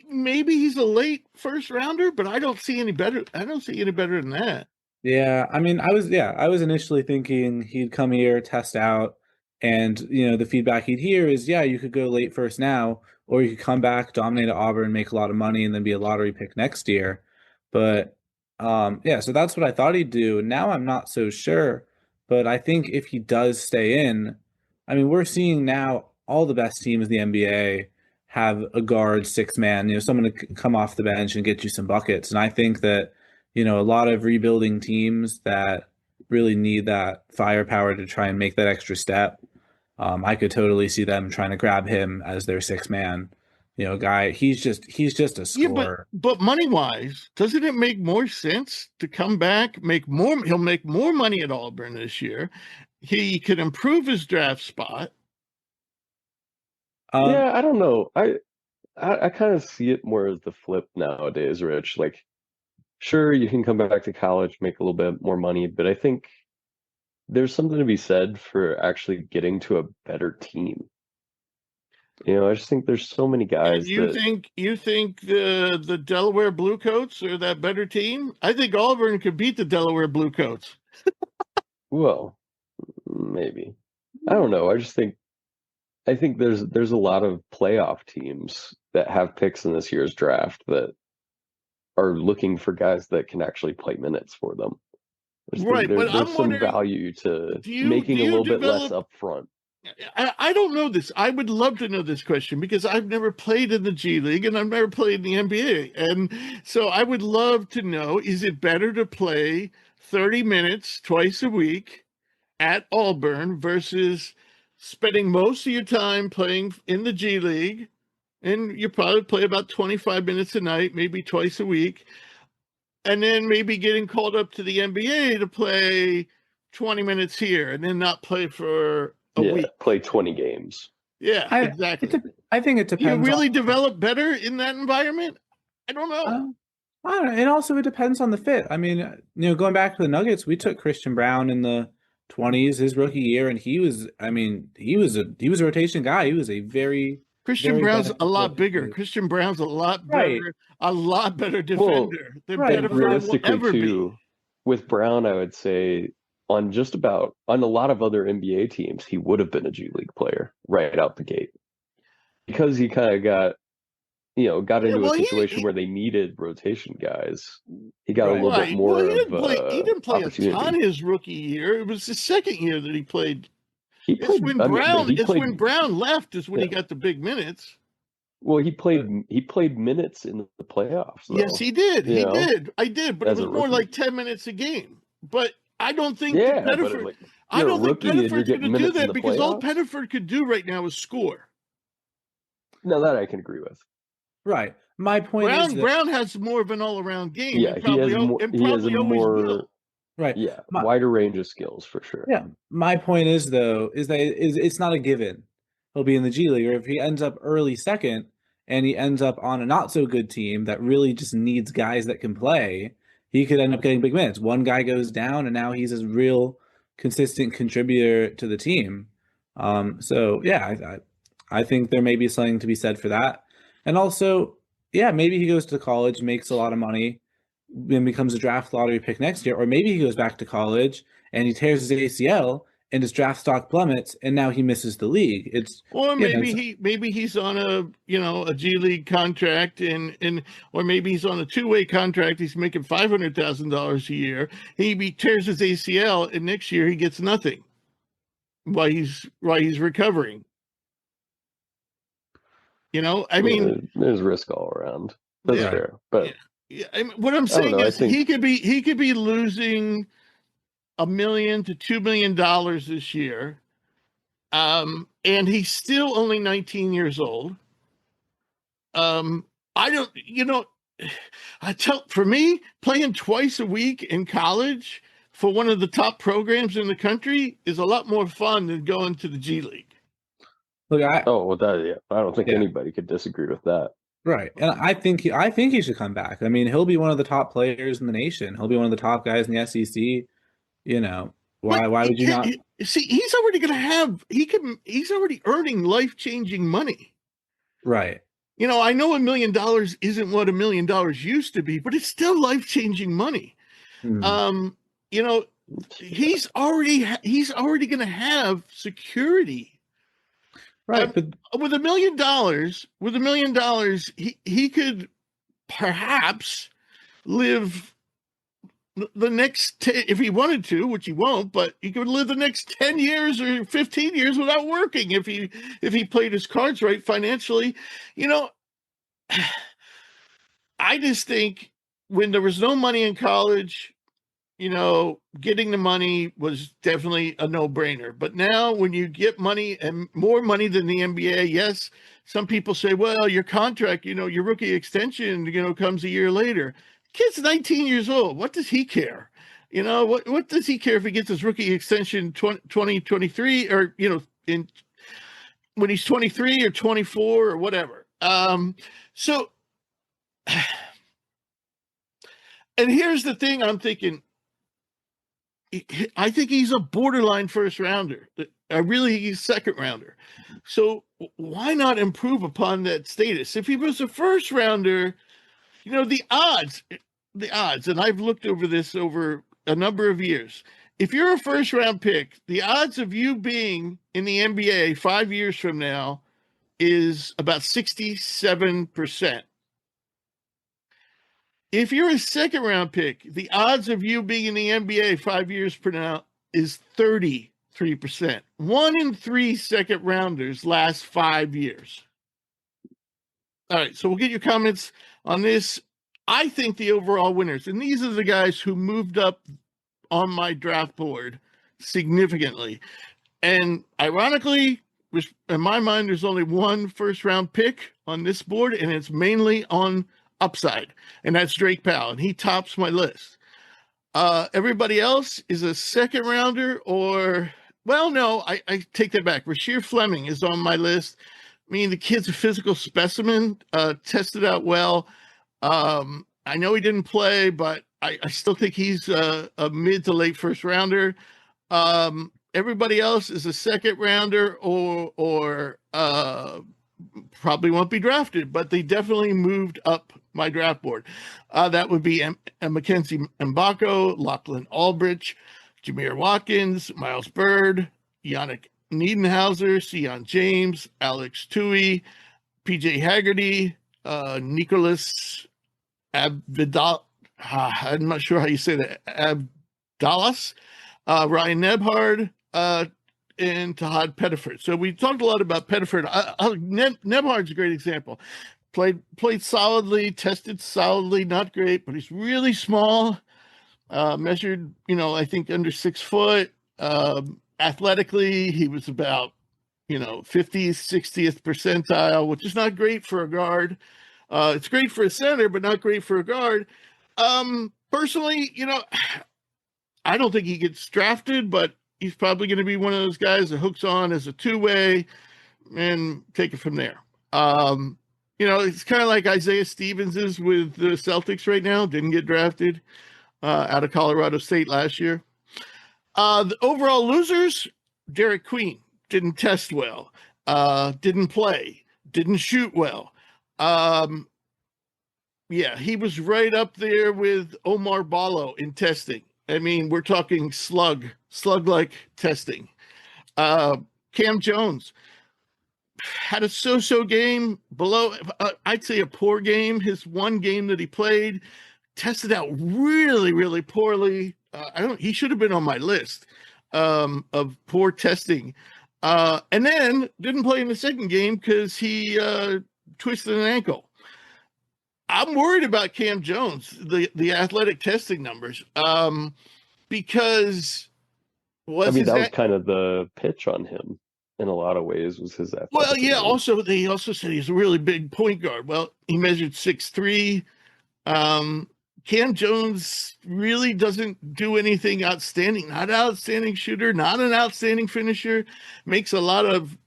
maybe he's a late first rounder, but I don't see any better. I don't see any better than that. Yeah, I mean, I was initially thinking he'd come here, test out, and the feedback he'd hear is, yeah, you could go late first now, or you could come back, dominate at Auburn, make a lot of money, and then be a lottery pick next year. But so that's what I thought he'd do. Now I'm not so sure, but I think if he does stay in, I mean, we're seeing now all the best teams in the NBA have a guard 6-man, someone to come off the bench and get you some buckets. And I think that, a lot of rebuilding teams that really need that firepower to try and make that extra step, I could totally see them trying to grab him as their 6-man, guy. He's just a scorer. Yeah, but money-wise, doesn't it make more sense to come back, he'll make more money at Auburn this year. He could improve his draft spot. Yeah, I don't know. I kind of see it more as the flip nowadays, Rich. Like, sure, you can come back to college, make a little bit more money, but I think there's something to be said for actually getting to a better team. I just think there's so many guys You that, think the Delaware Bluecoats are that better team? I think Auburn could beat the Delaware Bluecoats. well, maybe. I don't know. I think there's a lot of playoff teams that have picks in this year's draft that are looking for guys that can actually play minutes for them. I just Right, think but there's I'm some wondering, value to do you making a little bit less develop? upfront. I don't know this. I would love to know this question because I've never played in the G League and I've never played in the NBA. And so I would love to know, is it better to play 30 minutes twice a week at Auburn versus spending most of your time playing in the G League? And you probably play about 25 minutes a night, maybe twice a week, and then maybe getting called up to the NBA to play 20 minutes here and then not play for a week. Play 20 games. Yeah, exactly. I think it You depends. really develop better in that environment? I don't know. I don't know. And also, it depends on the fit. I mean, going back to the Nuggets, we took Christian Brown in the 20s, his rookie year, and he was a rotation guy. He was a Christian very Brown's a lot beneficial bigger. player. Christian Brown's a lot Right. better, a lot better defender than right. Beneford will Realistically, ever be. too, with Brown, I would say on a lot of other NBA teams, he would have been a G League player right out the gate because he kind of got into a situation where they needed rotation guys. He got a little bit more he didn't play a opportunity. ton his rookie year. It was the second year that he played. It's when Brown left is when he got the big minutes. Well, he played minutes in the playoffs, though. Yes, he did. He did. I did, but it was more like 10 minutes a game. But I don't think Beneford. I don't think Beneford's going to do that because all Beneford could do right now is score. No, that I can agree with. Right. My point is Brown has more of an all-around game. Yeah, he has a more right. Wider range of skills for sure. Yeah. My point is that it's not a given. He'll be in the G League, or if he ends up early second and he ends up on a not so good team that really just needs guys that can play, he could end up getting big minutes. One guy goes down and now he's a real consistent contributor to the team. So yeah, I think there may be something to be said for that. And also, yeah, maybe he goes to college, makes a lot of money, and becomes a draft lottery pick next year. Or maybe he goes back to college and he tears his ACL and his draft stock plummets, and now he misses the league. Maybe he's on a G League contract or maybe he's on a two-way contract. He's making $500,000 a year. He tears his ACL, and next year he gets nothing while he's recovering. There's risk all around. That's fair, but what I'm saying is he could be losing $1 million to $2 million this year, and he's still only 19 years old. For me, playing twice a week in college for one of the top programs in the country is a lot more fun than going to the G League. Look, I don't think anybody could disagree with that. Right, and I think he should come back. I mean, he'll be one of the top players in the nation. He'll be one of the top guys in the SEC. Why would you not? See, he's already earning life-changing money. Right. I know $1 million isn't what $1 million used to be, but it's still life-changing money. Mm. He's already going to have security. Right. With $1 million, he could perhaps live the next if he wanted to, which he won't, but he could live the next 10 years or 15 years without working if he played his cards right financially. I just think when there was no money in college, getting the money was definitely a no-brainer. But now when you get money and more money than the NBA, yes, some people say, well, your contract, your rookie extension, comes a year later. Kid's 19 years old. What does he care? What does he care if he gets his rookie extension 2023 or, when he's 23 or 24 or whatever. So, and here's the thing I'm thinking, I think he's a borderline first rounder. I really think he's second rounder. So why not improve upon that status? If he was a first rounder, the odds, and I've looked over this over a number of years. If you're a first round pick, the odds of you being in the NBA 5 years from now is about 67%. If you're a second round pick, the odds of you being in the NBA 5 years from now is 33%. 1 in 3 second rounders last 5 years. All right, so we'll get your comments on this. I think the overall winners, and these are the guys who moved up on my draft board significantly. And ironically, in my mind, there's only one first round pick on this board, and it's mainly on upside, and that's Drake Powell, and he tops my list. Everybody else is a second rounder, or, well, no, I take that back. Rasheer Fleming is on my list. I mean, the kid's a physical specimen, tested out well. I know he didn't play, but I still think he's a mid to late first rounder. Everybody else is a second rounder or probably won't be drafted, but they definitely moved up my draft board. That would be Mackenzie Mbako, Lachlan Aldrich, Jameer Watkins, Miles Bird, Yannick Niedenhauser, Sion James, Alex Tui, PJ Haggerty, Nicholas Abdal. I'm not sure how you say that. Abdallas, Ryan Nebhard, and Tahad Pettiford. So we talked a lot about Pettiford. Nebhard's a great example. Played solidly, tested solidly, not great, but he's really small. Measured, I think under 6 foot. Athletically, he was about, 50th, 60th percentile, which is not great for a guard. It's great for a center, but not great for a guard. Personally, I don't think he gets drafted, but he's probably going to be one of those guys that hooks on as a two-way and take it from there. It's kind of like Isaiah Stevens is with the Celtics right now. Didn't get drafted out of Colorado State last year. The overall losers, Derek Queen, didn't test well, didn't play, didn't shoot well. He was right up there with Omar Ballo in testing. I mean, we're talking slug-like testing. Cam Jones had a so-so game, below, I'd say a poor game. His one game that he played tested out really, really poorly. He should have been on my list of poor testing. And then didn't play in the second game because he twisted an ankle. I'm worried about Cam Jones, the athletic testing numbers, because that was kind of the pitch on him in a lot of ways, was his athleticism. Well, yeah. Also, they also said he's a really big point guard. Well, he measured 6'3". Cam Jones really doesn't do anything outstanding. Not an outstanding shooter, not an outstanding finisher. Makes a lot of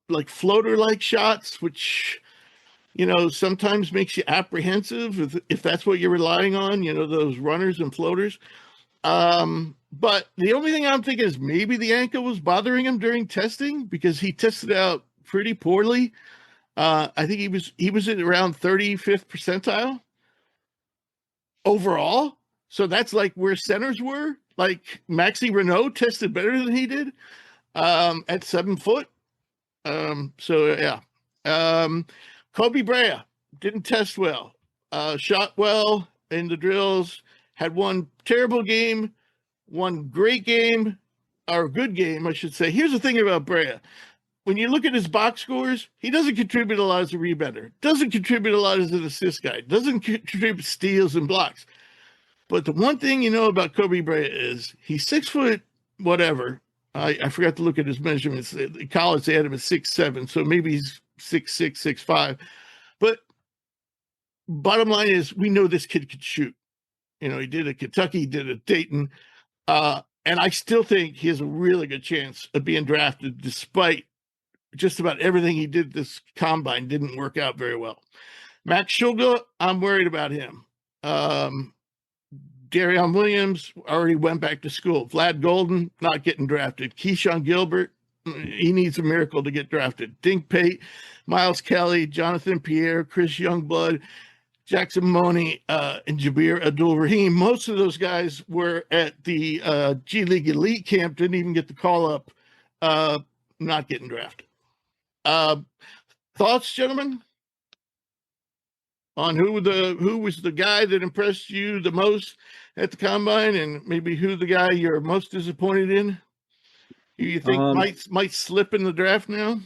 like floater-like shots, which sometimes makes you apprehensive if that's what you're relying on, those runners and floaters. But the only thing I'm thinking is maybe the ankle was bothering him during testing because he tested out pretty poorly. I think he was at around 35th percentile overall. So that's like where centers were. Like Maxi Renault tested better than he did at 7 foot. Kobe Brea didn't test well, shot well in the drills, had one terrible game, one great game, or good game, I should say. Here's the thing about Brea. When you look at his box scores, he doesn't contribute a lot as a rebounder, doesn't contribute a lot as an assist guy, doesn't contribute steals and blocks. But the one thing about Kobe Brea is he's 6 foot whatever. I forgot to look at his measurements. In college, they had him at 6'7", so maybe he's 6'6", 6'5". But bottom line is, we know this kid could shoot. He did at Kentucky, he did at Dayton. And I still think he has a really good chance of being drafted, despite just about everything he did this combine didn't work out very well. Max Schulga, I'm worried about him. Darion Williams already went back to school. Vlad Golden, not getting drafted. Keyshawn Gilbert, he needs a miracle to get drafted. Dink Pate, Miles Kelly, Jonathan Pierre, Chris Youngblood, Jackson Money, and Jabir Abdul-Rahim. Most of those guys were at the G League Elite camp, didn't even get the call up, not getting drafted. Thoughts, gentlemen, on who was the guy that impressed you the most at the combine, and maybe who the guy you're most disappointed in? Who you think might slip in the draft now?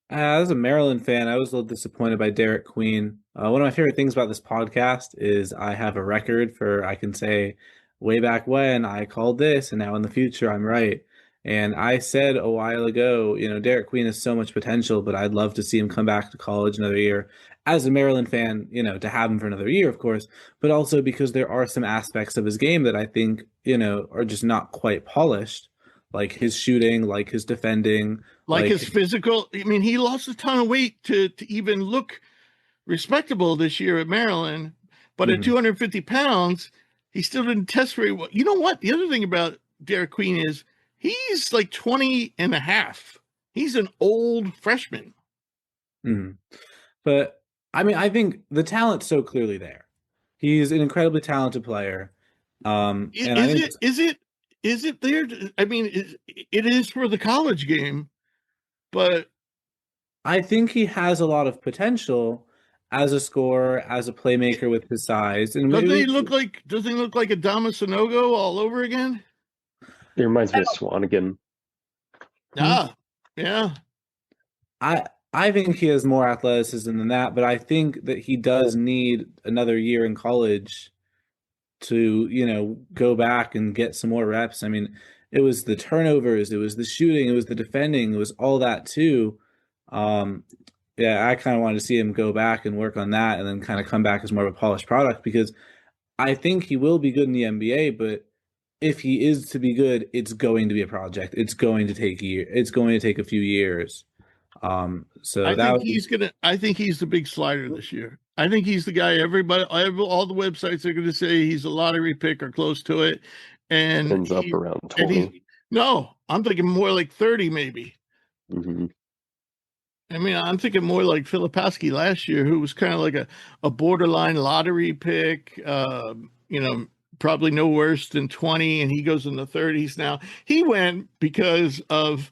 As a Maryland fan, I was a little disappointed by Derek Queen. One of my favorite things about this podcast is I have a record for I can say way back when I called this, and now in the future I'm right. And I said a while ago, Derek Queen has so much potential, but I'd love to see him come back to college another year. As a Maryland fan, to have him for another year, of course, but also because there are some aspects of his game that I think, are just not quite polished, like his shooting, like his defending, like his physical. I mean, he lost a ton of weight to even look respectable this year at Maryland, but at 250 pounds, he still didn't test very well. You know what? The other thing about Derek Queen is he's like 20 and a half. He's an old freshman. But I mean, I think the talent's so clearly there. He's an incredibly talented player. Is it there? I mean, it is for the college game, but I think he has a lot of potential as a scorer, as a playmaker with his size. And does he look like Adama Sanogo all over again? It reminds me of Swanigan. Yeah. I think he has more athleticism than that, but I think that he does need another year in college to, go back and get some more reps. I mean, it was the turnovers, it was the shooting, it was the defending, it was all that too. I kind of wanted to see him go back and work on that and then kind of come back as more of a polished product, because I think he will be good in the NBA, but if he is to be good, it's going to be a project. It's going to take a few years. I think he's the big slider this year. I think he's the guy all the websites are going to say he's a lottery pick or close to it, and ends up around 20. No, I'm thinking more like 30 maybe. I mean, I'm thinking more like Filipowski last year, who was kind of like a borderline lottery pick, probably no worse than 20, and he goes in the 30s now. He went because of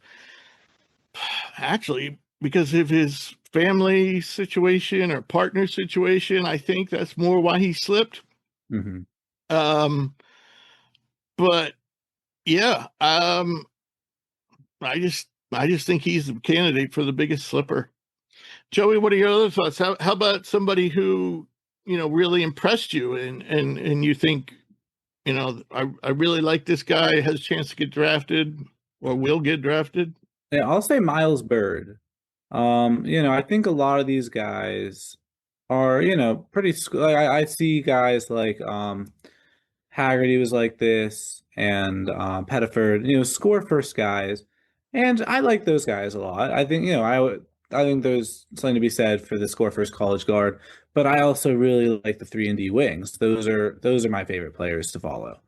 his family situation or partner situation. I think that's more why he slipped. But yeah, I just think he's the candidate for the biggest slipper. Joey, what are your other thoughts? How about somebody who, really impressed you and you think, I really like this guy, has a chance to get drafted or will get drafted? Yeah, I'll say Miles Byrd. I think a lot of these guys are, pretty. I see guys like Haggerty was like this, and Pettiford, score first guys, and I like those guys a lot. I think I think there's something to be said for the score first college guard, but I also really like the 3-and-D wings. Those are my favorite players to follow,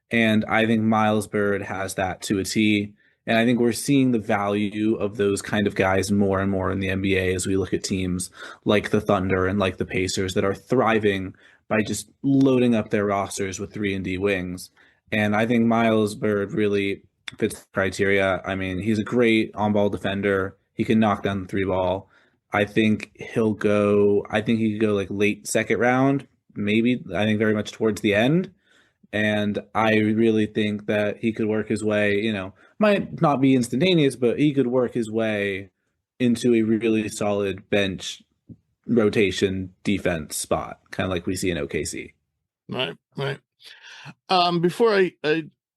and I think Miles Byrd has that to a T. And I think we're seeing the value of those kind of guys more and more in the NBA as we look at teams like the Thunder and like the Pacers that are thriving by just loading up their rosters with 3-and-D wings. And I think Miles Byrd really fits the criteria. I mean, he's a great on-ball defender. He can knock down the 3-ball. I think he could go like late second round, maybe. I think very much towards the end. And I really think that he could work his way, might not be instantaneous, but he could work his way into a really solid bench rotation defense spot, kind of like we see in OKC. Right. Before I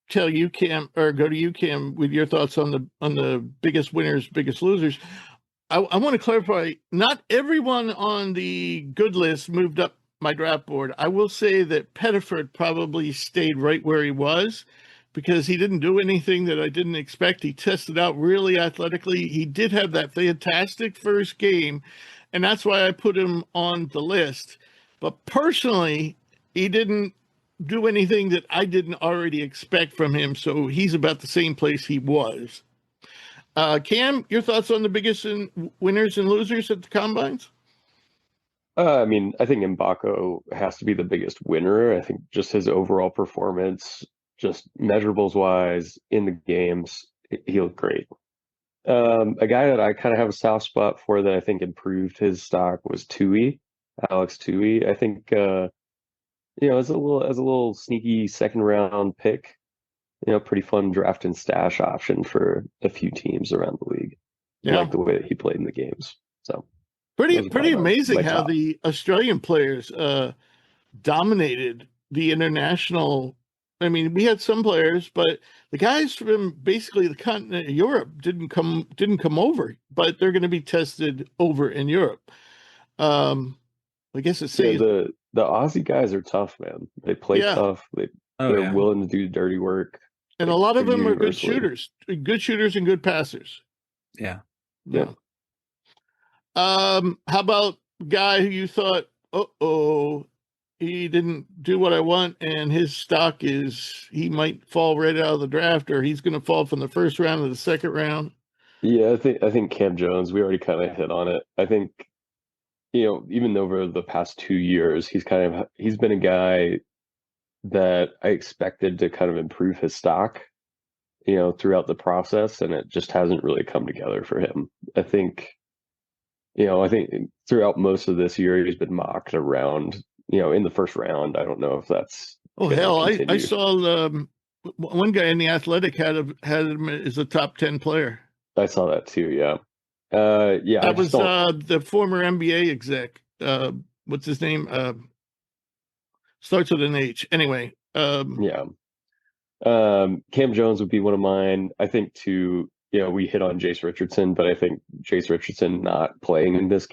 tell you, Cam, or go to you, Cam, with your thoughts on the biggest winners, biggest losers, I want to clarify, not everyone on the good list moved up my draft board. I will say that Pettiford probably stayed right where he was because he didn't do anything that I didn't expect. He tested out really athletically. He did have that fantastic first game, and that's why I put him on the list. But personally, he didn't do anything that I didn't already expect from him. So he's about the same place he was. Cam, your thoughts on the biggest winners and losers at the combines? I mean, I think Mbako has to be the biggest winner. I think just his overall performance, just measurables wise in the games, he looked great. A guy that I kind of have a soft spot for that I think improved his stock was Tui, Alex Tui. I think as a little sneaky second round pick, pretty fun draft and stash option for a few teams around the league. I like the way that he played in the games. So pretty amazing how the Australian players dominated the international. I mean, we had some players, but the guys from basically the continent of Europe didn't come over, but they're going to be tested over in Europe. I guess it's the Aussie guys are tough, man. They play tough. They're willing to do dirty work. And a lot of them are good shooters and good passers. Yeah. Yeah. How about guy who you thought, he didn't do what I want, and his stock he might fall right out of the draft, or he's going to fall from the first round to the second round? Yeah, I think Cam Jones, we already kind of hit on it. I think, even over the past 2 years, he's been a guy that I expected to kind of improve his stock, throughout the process, and it just hasn't really come together for him. I think throughout most of this year, he's been mocked around, in the first round. I don't know if that's hell. I saw one guy in The Athletic had him as a top 10 player. I saw that too. Yeah. That was the former NBA exec. What's his name? Starts with an H. Anyway. Cam Jones would be one of mine. I think too, we hit on Jace Richardson, but I think Jace Richardson not playing in these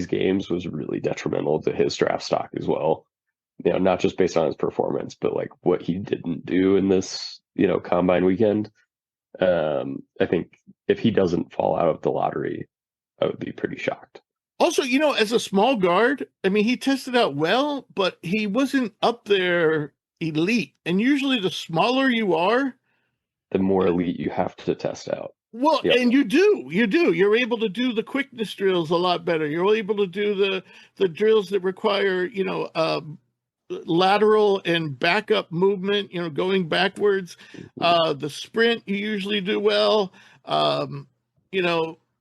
games was really detrimental to his draft stock as well. Not just based on his performance, but like what he didn't do in this, combine weekend. I think if he doesn't fall out of the lottery, I would be pretty shocked. Also, as a small guard, I mean, he tested out well, but he wasn't up there elite. And usually the smaller you are, the more elite you have to test out. Well, and you do. You're able to do the quickness drills a lot better. You're able to do the drills that require, lateral and backup movement, going backwards. The sprint, you usually do well.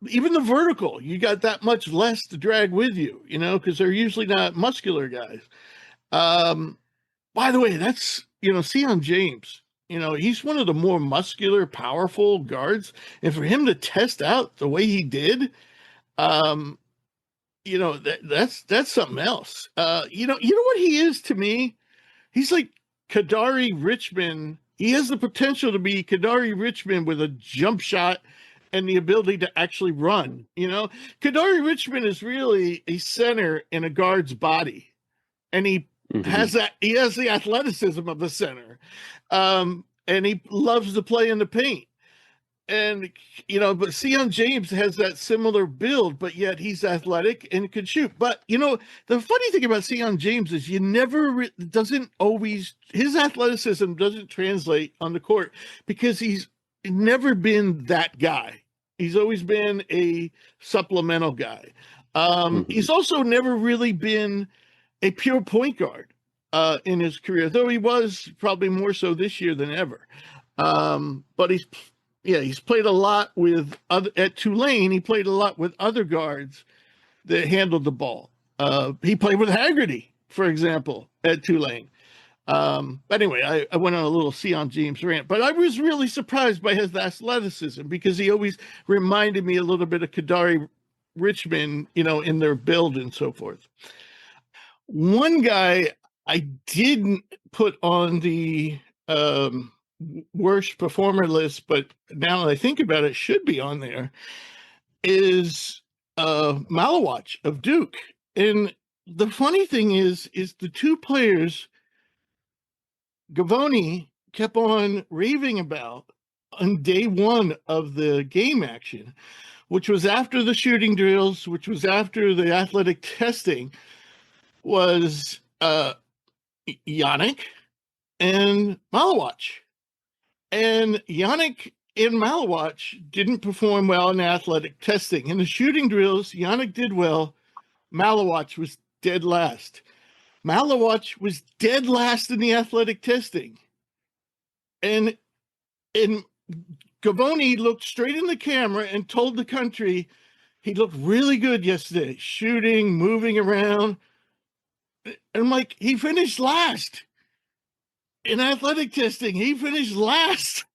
Even the vertical, you got that much less to drag with you, because they're usually not muscular guys. By the way, that's, Sion James, he's one of the more muscular, powerful guards. And for him to test out the way he did, that's something else. You know what he is to me? He's like Kadari Richmond. He has the potential to be Kadari Richmond with a jump shot and the ability to actually run. Kadari Richmond is really a center in a guard's body, and he has the athleticism of a center, and he loves to play in the paint. And, but Sion James has that similar build, but yet he's athletic and can shoot. But, the funny thing about Sion James is his athleticism doesn't translate on the court because he's never been that guy. He's always been a supplemental guy. He's also never really been a pure point guard in his career, though he was probably more so this year than ever. But he's played a lot at Tulane. He played a lot with other guards that handled the ball. He played with Haggerty, for example, at Tulane. But anyway, I went on a little Sion James rant, but I was really surprised by his athleticism because he always reminded me a little bit of Kadari Richmond, in their build and so forth. One guy I didn't put on the worst performer list, but now that I think about it, should be on there, is Malawach of Duke. And the funny thing is the two players Gavoni kept on raving about on day one of the game action, which was after the shooting drills, which was after the athletic testing, was Yannick and Malawach. And Yannick and Malawach didn't perform well in athletic testing. In the shooting drills, Yannick did well. Malawach was dead last. Malawach was dead last in the athletic testing. And Gavoni looked straight in the camera and told the country he looked really good yesterday, shooting, moving around. And I'm like, he finished last in athletic testing. He finished last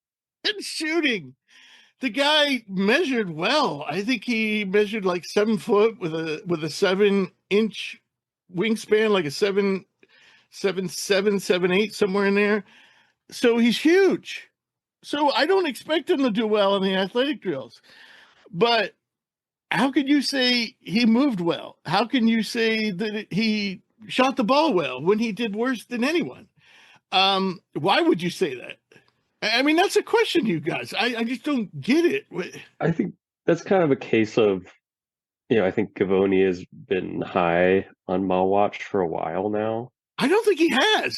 in shooting. The guy measured well. I think he measured like 7 foot with a 7-inch wingspan, like a 7'7", 7'8", somewhere in there. So he's huge. So I don't expect him to do well in the athletic drills. But how can you say he moved well? How can you say that he shot the ball well when he did worse than anyone? Why would you say that? I mean, that's a question, you guys. I just don't get it. I think that's kind of a case of, I think Gavoni has been high on Malawach for a while now. I don't think he has.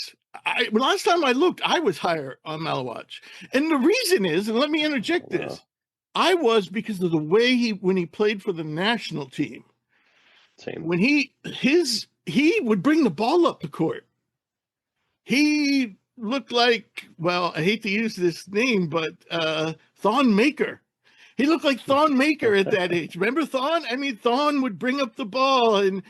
Last time I looked, I was higher on Malawach. And the reason is, and let me interject this, I was because of the way when he played for the national team. Same. When he would bring the ball up the court. He looked like, well, I hate to use this name, but Thon Maker. He looked like Thon Maker at that age. Remember Thon? I mean, Thon would bring up the ball, and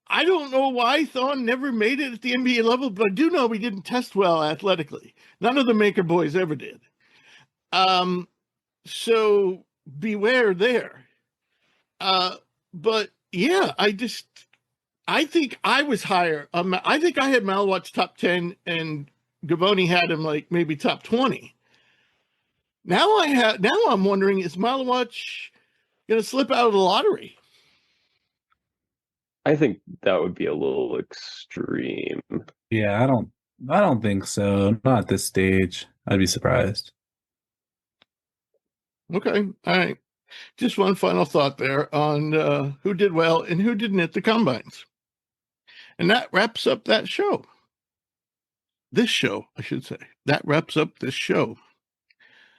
I don't know why Thon never made it at the NBA level, but I do know he didn't test well athletically. None of the Maker boys ever did. So beware there. But yeah, I think I was higher. I think I had Malawach top 10 and Gavoni had him like maybe top 20. Now I'm wondering, is Malawach going to slip out of the lottery? I think that would be a little extreme. Yeah, I don't think so. Not at this stage. I'd be surprised. Okay. All right. Just one final thought there on who did well and who didn't at the combines. And that wraps up that show. This show, I should say. That wraps up this show.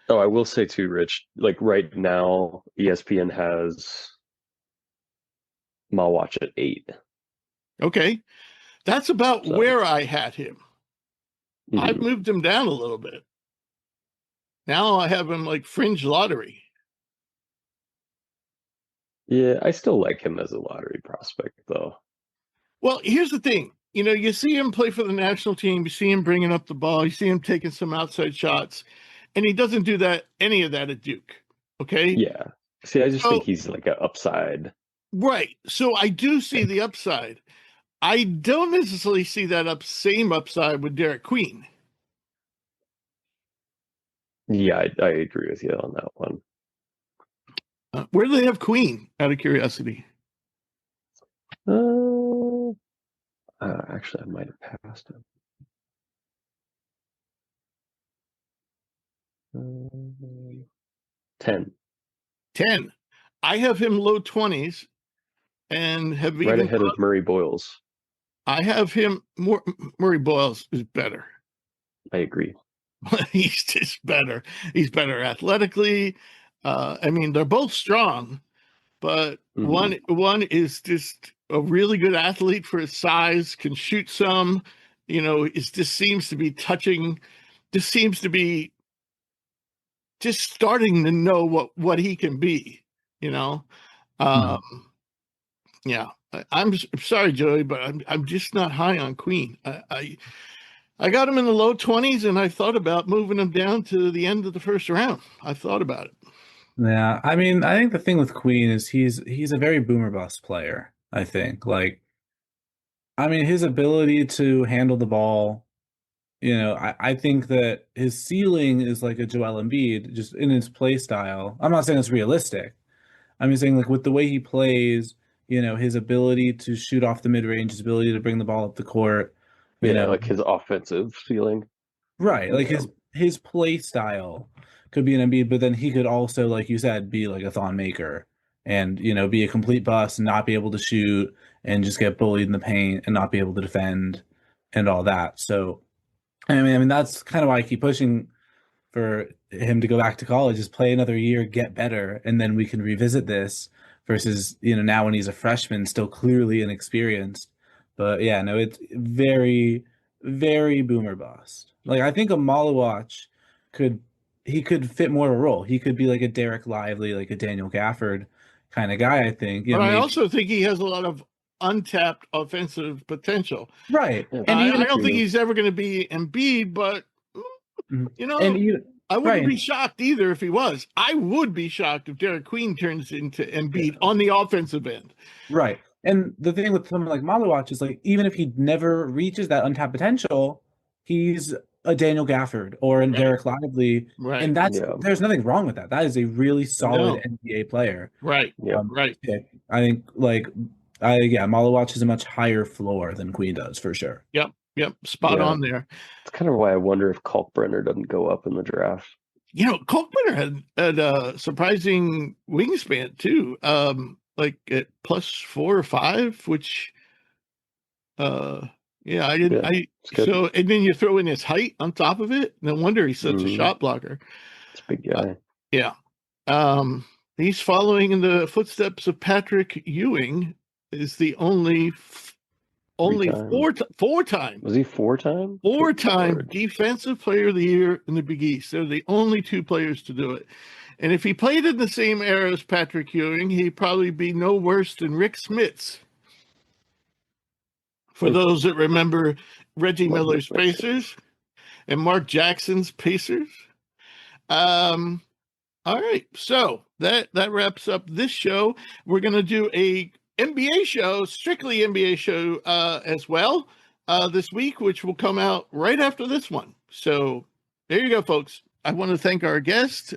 Oh, I will say too, Rich, like right now, ESPN has Malawach at 8. Okay. That's about where I had him. Mm-hmm. I've moved him down a little bit. Now I have him like fringe lottery. Yeah, I still like him as a lottery prospect, though. Well, here's the thing. You see him play for the national team. You see him bringing up the ball. You see him taking some outside shots. And he doesn't do any of that at Duke. Okay? Yeah. See, I just think he's like an upside. Right. So I do see the upside. I don't necessarily see that same upside with Derek Queen. Yeah, I agree with you on that one. Where do they have Queen, out of curiosity? Actually, I might have passed him. 10. 10. I have him low 20s and have right even ahead of Murray Boyles. I have him more. Murray Boyles is better. I agree. He's just better. He's better athletically. I mean, they're both strong, but one is just a really good athlete for his size, can shoot some, just seems to be starting to know what he can be, Yeah. I'm sorry, Joey, but I'm just not high on Queen. I got him in the low 20s, and I thought about moving him down to the end of the first round. I thought about it. Yeah, I mean, I think the thing with Queen is he's a very boomer bust player, I think. His ability to handle the ball, I think that his ceiling is like a Joel Embiid, just in his play style. I'm not saying it's realistic. I'm just saying, like, with the way he plays, his ability to shoot off the mid-range, his ability to bring the ball up the court, like his offensive ceiling. Right, like his play style could be an Embiid, but then he could also, like you said, be like a Thon Maker and, be a complete bust and not be able to shoot and just get bullied in the paint and not be able to defend and all that. So I mean, that's kind of why I keep pushing for him to go back to college, is play another year, get better, and then we can revisit this versus, now when he's a freshman, still clearly inexperienced. But yeah, no, it's very, very boomer bust. Like, I think a Malawatch could fit more of a role. He could be like a Derek Lively, like a Daniel Gafford kind of guy, I think. But I maybe- also think he has a lot of untapped offensive potential. right. Yeah. And I even don't think he's ever going to be Embiid, but and I wouldn't right. be shocked either if he was. I would be shocked if Derek Queen turns into Embiid on the offensive end. Right. And the thing with someone like Malawatch is, like, even if he never reaches that untapped potential, he's a Daniel Gafford or a Derek Lively. Right. And there's nothing wrong with that. That is a really solid No. NBA player. Right. Yeah. Right. I think Malawatch is a much higher floor than Queen does, for sure. Yep. Spot Yeah. on there. It's kind of why I wonder if Kalkbrenner doesn't go up in the draft. Kalkbrenner had a surprising wingspan too. Like at +4 or 5, which I didn't. Yeah, it's good. So, and then you throw in his height on top of it. No wonder he's such a Mhm. shot blocker. It's a big guy. He's following in the footsteps of Patrick Ewing. Is the only Three-time. four-time Was he 4-time? four-time Lord. defensive player of the year in the Big East. They're the only 2 players to do it. And if he played in the same era as Patrick Ewing, he'd probably be no worse than Rick Smits. For those that remember Reggie Love Miller's Rick Smits. Pacers and Mark Jackson's Pacers. All right, so that wraps up this show. We're going to do a NBA show, strictly NBA show as well this week, which will come out right after this one. So there you go, folks. I want to thank our guest,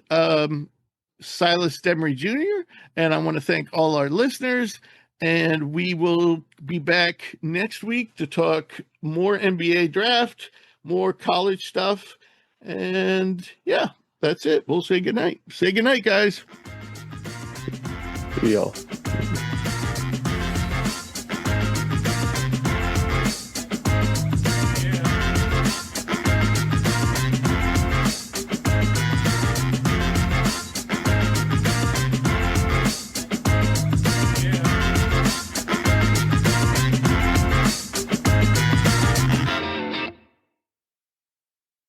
Silas Demary Jr., and I want to thank all our listeners. And we will be back next week to talk more NBA draft, more college stuff. And yeah, that's it. We'll say goodnight. Say goodnight, guys. See y'all.